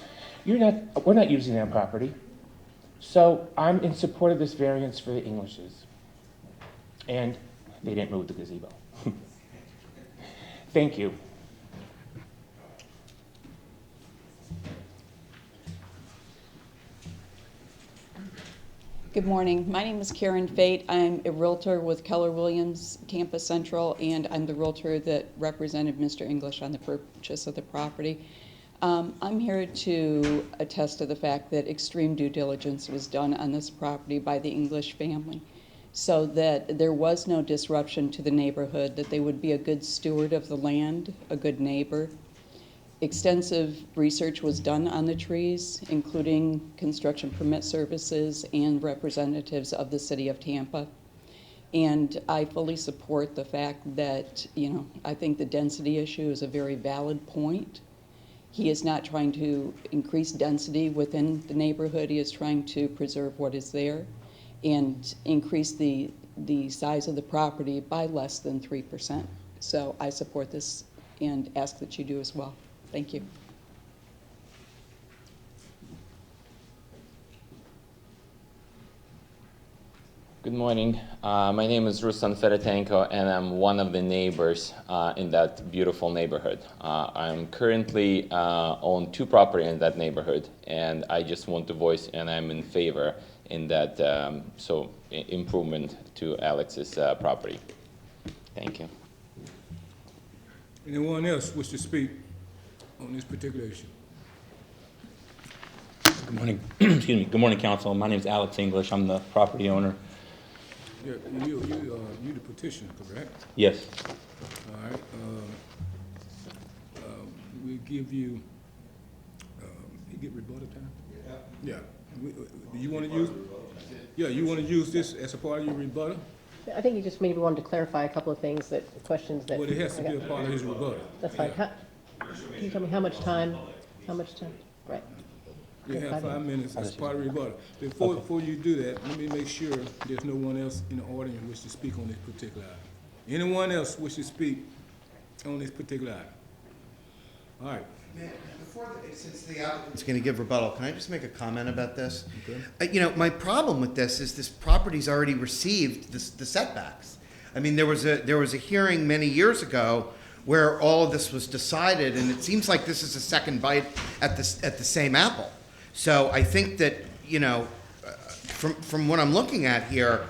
we're not using that property. So I'm in support of this variance for the Englishes. And they didn't move the gazebo. Thank you. Good morning. My name is Karen Fate. I'm a realtor with Keller Williams, Tampa Central, and I'm the realtor that represented Mr. English on the purchase of the property. I'm here to attest to the fact that extreme due diligence was done on this property by the English family so that there was no disruption to the neighborhood, that they would be a good steward of the land, a good neighbor. Extensive research was done on the trees, including construction permit services and representatives of the city of Tampa. And I fully support the fact that, I think the density issue is a very valid point. He is not trying to increase density within the neighborhood. He is trying to preserve what is there and increase the size of the property by less than 3%. So I support this and ask that you do as well. Thank you. Good morning. My name is Ruslan Feretenko, and I'm one of the neighbors in that beautiful neighborhood. I'm currently own 2 properties in that neighborhood, and I just want to voice, and I'm in favor in that improvement to Alex's property. Thank you. Anyone else wish to speak on this particular issue? Good morning. Excuse me. Good morning, council. My name is Alex English. I'm the property owner. Yeah, you the petitioner, correct? Yes. All right. We give you. You get rebuttal time. Yeah. Do you want to use? Yeah, you want to use this as a part of your rebuttal? I think you just maybe wanted to clarify a couple of things questions that. Well, it has to be a part of his rebuttal. That's fine. Can you tell me how much time? Right. You have 5 minutes as part of rebuttal. Before you do that, let me make sure there's no one else in the audience who wishes to speak on this particular item. Anyone else wish to speak on this particular item? All right. Since the applicant's going to give rebuttal, can I just make a comment about this? Okay. My problem with this is this property's already received the setbacks. I mean, there was a hearing many years ago where all of this was decided, and it seems like this is a second bite at the same apple. So I think that from what I'm looking at here,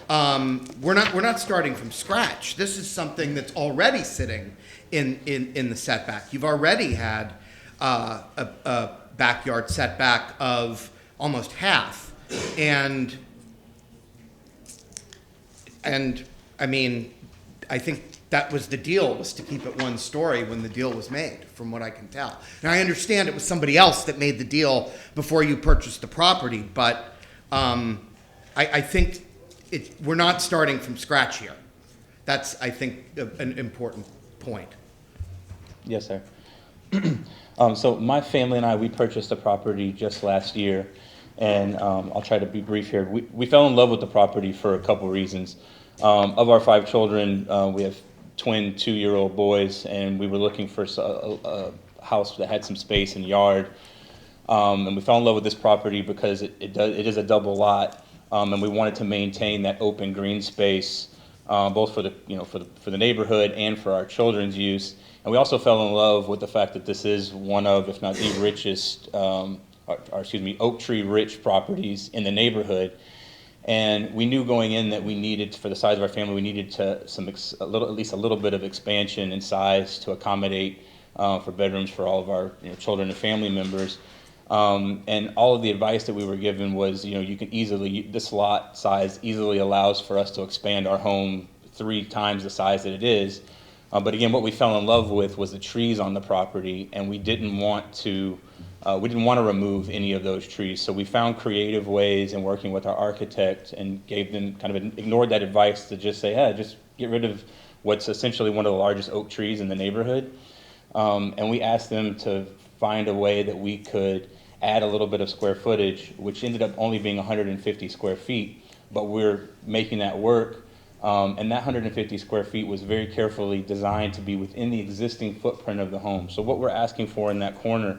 we're not starting from scratch. This is something that's already sitting in the setback. You've already had a backyard setback of almost half, and I mean, I think that was the deal, was to keep it one story when the deal was made, from what I can tell. Now, I understand it was somebody else that made the deal before you purchased the property, but I think we're not starting from scratch here. That's, I think, an important point. Yes, sir. So my family and I, we purchased the property just last year, and I'll try to be brief here. We fell in love with the property for a couple reasons. Of our 5 children, we have twin 2-year-old boys, and we were looking for a house that had some space and yard. And we fell in love with this property because it is a double lot, and we wanted to maintain that open green space, both for the neighborhood and for our children's use. And we also fell in love with the fact that this is one of, if not the richest, oak tree rich properties in the neighborhood. And we knew going in that we needed, for the size of our family, we needed at least a little bit of expansion in size to accommodate for bedrooms for all of our children and family members. And all of the advice that we were given was, you can this lot size easily allows for us to expand our home 3 times the size that it is. But again, what we fell in love with was the trees on the property, and we didn't want to remove any of those trees. So we found creative ways in working with our architect and gave them ignored that advice to just say, hey, just get rid of what's essentially one of the largest oak trees in the neighborhood. And we asked them to find a way that we could add a little bit of square footage, which ended up only being 150 square feet, but we're making that work. And that 150 square feet was very carefully designed to be within the existing footprint of the home. So what we're asking for in that corner,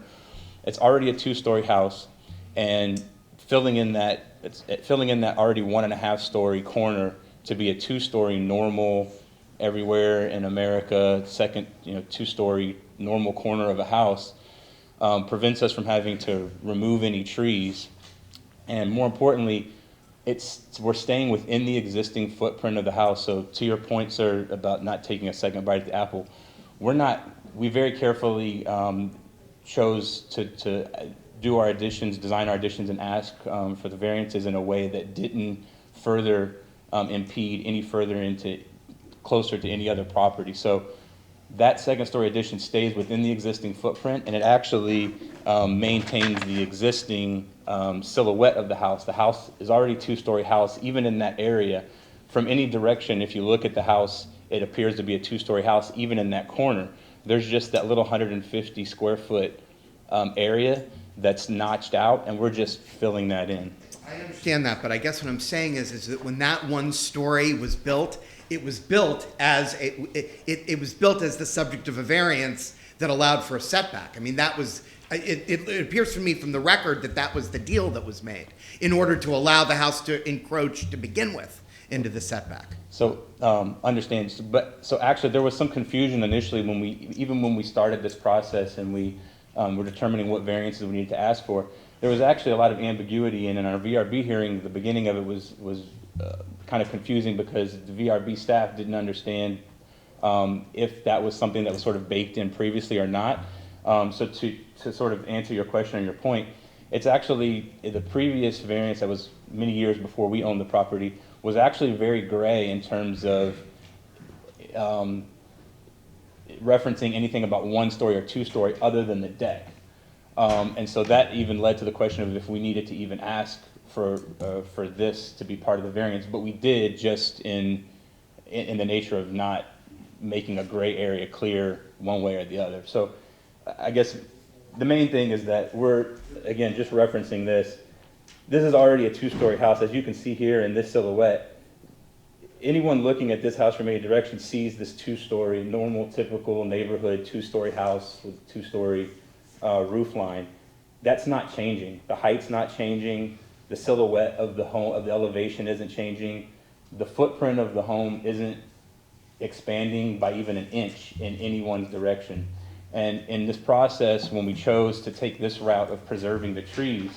it's already a 2-story house, and filling in that already 1.5-story corner to be a 2-story normal everywhere in America, second, 2-story normal corner of a house, prevents us from having to remove any trees. And more importantly, we're staying within the existing footprint of the house. So to your point, sir, about not taking a second bite at the apple, we very carefully chose to do our additions, design our additions, and ask for the variances in a way that didn't further impede any further into closer to any other property. So that 2nd-story addition stays within the existing footprint, and it actually maintains the existing silhouette of the house. The house is already a 2-story house. Even in that area, from any direction, if you look at the house, it appears to be a 2-story house, even in that corner. There's just that little 150 square foot area that's notched out, and we're just filling that in. I understand that, but I guess what I'm saying is that when that 1 story was built, it was built as it was built as the subject of a variance that allowed for a setback. I mean, that was it appears to me from the record that was the deal that was made in order to allow the house to encroach to begin with into the setback. So understand, so actually there was some confusion initially when we started this process and we were determining what variances we needed to ask for. There was actually a lot of ambiguity, and in our VRB hearing, the beginning of it was kind of confusing because the VRB staff didn't understand if that was something that was sort of baked in previously or not. So to sort of answer your question and your point, it's actually the previous variance that was many years before we owned the property was actually very gray in terms of referencing anything about 1-story or 2-story other than the deck. And so that even led to the question of if we needed to even ask for this to be part of the variance, but we did just in the nature of not making a gray area clear one way or the other. So I guess the main thing is that we're, again, just referencing this is already a 2-story house. As you can see here in this silhouette, anyone looking at this house from any direction sees this 2-story, normal, typical neighborhood 2-story house with 2-story roof line. That's not changing. The height's not changing. The silhouette of the home, of the elevation, isn't changing. The footprint of the home isn't expanding by even an inch in anyone's direction. And in this process, when we chose to take this route of preserving the trees,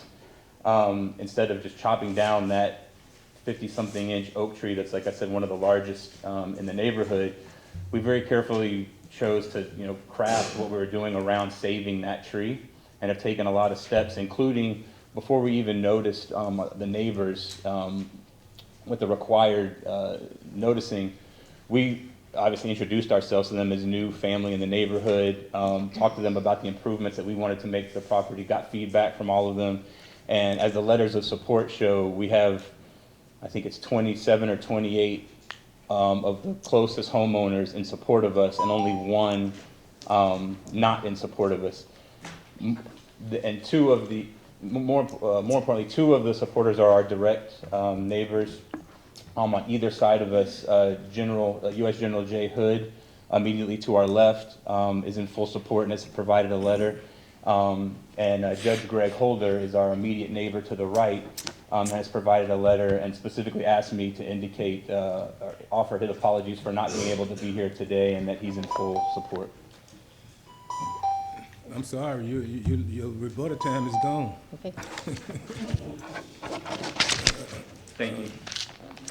instead of just chopping down that 50-something inch oak tree that's, like I said, one of the largest in the neighborhood, we very carefully chose to craft what we were doing around saving that tree, and have taken a lot of steps, including before we even noticed the neighbors with the required noticing. We obviously introduced ourselves to them as a new family in the neighborhood, talked to them about the improvements that we wanted to make to the property, got feedback from all of them, and as the letters of support show, we have, I think it's 27 or 28 of the closest homeowners in support of us, and only 1 not in support of us. And 2 of the, more importantly, 2 of the supporters are our direct neighbors on either side of us. U.S. General Jay Hood, immediately to our left, is in full support and has provided a letter. And Judge Greg Holder is our immediate neighbor to the right, has provided a letter and specifically asked me to indicate, or offer his apologies for not being able to be here today, and that he's in full support. I'm sorry, your rebuttal time is gone. Okay. Thank you.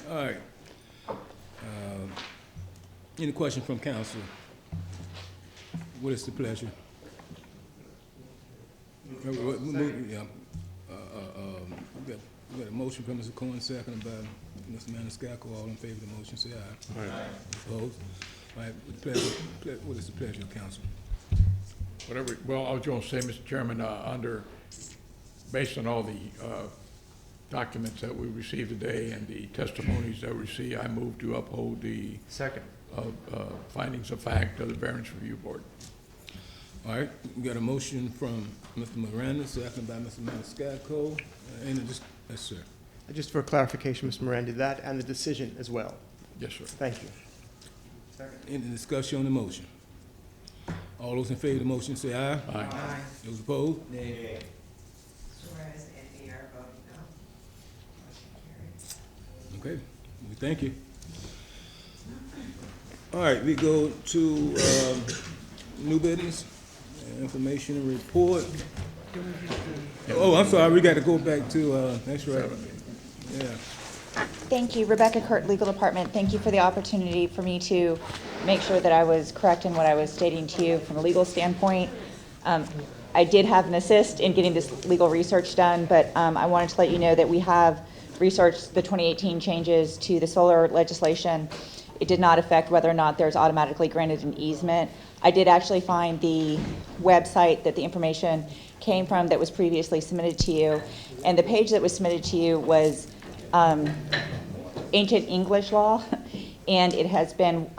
All right. Any question from council? What is the pleasure? Yeah. We got a motion from Mr. Cohen, seconded by Mr. Maniscalco. All in favor of the motion, say aye. Aye. Opposed? All right. What is the pleasure of council? Well, I was going to say, Mr. Chairman, based on all the documents that we received today and the testimonies that we received, I move to uphold the Second. findings of fact of the Variance Review Board. All right, we got a motion from Mr. Miranda, second by Mr. Maniscalco. Yes, sir. Just for clarification, Mr. Miranda, that and the decision as well. Yes, sir. Thank you. Any discussion on the motion? All those in favor of the motion say aye. Aye. Those opposed? Suarez and me are voting no. Motion carries. Okay, we thank you. All right, we go to new business, information and report. Oh, I'm sorry, we got to go back to, that's right. Yeah. Thank you. Rebecca Kurt, Legal Department. Thank you for the opportunity for me to make sure that I was correct in what I was stating to you from a legal standpoint. I did have an assist in getting this legal research done, but I wanted to let you know that we have researched the 2018 changes to the solar legislation. It did not affect whether or not there's automatically granted an easement. I did actually find the website that the information came from that was previously submitted to you, and the page that was submitted to you was ancient English law, and it has been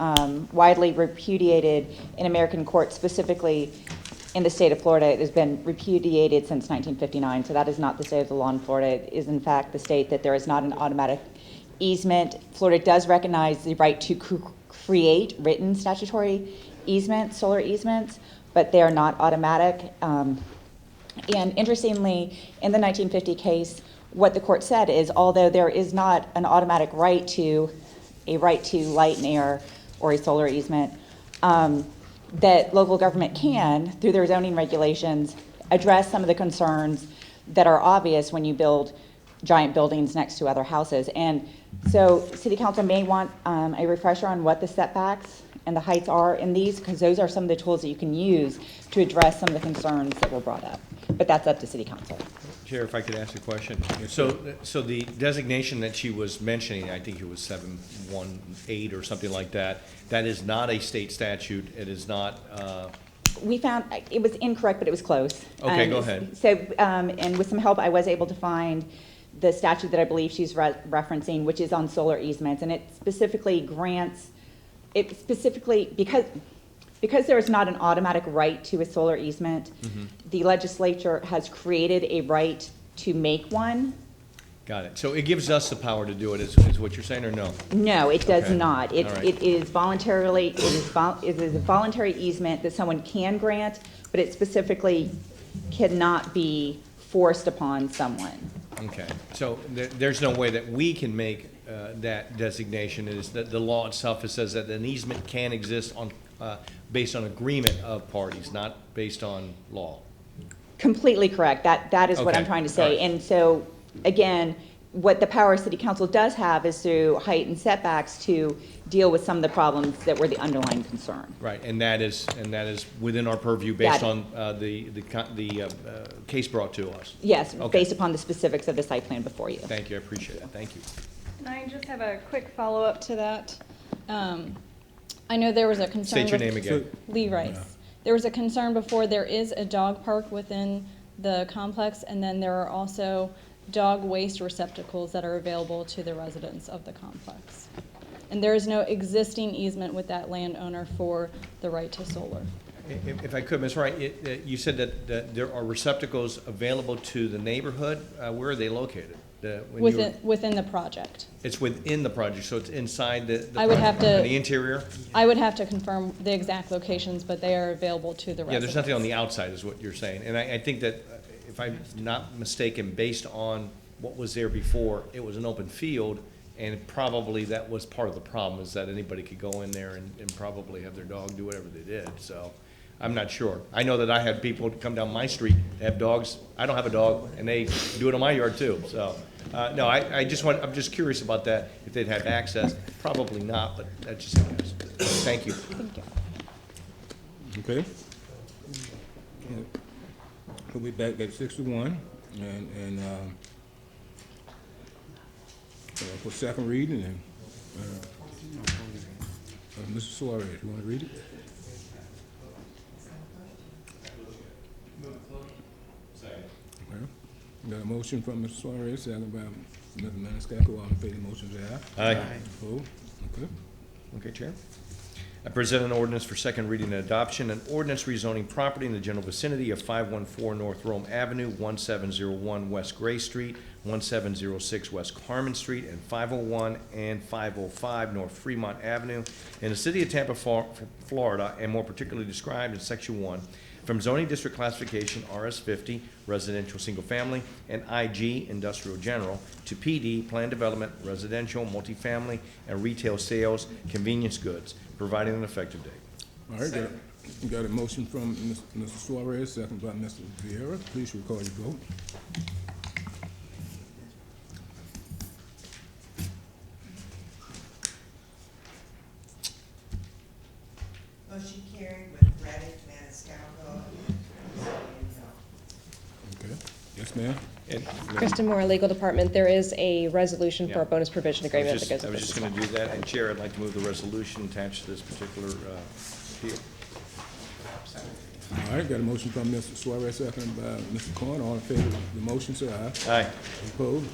widely repudiated in American courts, specifically in the state of Florida. It has been repudiated since 1959, so that is not the state of the law in Florida. It is in fact the state that there is not an automatic easement. Florida does recognize the right to create written statutory easements, solar easements, but they are not automatic. And interestingly, in the 1950 case, what the court said is, although there is not an automatic right to light and air or a solar easement, that local government can, through their zoning regulations, address some of the concerns that are obvious when you build giant buildings next to other houses. And so City Council may want a refresher on what the setbacks and the heights are in these, because those are some of the tools that you can use to address some of the concerns that were brought up. But that's up to City Council. Chair, if I could ask a question. So the designation that she was mentioning, I think it was 718 or something like that, that is not a state statute. It is not. We found it was incorrect, but it was close. Okay, go ahead. So, and with some help, I was able to find the statute that I believe she's referencing, which is on solar easements, and it specifically grants, because there is not an automatic right to a solar easement, the legislature has created a right to make one. Got it. So it gives us the power to do it, is what you're saying, or no? No, it does Okay. not. All right. It is voluntarily, it is a voluntary easement that someone can grant, but it specifically cannot be forced upon someone. Okay. So there's no way that we can make that designation. It is that the law itself, it says that an easement can exist on, based on agreement of parties, not based on law. Completely correct. That is what I'm Okay. trying to say. All right. And so, again, what the power City Council does have is through height and setbacks to deal with some of the problems that were the underlying concern. Right, and that is within our purview based That- on the case brought to us. Yes, Okay. based upon the specifics of the site plan before you. Thank you, I appreciate it. Thank you. Can I just have a quick follow-up to that? I know there was a concern. State your name again. Lee Rice. There was a concern before. There is a dog park within the complex, and then there are also dog waste receptacles that are available to the residents of the complex. And there is no existing easement with that landowner for the right to solar. If I could, Ms. Wright, you said that there are receptacles available to the neighborhood. Where are they located? Within the project. It's within the project, so it's inside the I would have to. the interior? I would have to confirm the exact locations, but they are available to the residents. Yeah, there's nothing on the outside is what you're saying. And I think that, if I'm not mistaken, based on what was there before, it was an open field, and probably that was part of the problem, is that anybody could go in there and probably have their dog do whatever they did. So I'm not sure. I know that I had people come down my street, they have dogs. I don't have a dog, and they do it in my yard too. So, no, I'm just curious about that, if they'd have access. Probably not, but that's just a guess. Thank you. Thank you. Okay. We'll be back at 6:01, and for second reading, and Mr. Suarez, you want to read it? Okay. Got a motion from Mr. Suarez, second by Mr. Maniscalco. All in favor of the motion, say aye. Aye. Opposed? Okay. Okay, Chair. I present an ordinance for second reading and adoption, an ordinance rezoning property in the general vicinity of 514 North Rome Avenue, 1701 West Gray Street, 1706 West Carmen Street, and 501 and 505 North Fremont Avenue in the city of Tampa, Florida, and more particularly described in Section 1, from zoning district classification RS50, residential single family, and IG, industrial general, to PD, planned development, residential, multifamily, and retail sales, convenience goods, providing an effective date. All right, got a motion from Mr. Suarez, second by Mr. Vieira. Please record your vote. Motion carried with Reddick, Maniscalco, Okay. Yes, ma'am? Kristen Moore, Legal Department. There is a resolution for a bonus provision agreement that goes I with was this. just going to do that, and Chair, I'd like to move the resolution attached to this particular appeal. All right, got a motion from Mr. Suarez, second by Mr. Corn. All in favor of the motion, say aye. Aye. Opposed?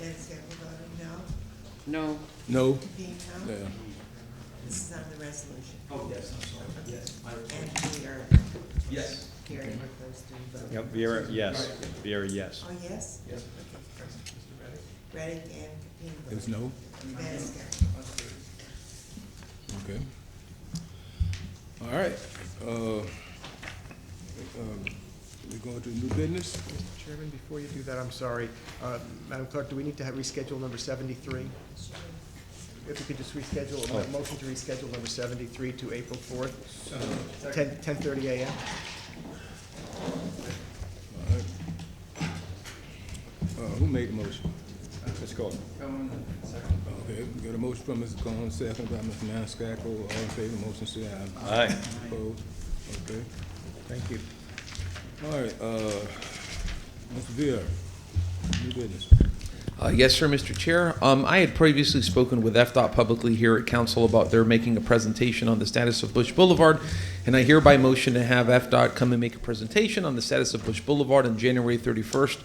Maniscalco voting no. No. No? Capeen, no. Yeah. This is on the resolution. Oh, yes, I'm sorry. Yes. And we are Yes. carrying with those three votes. Yep, Vieira, yes. Vieira, yes. Oh, yes? Yes. Reddick and Capeen vote. It's no? Maniscalco. Okay. All right, we go to new business. Mr. Chairman, before you do that, I'm sorry. Madam Clerk, do we need to have reschedule number 73? If we could just reschedule, a motion to reschedule number 73 to April 4th, 10:30 a.m. All right. Who made the motion? Let's go. Okay, we got a motion from Mr. Cohen, second by Mr. Maniscalco. All in favor of the motion, say aye. Aye. Opposed? Okay. Thank you. All right, Mr. Vieira, new business. Yes, sir, Mr. Chair. I had previously spoken with FDOT publicly here at council about their making a presentation on the status of Bush Boulevard, and I hereby motion to have FDOT come and make a presentation on the status of Bush Boulevard on January 31st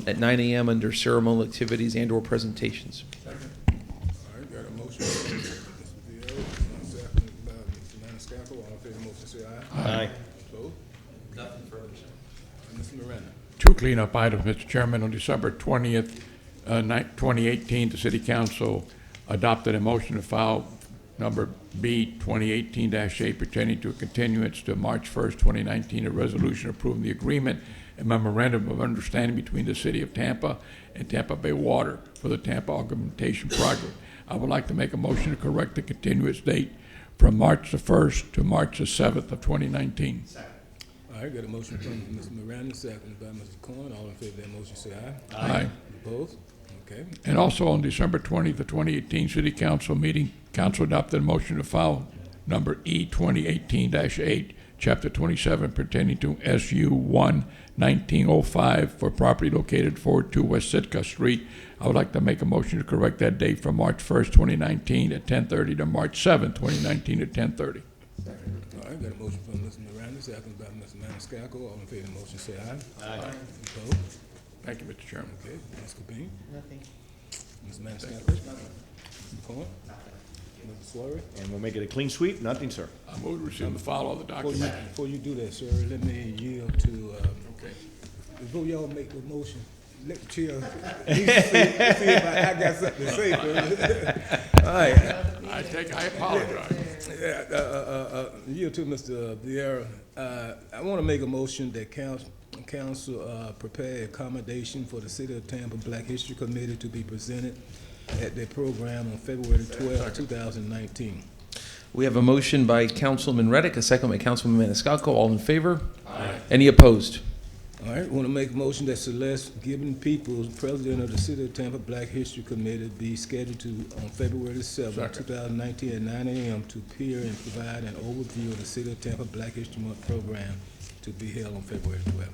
at 9 a.m. under ceremonial activities and/or presentations. All right, got a motion from Mr. Vieira, second by Mr. Maniscalco. All in favor of the motion, say aye. Aye. Opposed? Nothing further, sir. Mr. Miranda. Two cleanup items, Mr. Chairman. On December 20th, 2018, the City Council adopted a motion to file number B 2018-8 pertaining to a continuance to March 1st, 2019, a resolution approving the agreement and memorandum of understanding between the City of Tampa and Tampa Bay Water for the Tampa Augmentation Project. I would like to make a motion to correct the continuance date from March the 1st to March the 7th of 2019. All right, got a motion from Mr. Miranda, seconded by Mr. Cohen. All in favor of that motion, say aye. Aye. Opposed? Okay. And also on December 20th of 2018, City Council meeting, Council adopted a motion to file number E 2018-8, Chapter 27 pertaining to SU 1-1905 for property located 402 West Sitka Street. I would like to make a motion to correct that date from March 1st, 2019 at 10:30 to March 7th, 2019 at 10:30. All right, got a motion from Mr. Miranda, seconded by Mr. Maniscalco. All in favor of the motion, say aye. Aye. Opposed? Thank you, Mr. Chairman. Okay, Ms. Capeen? Nothing. Mr. Maniscalco? Mr. Cohen? Mr. Suarez? And we'll make it a clean sweep. Nothing, sir. I move to receive the file of the document. Before you do that, sir, let me yield to, Okay. before y'all make the motion, let the chair, see if I got something to say first. All right. I apologize. Yield to Mr. Vieira. I want to make a motion that council prepare accommodation for the City of Tampa Black History Committee to be presented at their program on February 12, 2019. We have a motion by Councilman Reddick, a second by Councilman Maniscalco. All in favor? Aye. Any opposed? All right, want to make a motion that Celeste Gibbon Peoples, President of the City of Tampa Black History Committee, be scheduled to on February 7, 2019 at 9 a.m. to appear and provide an overview of the City of Tampa Black History Month program to be held on February 12.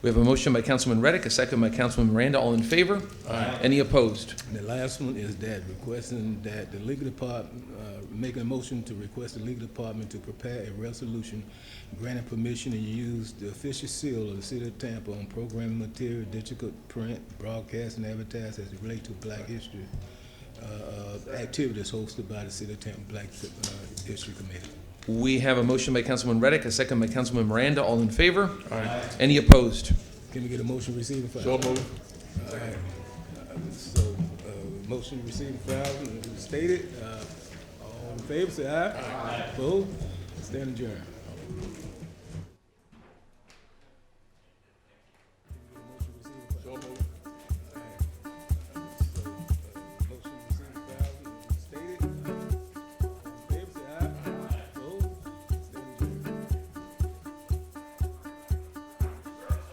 We have a motion by Councilman Reddick, a second by Councilman Miranda. All in favor? Aye. Any opposed? And the last one is that requesting that the legal department, making a motion to request the legal department to prepare a resolution granting permission to use the official seal of the city of Tampa on programming material, digital print, broadcast, and advertise as it relates to Black History activities hosted by the City of Tampa Black History Committee. We have a motion by Councilman Reddick, a second by Councilman Miranda. All in favor? Aye. Any opposed? Can we get a motion receiving file? So moved. All right. Motion receiving file stated. All in favor, say aye. Aye. Opposed? Stand adjourned.